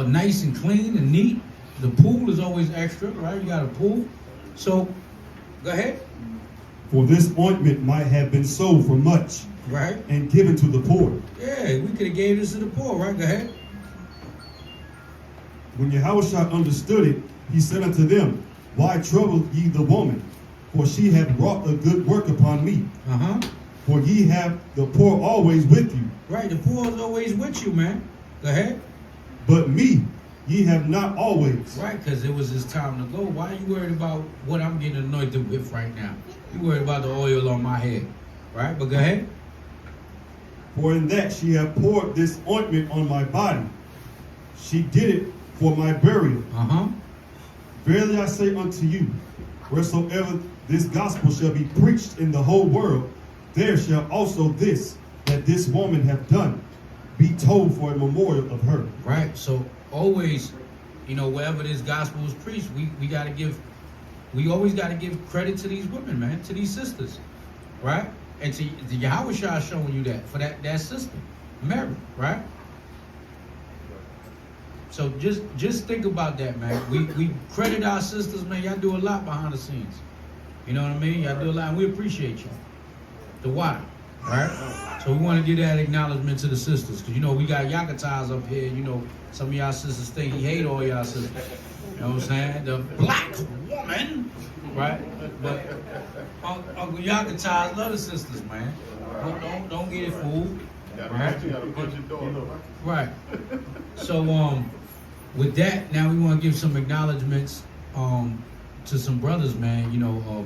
S2: nice and clean and neat. The pool is always extra, right? You got a pool. So, go ahead.
S3: For this ointment might have been sold for much,
S2: Right?
S3: and given to the poor.
S2: Yeah, we could have gave this to the poor, right? Go ahead.
S3: When Yahushua understood it, he said unto them, why trouble ye the woman? For she hath wrought a good work upon me.
S2: Uh-huh.
S3: For ye have the poor always with you,
S2: Right, the poor is always with you, man. Go ahead.
S3: but me ye have not always.
S2: Right, because it was his time to go. Why are you worried about what I'm getting anointed with right now? You worried about the oil on my head, right? But go ahead.
S3: For in that she hath poured this ointment on my body. She did it for my burial.
S2: Uh-huh.
S3: Verily I say unto you, wheresoever this gospel shall be preached in the whole world, there shall also this, that this woman hath done, be told for a memorial of her.
S2: Right, so always, wherever this gospel is preached, we always got to give credit to these women, man, to these sisters, right? And to Yahushua showing you that, for that sister, Mary, right? So just think about that, man. We credit our sisters, man. Y'all do a lot behind the scenes. You know what I mean? Y'all do a lot, and we appreciate you. The why, right? So we want to give that acknowledgement to the sisters, because we got Yakatas up here. Some of y'all sisters think he hate all y'all sisters. You know what I'm saying? The black woman, right? But Uncle Yakatas love the sisters, man. Don't get it fooled. Right?
S6: You got a bunch of doors.
S2: Right. So with that, now we want to give some acknowledgments to some brothers, man.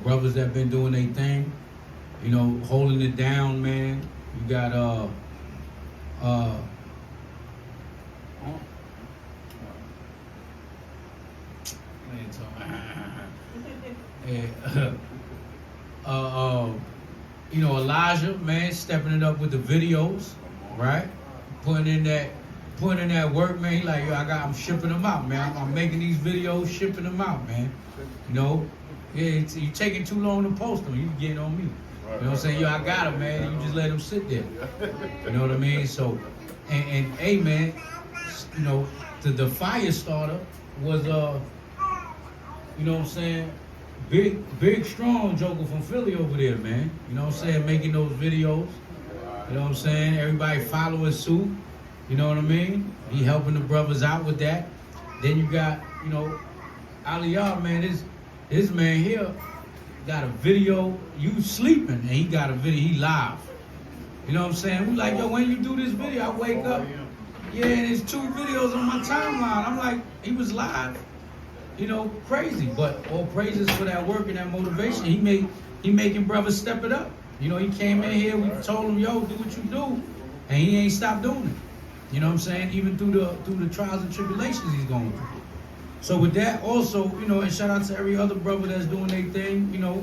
S2: Brothers that been doing their thing, holding it down, man. You got you know, Elijah, man, stepping it up with the videos, right? Putting in that work, man. He like, yo, I'm shipping them out, man. I'm making these videos, shipping them out, man. You know, yeah, you taking too long to post them, you getting on me. You know what I'm saying? Yo, I got them, man. And you just let them sit there. You know what I mean? So, and hey, man, you know, the fire starter was you know what I'm saying? Big, strong joker from Philly over there, man. You know what I'm saying? Making those videos. You know what I'm saying? Everybody following suit. You know what I mean? He helping the brothers out with that. Then you got, you know, Aliyah, man, this man here got a video, you sleeping, and he got a video, he live. You know what I'm saying? We like, yo, when you do this video, I wake up, yeah, and there's 2 videos on my timeline. I'm like, he was live. You know, crazy, but all praises for that work and that motivation. He making brothers step it up. You know, he came in here, we told him, yo, do what you do, and he ain't stopped doing it. You know what I'm saying? Even through the trials and tribulations he's going through. So with that, also, you know, and shout out to every other brother that's doing their thing. You know,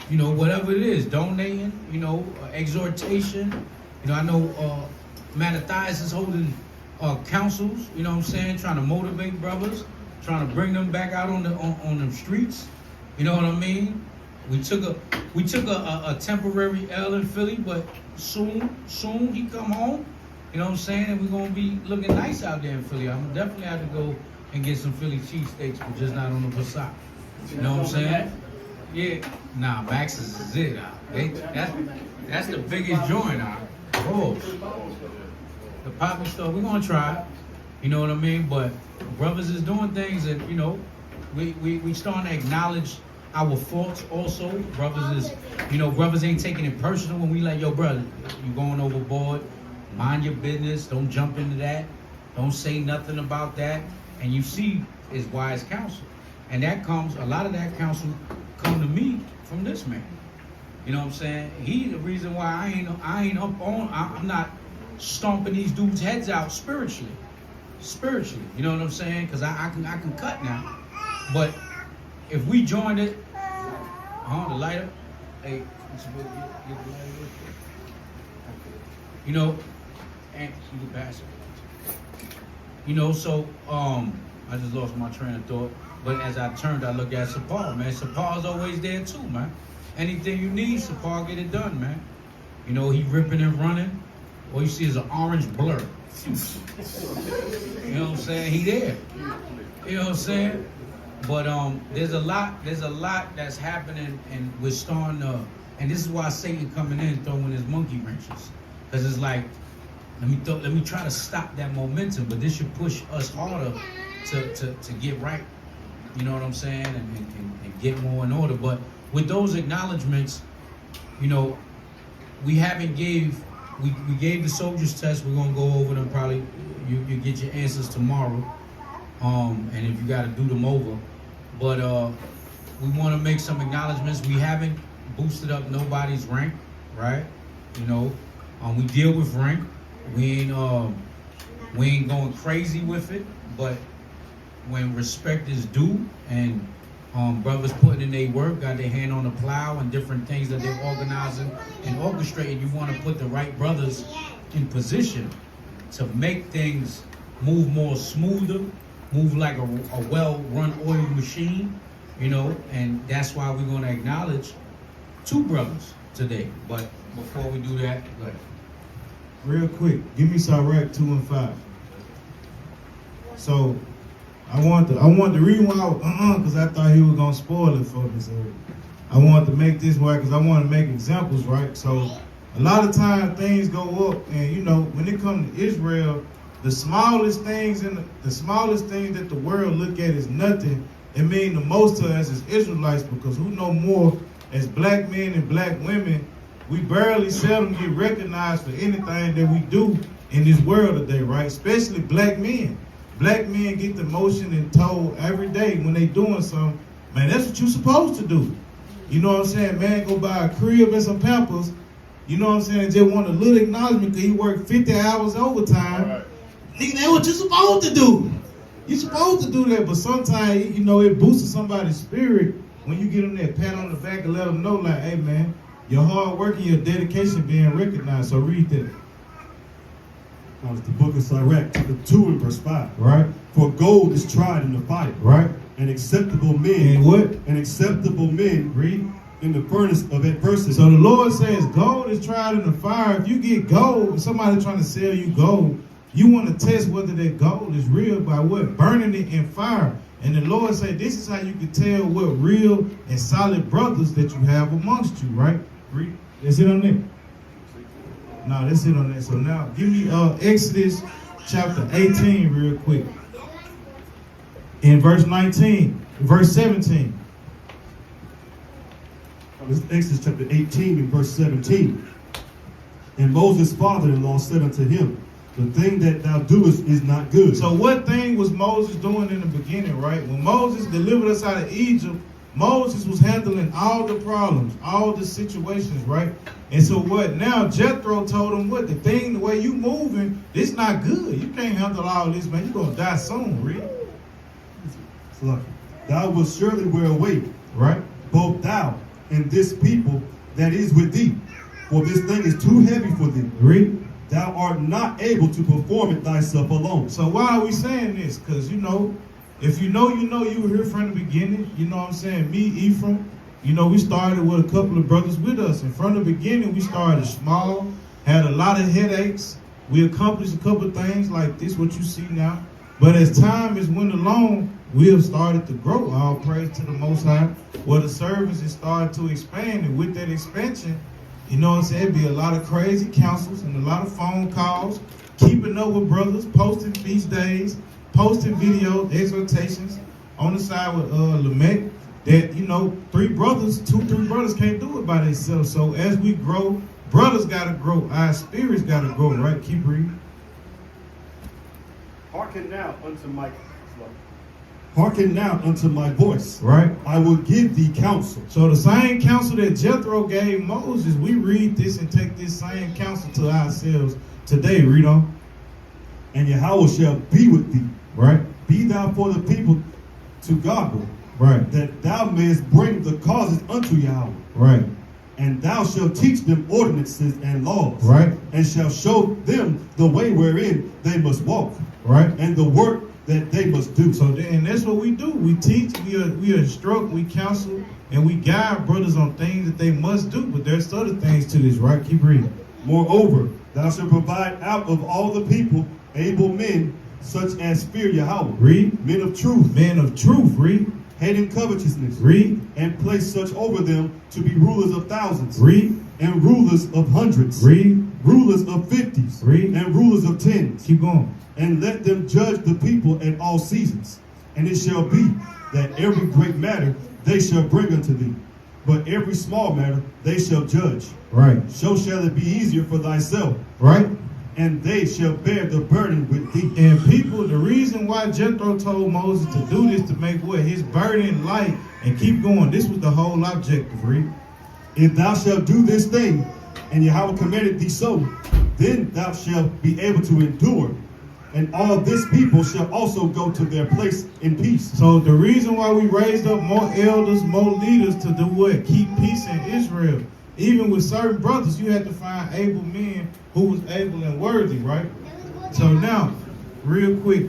S2: you know, whatever it is, donating. You know, exhortation. You know, I know Mattathias is holding councils, you know what I'm saying, trying to motivate brothers, trying to bring them back out on them streets. You know what I mean? We took a temporary L in Philly, but soon he come home. You know what I'm saying? And we're gonna be looking nice out there in Philly. I'm definitely have to go and get some Philly cheesesteaks, but just not on the Passat. You know what I'm saying? Yeah. Nah, Max's is it. That's the biggest joint out. Oh. The poppy store, we're gonna try it. You know what I mean? But brothers is doing things, and you know, we starting to acknowledge our faults also. Brothers is, you know, brothers ain't taking it personal when we like, yo, brother, you going overboard. Mind your business. Don't jump into that. Don't say nothing about that. And you see is wise counsel, and that comes. A lot of that counsel come to me from this man. You know what I'm saying? He the reason why I ain't up on. I'm not stomping these dudes' heads out spiritually. You know what I'm saying? Because I can cut now. But if we join it, the lighter, hey, get the lighter. You know, and you can pass it. You know, so I just lost my train of thought. But as I turned, I looked at Sapar, man. Sapar's always there too, man. Anything you need, Sapar get it done, man. You know, he ripping and running. All you see is an orange blur. You know what I'm saying? He there. You know what I'm saying? But there's a lot that's happening, and we're starting to, and this is why Satan coming in throwing his monkey wrenches. Because it's like, let me try to stop that momentum, but this should push us harder to get right. You know what I'm saying? And get more in order. But with those acknowledgments, you know, we gave the soldiers test. We're gonna go over them probably. You get your answers tomorrow, and if you got to do them over. But we want to make some acknowledgments. We haven't boosted up nobody's rank, right? You know, we deal with rank. We ain't going crazy with it, but when respect is due and brothers putting in their work, got their hand on the plow and different things that they're organizing and orchestrating, you want to put the right brothers in position to make things move more smoother, move like a well-run oiled machine, you know, and that's why we're going to acknowledge 2 brothers today. But before we do that, go ahead.
S4: Real quick, give me Sirach 2 and 5. So I want the reason why because I thought he was gonna spoil it for me. So I wanted to make this right because I want to make examples, right? So a lot of times things go up, and you know, when it comes to Israel, the smallest things that the world look at is nothing. It mean the most to us as Israelites, because who know more as black men and black women, we barely seldom get recognized for anything that we do in this world today, right? Especially black men. Black men get the motion and told every day when they doing something, man, that's what you're supposed to do. You know what I'm saying? Man, go buy a crib and some Pampers. You know what I'm saying? Just want a little acknowledgement because he worked 50 hours overtime.
S6: Right.
S4: Nigga, that's what you're supposed to do. You're supposed to do that, but sometimes, you know, it boosts somebody's spirit when you get them that pat on the back and let them know, like, hey, man, your hard work and your dedication being recognized. So read that.
S3: Now it's the book of Sirach, chapter 2 and verse 5.
S4: Right?
S3: For gold is tried in the fire,
S4: Right?
S3: and acceptable men,
S4: And what?
S3: and acceptable men
S4: Read.
S3: in the furnace of adversity.
S4: So the Lord says gold is tried in the fire. If you get gold, if somebody trying to sell you gold, you want to test whether that gold is real by what? Burning it in fire. And the Lord said this is how you can tell what real and solid brothers that you have amongst you, right? Read. That's it on there. No, that's it on that. So now give me Exodus chapter 18 real quick. In verse 19, verse 17.
S3: This is Exodus chapter 18 and verse 17. And Moses' father-in-law said unto him, the thing that thou doest is not good.
S4: So what thing was Moses doing in the beginning, right? When Moses delivered us out of Egypt, Moses was handling all the problems, all the situations, right? And so what? Now Jethro told him what? The way you moving, this not good. You can't handle all this, man. You're going to die soon, read.
S3: So look, thou wilt surely wear away,
S4: Right?
S3: both thou and this people that is with thee. For this thing is too heavy for thee.
S4: Read.
S3: Thou art not able to perform it thyself alone.
S4: So why are we saying this? Because, you know, if you know, you were here from the beginning. You know what I'm saying? Me, Ephraim, you know, we started with a couple of brothers with us. And from the beginning, we started small, had a lot of headaches. We accomplished a couple of things like this, what you see now. But as time has went along, we have started to grow. All praise to the Most High. Well, the service has started to expand. And with that expansion, you know what I'm saying? It'd be a lot of crazy councils and a lot of phone calls, keeping up with brothers, posting feast days, posting videos, exhortations on the side with Lamech that, you know, three brothers can't do it by themselves. So as we grow, brothers got to grow, our spirits got to grow, right? Keep reading.
S3: Hearken now unto my Hearken now unto my voice.
S4: Right?
S3: I will give thee counsel.
S4: So the same counsel that Jethro gave Moses, we read this and take this same counsel to ourselves today. Read on.
S3: And Yahweh shall be with thee.
S4: Right?
S3: Be thou for the people to God,
S4: Right.
S3: that thou mayest bring the causes unto Yahweh.
S4: Right.
S3: And thou shalt teach them ordinances and laws.
S4: Right.
S3: And shall show them the way wherein they must walk.
S4: Right.
S3: And the work that they must do.
S4: So and that's what we do. We teach, we instruct, we counsel, and we guide brothers on things that they must do. But there's other things to this, right? Keep reading.
S3: Moreover, thou shalt provide out of all the people able men, such as fear Yahweh.
S4: Read.
S3: Men of truth.
S4: Men of truth. Read.
S3: Hating covetousness.
S4: Read.
S3: And place such over them to be rulers of thousands.
S4: Read.
S3: And rulers of hundreds.
S4: Read.
S3: Rulers of 50s.
S4: Read.
S3: And rulers of 10s.
S4: Keep going.
S3: And let them judge the people at all seasons. And it shall be that every great matter they shall bring unto thee, but every small matter they shall judge.
S4: Right.
S3: So shall it be easier for thyself,
S4: Right.
S3: and they shall bear the burden with thee.
S4: And people, the reason why Jethro told Moses to do this, to make what? His burden light and keep going. This was the whole objective, read.
S3: If thou shalt do this thing, and Yahweh commanded thee so, then thou shalt be able to endure. And all this people shall also go to their place in peace.
S4: So the reason why we raised up more elders, more leaders to do what? Keep peace in Israel. Even with certain brothers, you had to find able men who was able and worthy, right? So now, real quick,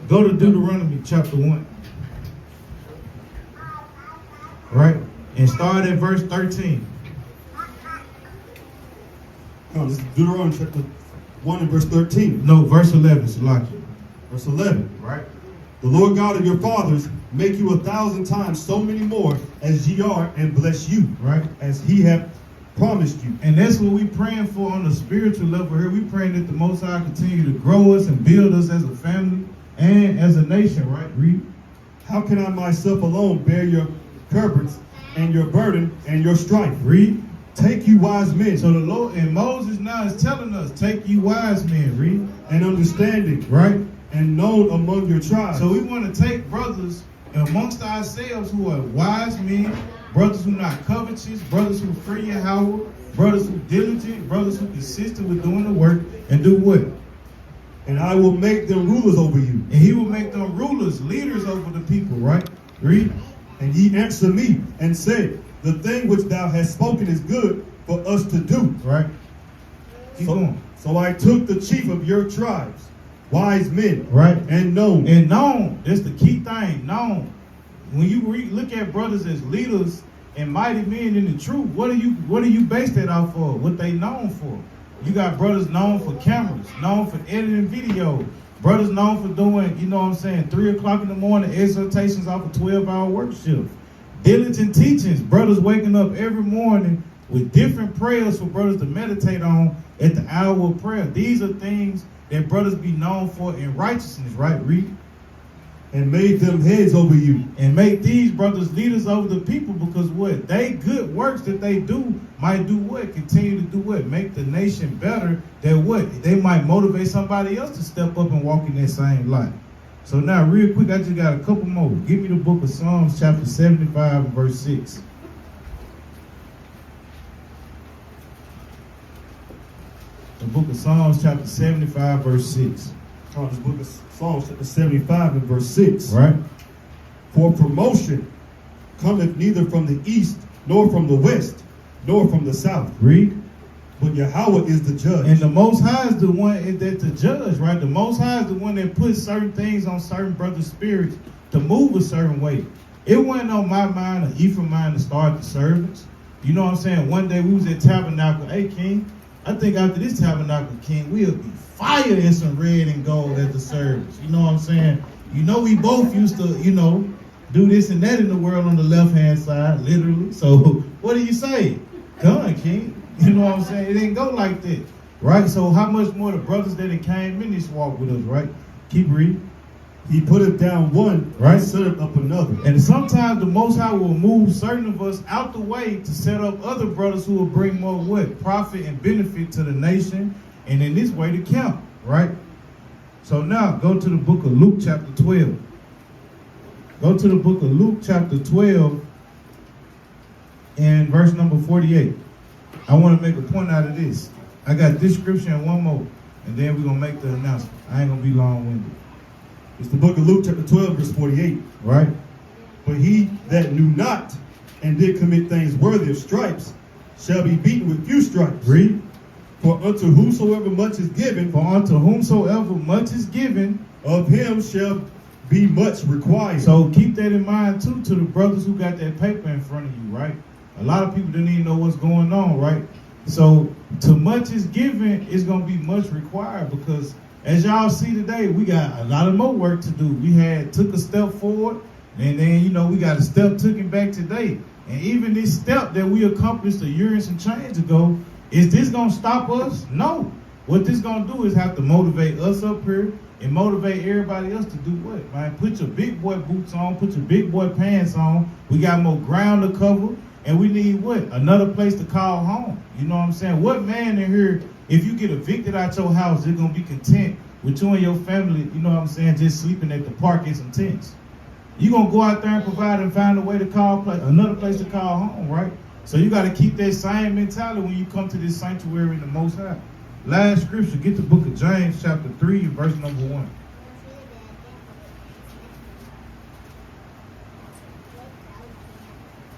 S4: go to Deuteronomy chapter 1. Right? And start at verse 13.
S3: This is Deuteronomy chapter 1 and verse 13.
S4: No, verse 11, Salaki.
S3: Verse 11.
S4: Right?
S3: The Lord God of your fathers make you 1,000 times so many more as ye are, and bless you,
S4: Right?
S3: as he hath promised you.
S4: And that's what we praying for on the spiritual level here. We praying that the Most High continue to grow us and build us as a family and as a nation, right? Read.
S3: How can I myself alone bear your burdens and your burden and your strife?
S4: Read.
S3: Take you wise men.
S4: So the Lord and Moses now is telling us, take you wise men, read.
S3: And understanding,
S4: Right?
S3: and known among your tribes.
S4: So we want to take brothers amongst ourselves who are wise men, brothers who not covetous, brothers who free Yahweh, brothers who diligent, brothers who consistent with doing the work, and do what?
S3: And I will make them rulers over you.
S4: And he will make them rulers, leaders over the people, right? Read.
S3: And ye answered me and said, the thing which thou hast spoken is good for us to do.
S4: Right? Keep going.
S3: So I took the chief of your tribes, wise men,
S4: Right?
S3: and known.
S4: And known, that's the key thing, known. When you look at brothers as leaders and mighty men in the truth, what do you base that off of? What they known for? You got brothers known for cameras, known for editing video, brothers known for doing, 3 o'clock in the morning exhortations off a 12-hour work shift. Diligent teachings, brothers waking up every morning with different prayers for brothers to meditate on at the hour of prayer. These are things that brothers be known for in righteousness, right? Read.
S3: And made them heads over you.
S4: And make these brothers leaders over the people, because what? They good works that they do might do what? Continue to do what? Make the nation better. That what? They might motivate somebody else to step up and walk in that same light. So now real quick, I just got a couple more. Give me the book of Psalms chapter 75 verse 6. The book of Psalms chapter 75 verse 6.
S3: Oh, this book of Psalms chapter 75 and verse 6.
S4: Right?
S3: For promotion cometh neither from the east, nor from the west, nor from the south.
S4: Read.
S3: But Yahweh is the judge.
S4: And the Most High is the one that's the judge, right? The Most High is the one that puts certain things on certain brothers' spirits to move a certain way. It wasn't on my mind or Ephraim's mind to start the servants. You know what I'm saying? One day we was at Tabernacle. Hey, King, I think after this Tabernacle, King, we'll be fire in some red and gold at the service. You know what I'm saying? We both used to, do this and that in the world on the left-hand side, literally. So what do you say? Come on, King. You know what I'm saying? It didn't go like that, right? So how much more the brothers that came in this walk with us, right? Keep reading.
S3: He putteth down one,
S4: Right.
S3: and setteth up another.
S4: And sometimes the Most High will move certain of us out the way to set up other brothers who will bring more what? Profit and benefit to the nation, and in this way to count, right? So now go to the book of Luke chapter 12. Go to the book of Luke chapter 12 and verse number 48. I want to make a point out of this. I got this scripture and one more, and then we're going to make the announcement. I ain't going to be long-winded.
S3: It's the book of Luke chapter 12 verse 48.
S4: Right?
S3: But he that knew not and did commit things worthy of stripes shall be beaten with few stripes.
S4: Read.
S3: For unto whosoever much is given,
S4: For unto whomsoever much is given,
S3: of him shall be much required.
S4: so keep that in mind too to the brothers who got that paper in front of you, right? A lot of people don't even know what's going on, right? So to much is given is going to be much required, because as y'all see today, we got a lot of more work to do. We took a step forward, and then, we got a step taken back today. And even this step that we accomplished a year and some change ago, is this going to stop us? No. What this going to do is have to motivate us up here and motivate everybody else to do what? Man, put your big boy boots on, put your big boy pants on. We got more ground to cover, and we need what? Another place to call home. You know what I'm saying? What man in here, if you get evicted out your house, they're going to be content with you and your family, you know what I'm saying, just sleeping at the park in some tents. You're going to go out there and provide and find a way to call another place to call home, right? So you got to keep that same mentality when you come to this sanctuary in the Most High. Last scripture, get the book of James chapter 3 and verse number 1.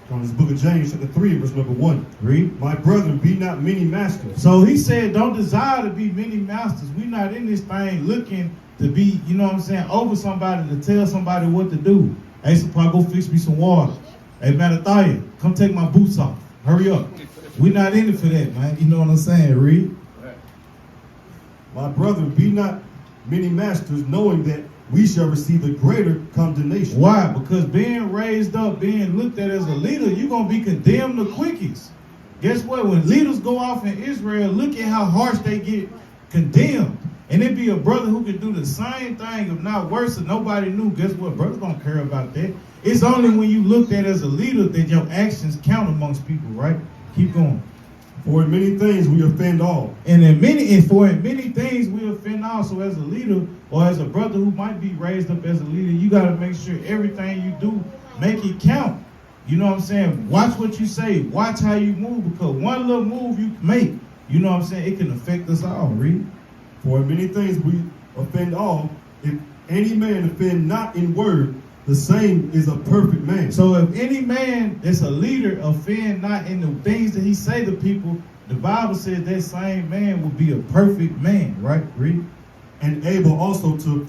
S3: On this book of James chapter 3 verse number 1.
S4: Read.
S3: My brethren, be not many masters.
S4: So he said, don't desire to be many masters. We're not in this thing looking to be, you know what I'm saying, over somebody to tell somebody what to do. Hey, Supply, go fix me some water. Hey, Mattathiah, come take my boots off. Hurry up. We're not in it for that, man. You know what I'm saying? Read.
S3: My brethren, be not many masters, knowing that we shall receive the greater condemnation.
S4: Why? Because being raised up, being looked at as a leader, you're going to be condemned the quickest. Guess what? When leaders go off in Israel, look at how harsh they get condemned. And it be a brother who can do the same thing, if not worse, and nobody knew. Guess what? Brothers don't care about that. It's only when you looked at as a leader that your actions count amongst people, right? Keep going.
S3: For in many things we offend all.
S4: And in many things we offend also. As a leader or as a brother who might be raised up as a leader, you got to make sure everything you do, make it count. You know what I'm saying? Watch what you say. Watch how you move, because one little move you make, you know what I'm saying, it can affect us all. Read.
S3: For in many things we offend all. If any man offend not in word, the same is a perfect man.
S4: So if any man that's a leader offend not in the things that he say to people, the Bible says that same man will be a perfect man, right? Read.
S3: And able also to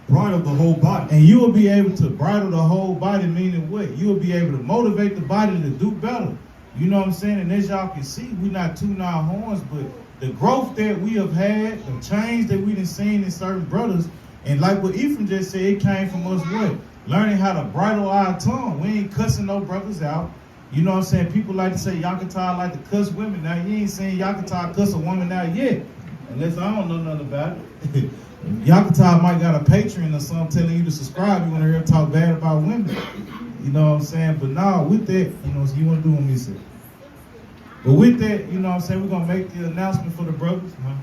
S3: bridle the whole body.
S4: And you will be able to bridle the whole body, meaning what? You will be able to motivate the body to do better. You know what I'm saying? And as y'all can see, we're not tooting our horns, but the growth that we have had, the change that we done seen in certain brothers, and like what Ephraim just said, it came from us what? Learning how to bridle our tongue. We ain't cussing no brothers out. You know what I'm saying? People like to say Yakata like to cuss women. Now, you ain't saying Yakata cuss a woman out yet. Unless I don't know nothing about it. Yakata might got a Patreon or something telling you to subscribe. You want to hear him talk bad about women. You know what I'm saying? But now, with that, you know, so you want to do what me say. But with that, you know what I'm saying, we're going to make the announcement for the brothers. Huh?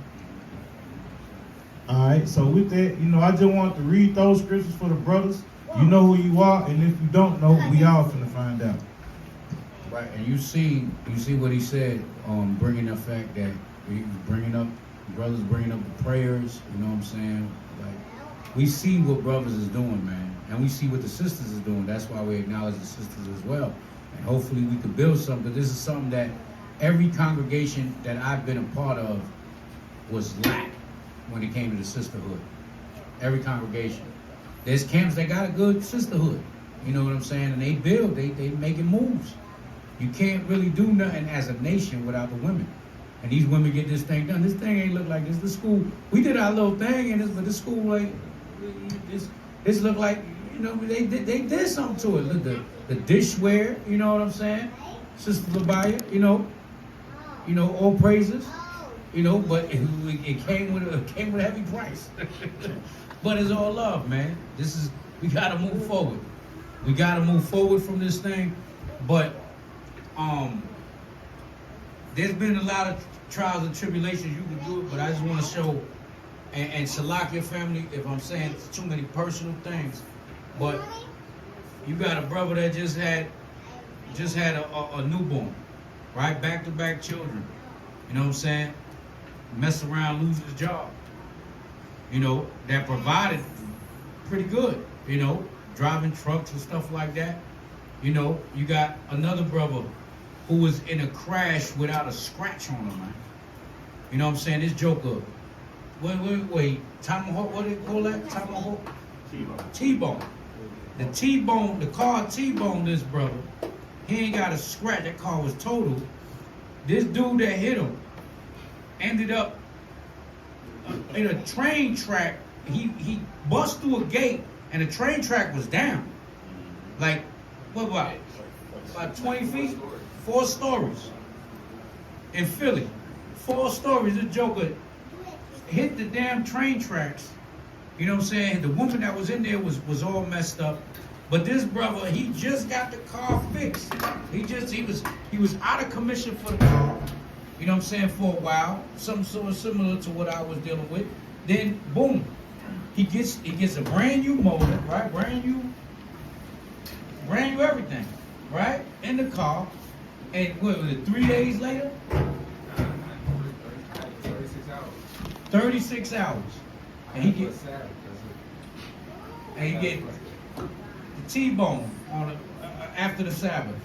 S4: All right, so with that, you know, I just wanted to read those scriptures for the brothers. You know who you are, and if you don't know, we all finna find out.
S2: Right, and you see what he said, bringing the fact that he was bringing up, brothers bringing up the prayers, you know what I'm saying? Like, we see what brothers is doing, man, and we see what the sisters is doing. That's why we acknowledge the sisters as well. And hopefully we could build something. This is something that every congregation that I've been a part of was lack when it came to the sisterhood. Every congregation. There's camps that got a good sisterhood. You know what I'm saying? And they build, they making moves. You can't really do nothing as a nation without the women. And these women get this thing done. This thing ain't look like this. The school, we did our little thing in this, but the school, like, this look like, you know, they did something to it. Look, the dishware, you know what I'm saying? Sister Labaya, you know, all praises, you know, but it came with a heavy price. But it's all love, man. We gotta move forward. We gotta move forward from this thing. But there's been a lot of trials and tribulations. You can do it, but I just want to show and Shalak your family if I'm saying too many personal things. But you got a brother that just had a newborn, right? Back-to-back children. You know what I'm saying? Mess around, lose his job. You know, that provided pretty good, you know, driving trucks and stuff like that. You know, you got another brother who was in a crash without a scratch on him, man. You know what I'm saying? This joker, wait, tomahawk, what do they call that? Tomahawk? T-bone. The car T-boned this brother. He ain't got a scratch, that car was totaled. This dude that hit him ended up in a train track. He bust through a gate and the train track was down. Like, what about 20 feet? 4 stories. In Philly. 4 stories. This joker hit the damn train tracks. You know what I'm saying? The woman that was in there was all messed up. But this brother, he just got the car fixed. He was out of commission for the car. You know what I'm saying, for a while. Something sort of similar to what I was dealing with. Then, boom, he gets a brand new motor, right? Brand new everything, right? In the car. And what was it, 3 days later? 36 hours. And he gets the T-bone on after the Sabbath.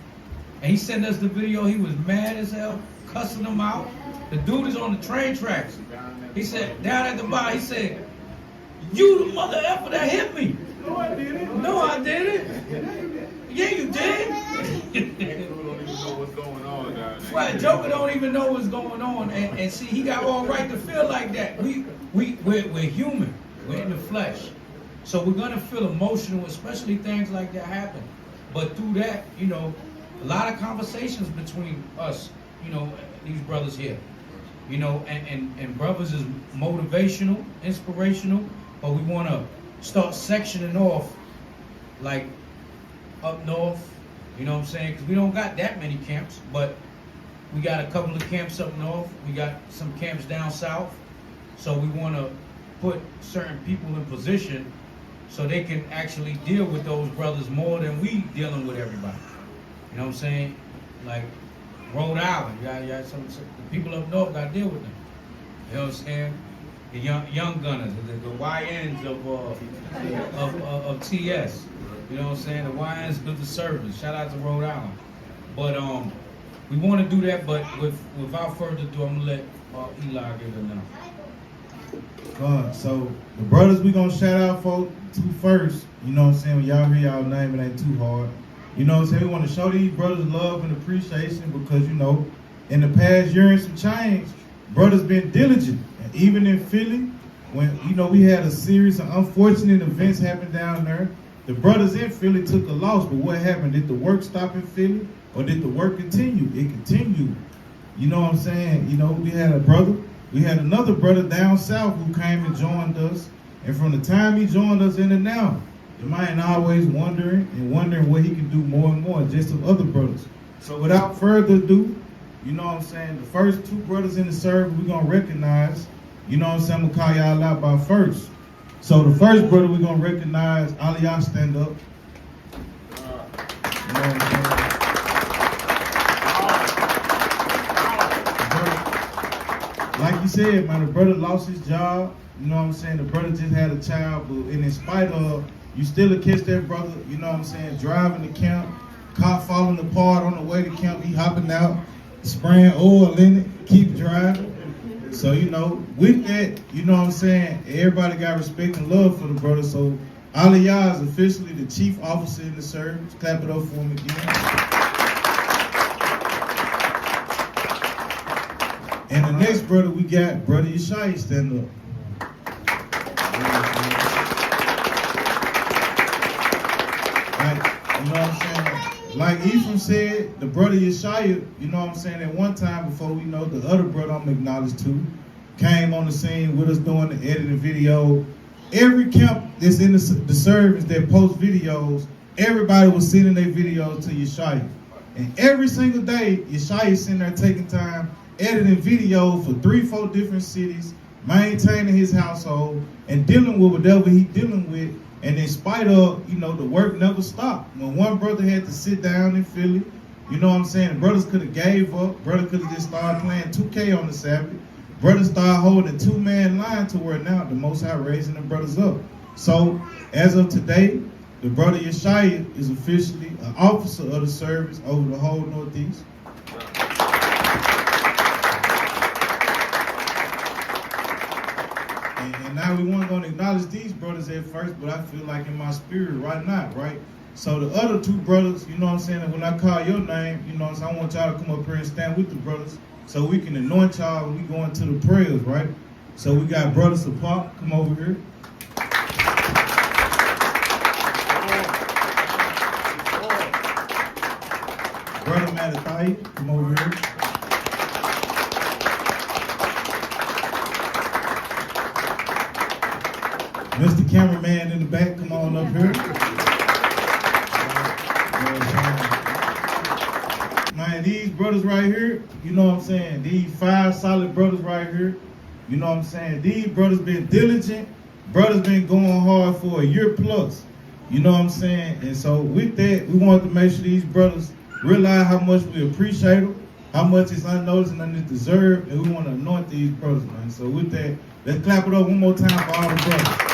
S2: And he sent us the video. He was mad as hell, cussing them out. The dude is on the train tracks. He said, down at the bottom, he said, "You the mother effer that hit me." No, I didn't. No, I didn't. Yeah, you did. Right, Joker don't even know what's going on. And see, he got all right to feel like that. We're human. We're in the flesh. So we're going to feel emotional, especially things like that happen. But through that, you know, a lot of conversations between us, you know, these brothers here. You know, and brothers is motivational, inspirational, but we want to start sectioning off, like up north, you know what I'm saying? Because we don't got that many camps, but We got a couple of camps up north. We got some camps down south. So we want to put certain people in position so they can actually deal with those brothers more than we dealing with everybody. You know what I'm saying? Like Rhode Island, you got some the people up north got to deal with them. You know what I'm saying? The young gunners, the YNs of TS. You know what I'm saying? The YNs of TheServants. Shout out to Rhode Island. But we want to do that, but without further ado, I'm gonna let Eli give it now.
S4: So the brothers we gonna shout out for to first, you know what I'm saying? When y'all hear y'all name, it ain't too hard. You know what I'm saying? We want to show these brothers love and appreciation because, you know, in the past year and some change, brothers been diligent. And even in Philly, when, you know, we had a series of unfortunate events happen down there, the brothers in Philly took a loss. But what happened? Did the work stop in Philly or did the work continue? It continued. You know what I'm saying? You know, we had another brother down south who came and joined us. And from the time he joined us in and now, the man always wondering what he can do more and more, just of other brothers. So without further ado, you know what I'm saying, the first two brothers in the service we're going to recognize, you know what I'm saying, I'm going to call y'all out by first. So the first brother we're going to recognize, all y'all stand up. You know what I'm saying? Like you said, man, the brother lost his job. You know what I'm saying? The brother just had a child, but in spite of, you still catch that brother, you know what I'm saying, driving to camp, car falling apart on the way to camp, he hopping out, spraying oil in it, keep driving. So, you know, with that, you know what I'm saying, everybody got respect and love for the brother. So, all of y'all is officially the chief officer in the service. Clap it up for him again. And the next brother we got, Brother Yeshaya, stand up. You know what I'm saying? Like Ephraim said, the brother Yeshaya, you know what I'm saying, at one time before we know the other brother I'm acknowledged to, came on the scene with us doing the editing video. Every camp that's in the service that posts videos, everybody was sending their videos to Yeshaya. And every single day, Yeshaya sitting there taking time, editing video for 3-4 different cities, maintaining his household, and dealing with whatever he dealing with. And in spite of, you know, the work never stopped. When one brother had to sit down in Philly, you know what I'm saying, the brothers could have gave up. Brother could have just started playing 2K on the Sabbath. Brother started holding a 2-man line to where now the Most High raising the brothers up. So, as of today, the brother Yeshaya is officially an officer of the service over the whole Northeast. And now we weren't going to acknowledge these brothers at first, but I feel like in my spirit right now, right? So the other two brothers, you know what I'm saying, when I call your name, you know what I'm saying, I want y'all to come up here and stand with the brothers so we can anoint y'all when we go into the prayers, right? So we got Brother Support, come over here. Brother Matthew, come over here. Mr. Cameraman in the back, come on up here. Man, these brothers right here, you know what I'm saying? These 5 solid brothers right here, you know what I'm saying? These brothers been diligent. Brothers been going hard for a year plus. You know what I'm saying? And so with that, we wanted to make sure these brothers realize how much we appreciate them, how much it's unnoticed and undeserved, and we want to anoint these brothers, man. So with that, let's clap it up one more time for all the brothers.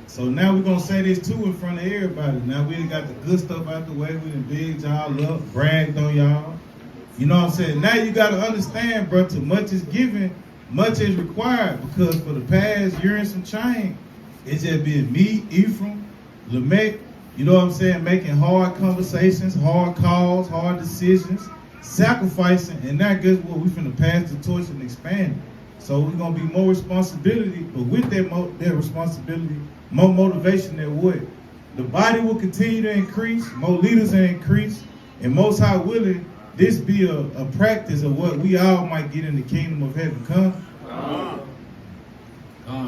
S4: So now we're going to say this too in front of everybody. Now we done got the good stuff out the way. We done bigged y'all up, bragged on y'all. You know what I'm saying? Now you got to understand, bro, too much is given, much is required. Because for the past year and some change, it's just been me, Ephraim, Lamech, you know what I'm saying, making hard conversations, hard calls, hard decisions, sacrificing. And now guess what? We finna pass the torch and expand it. So we're going to be more responsibility, but with that responsibility, more motivation than what? The body will continue to increase, more leaders will increase, and Most High willing, this be a practice of what we all might get in the kingdom of heaven. Come.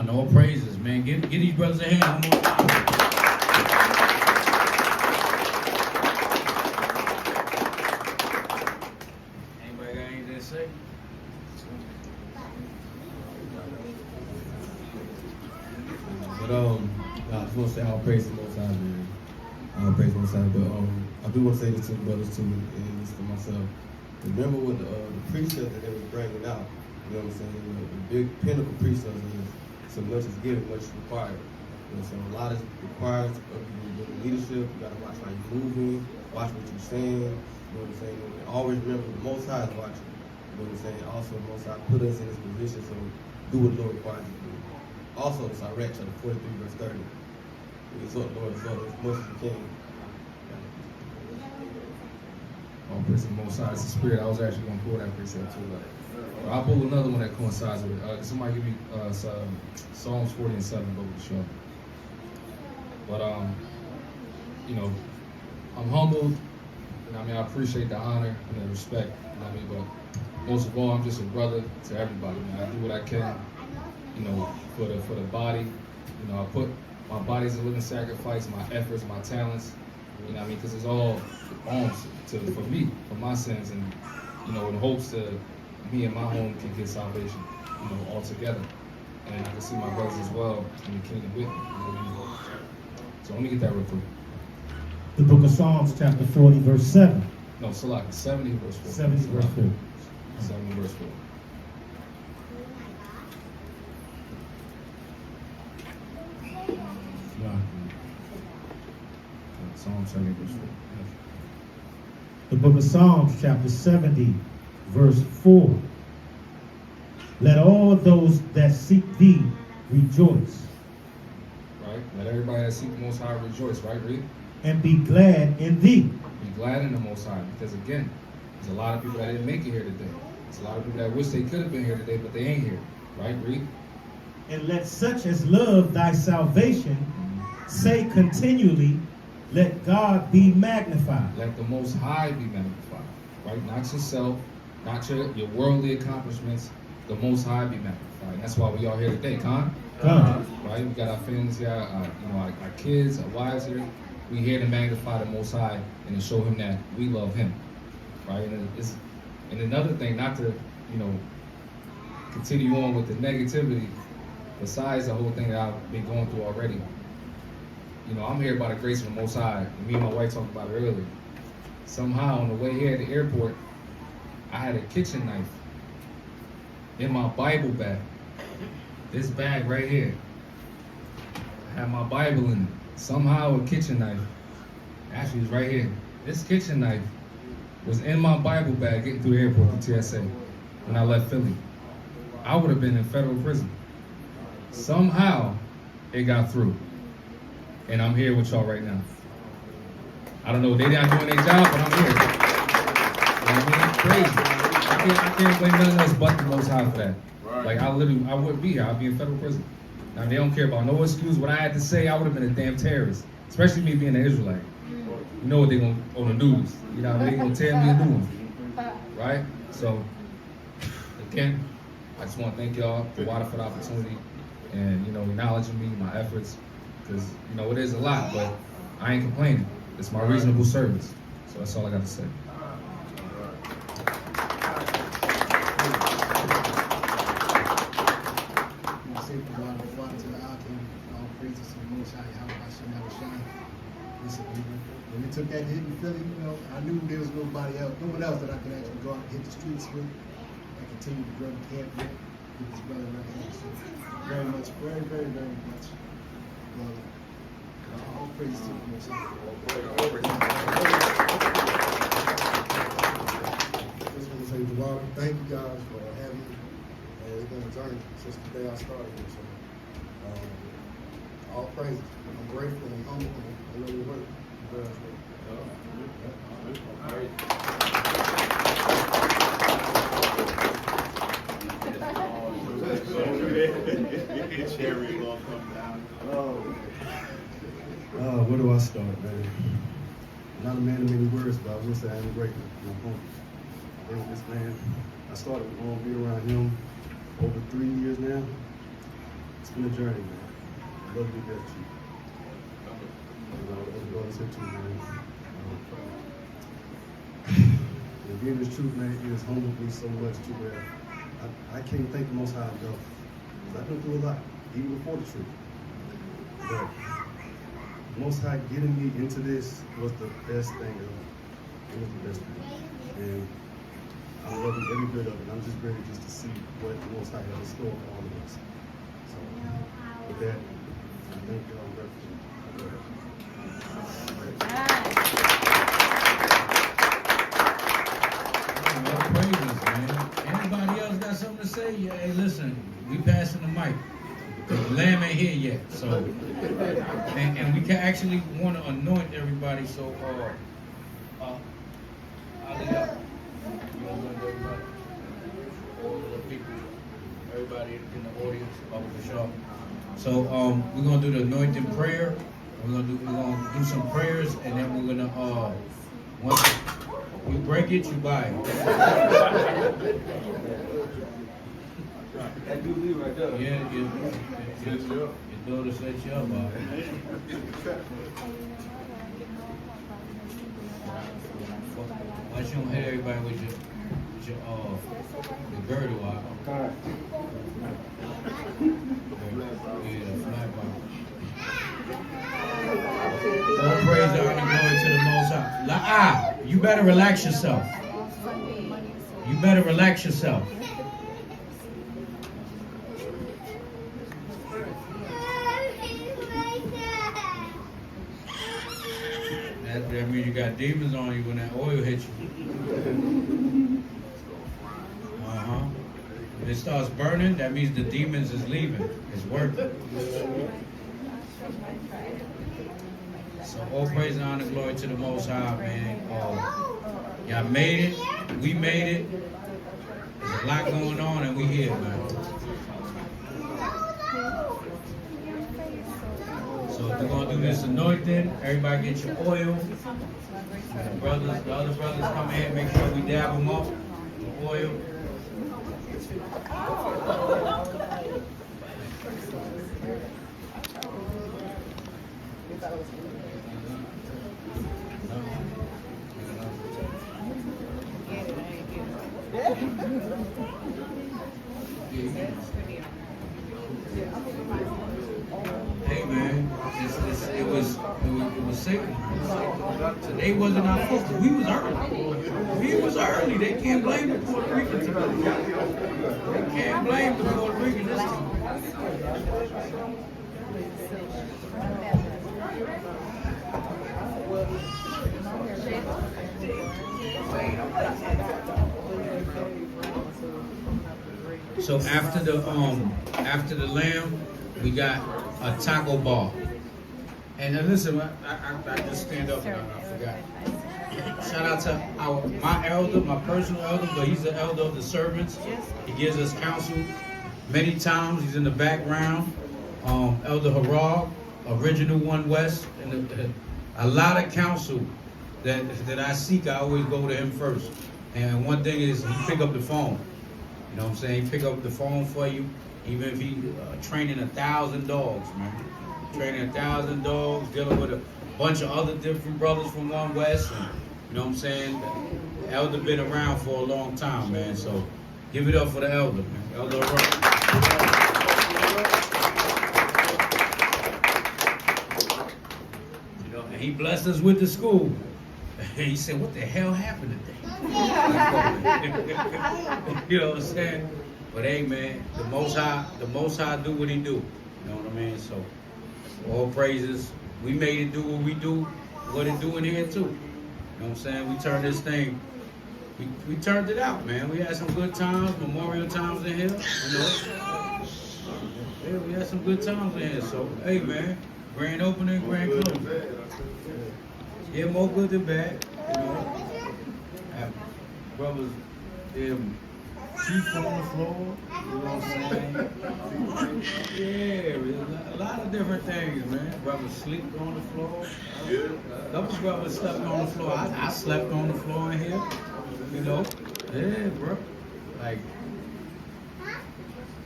S2: No praises, man. Give these brothers a hand. One more time. Anybody got anything to say?
S7: But I just want to say all praise to the Most High, man. All praise to the Most High. But I do want to say this to the brothers too, and this to myself. Remember what the precept that they was bringing out. You know what I'm saying? The big pinnacle precept is so much is given, much is required. You know, so a lot is required of you in leadership. You gotta watch how you're moving, watch what you're saying. You know what I'm saying? And always remember the Most High is watching. You know what I'm saying? Also, the Most High put us in this position, so do what the Lord requires you to do. Also, it's Iraq chapter 43, verse 30. We exhort the Lord as much as you can.
S6: All praise to the Most High. It's the Spirit. I was actually going to pull that precept too. I'll pull another one that coincides with it. Somebody give me Psalms 40 and 7, go with the show. But, you know, I'm humbled. You know what I mean? I appreciate the honor and the respect. You know what I mean? But most of all, I'm just a brother to everybody. Man. I do what I can, you know, for the body. You know, I put my body as a living sacrifice, my efforts, my talents. You know what I mean? Because it's all alms for me, for my sins, and, you know, in hopes to me and my home can get salvation, you know, all together. And I can see my brothers as well in the kingdom with me. You know what I mean? So let me get that real quick.
S1: The book of Psalms, chapter 40, verse 7.
S6: No, Salak, 70 verse 4.
S1: 70 verse 4.
S6: 70 verse 4. Psalm 70 verse 4.
S1: The book of Psalms, chapter 70, verse 4. Let all those that seek thee rejoice.
S6: Right? Let everybody that seek the Most High rejoice, right? Read.
S1: And be glad in thee.
S6: Be glad in the Most High, because again, there's a lot of people that didn't make it here today. There's a lot of people that wish they could have been here today, but they ain't here. Right? Read.
S1: And let such as love thy salvation say continually, let God be magnified.
S6: Let the Most High be magnified. Right? Not yourself, not your worldly accomplishments. The Most High be magnified. And that's why we are here today, Con. Right? We got our families here, you know, our kids, our wives here. We here to magnify the Most High and to show Him that we love Him. Right? And another thing, not to, you know, continue on with the negativity, besides the whole thing that I've been going through already. You know, I'm here by the grace of the Most High. And me and my wife talked about it earlier. Somehow, on the way here at the airport, I had a kitchen knife in my Bible bag. This bag right here. I had my Bible in it. Somehow, a kitchen knife. Actually, it's right here. This kitchen knife was in my Bible bag getting through the airport to TSA when I left Philly. I would have been in federal prison. Somehow, it got through. And I'm here with y'all right now. I don't know, they're not doing their job, but I'm here. You know what I mean? Crazy. I can't blame nothing else but the Most High for that. Right. Like, I wouldn't be here. I'd be in federal prison. Now, they don't care about no excuse. What I had to say, I would have been a damn terrorist. Especially me being an Israelite. You know what they're going to, on the news. You know, they're going to tell me a new one. Right? So, again, I just want to thank y'all for the opportunity and, you know, acknowledging me, my efforts. Because, you know, it is a lot, but I ain't complaining. It's my reasonable service. So that's all I got to say.
S8: When we took that hit in Philly, you know, I knew there was no one else that I could actually go out and hit the streets with and continue to grow the camp with this brother right here. So very much, very, very, very much love. All praise to the Most High. Just want to say, Jawad, thank you guys for having me. It's been a journey since the day I started here. So, all praise. I'm grateful and humble and I really work.
S3: Where do I start, man? Not a man of many words, but I will say I'm grateful. This man, I started being around him over 3 years now. It's been a journey, man. I love to be there with you. Other brothers here too, man. And being this truth, man, it has humbled me so much to where I can't thank the Most High enough. Because I've been through a lot, even before the truth. But the Most High getting me into this was the best thing ever. It was the best thing. And I'm loving every bit of it. I'm just ready just to see what the Most High has in store for all of us. So, with that, I thank y'all for
S2: All praises, man. Anybody else got something to say? Yeah, hey, listen, we passing the mic. The lamb ain't here yet, so and we can actually want to anoint everybody. So, I'll lead up. You want to anoint everybody? All the people, everybody in the audience, about the shop. So, we're gonna do the anointing prayer. We're gonna do some prayers, and then we're gonna once you break it, you buy it.
S9: That dude leave right there.
S2: Yeah, your daughter set you up, why you don't hit everybody with your girdle out?
S9: Okay.
S2: Yeah, the flag bar. All praise, honor, and glory to the Most High. You better relax yourself. You better relax yourself. That means you got demons on you when that oil hits you. If it starts burning, that means the demons is leaving. It's working. So all praise and honor, glory to the Most High, man. Y'all made it. We made it. There's a lot going on, and we here, man. So we're gonna do this anointing. Everybody get your oil. The other brothers come in. Make sure we dab them up. The oil. Hey man, it was Satan. Today wasn't our fault. We was early. We was early. They can't blame the Puerto Ricans. They can't blame the Puerto Ricans this time. So after the lamb, we got a taco bar. And then listen, I just stand up and I forgot. Shout out to my elder, my personal elder, but he's the elder of the servants. He gives us counsel many times. He's in the background. Elder Harag, original One West, and a lot of counsel that I seek. I always go to him first. And one thing is, he pick up the phone. You know what I'm saying? He pick up the phone for you, even if he training 1,000 dogs, man. Training 1,000 dogs, dealing with a bunch of other different brothers from One West, and you know what I'm saying? The elder been around for a long time, man. So give it up for the elder, man. Elder you know, and he blessed us with the school. He said, "What the hell happened today?" You know what I'm saying? But hey, man, the Most High do what He do. You know what I mean? So all praises. We made it do what we do, what it do in here too. You know what I'm saying? We turned this thing. We turned it out, man. We had some good times, memorial times in here. You know? Yeah, we had some good times in here. So hey, man, grand opening, grand closing. Yeah, more good than bad. You know, brothers, cheap on the floor. You know what I'm saying? Yeah, a lot of different things, man. Brothers sleep on the floor. A couple brothers slept on the floor. I slept on the floor in here. You know, Yeah, bro. Like,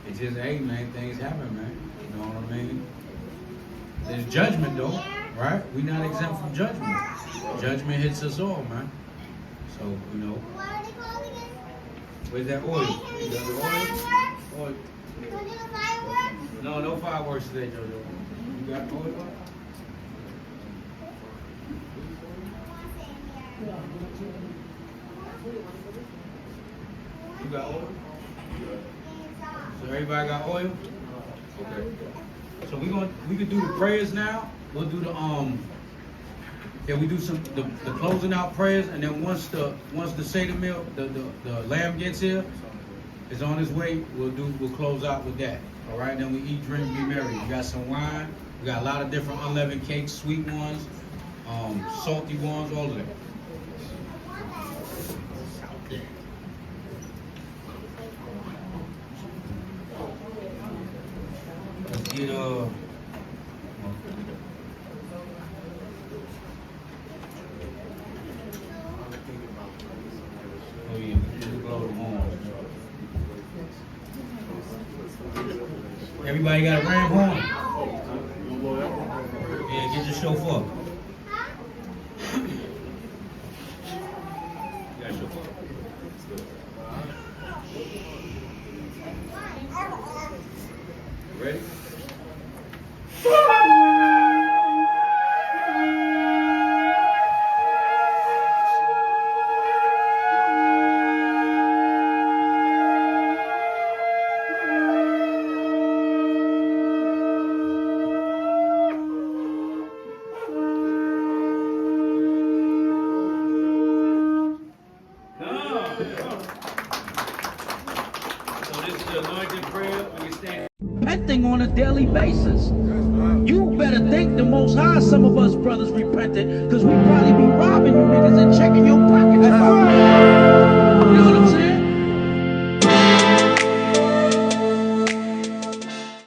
S2: it's just, hey, man, things happen, man. You know what I mean? There's judgment, though, right? We're not exempt from judgment. Judgment hits us all, man. So, you know. Where's that oil? You got the oil? Oil. No fireworks today, JoJo. You got oil? You got oil? So everybody got oil? Okay. So we can do the prayers now. We'll do the we do the closing out prayers, and then once the Seder meal, the lamb gets here, is on his way, we'll close out with that. All right, then we eat, drink, be merry. We got some wine. We got a lot of different unleavened cakes, sweet ones, salty ones, all of that. Let's get oh yeah, just blow the horn. Everybody got a ram horn? Yeah, get your shofar. You got a shofar? Ready?
S9: Repenting on a daily basis. You better thank the Most High. Some of us brothers repented because we probably be robbed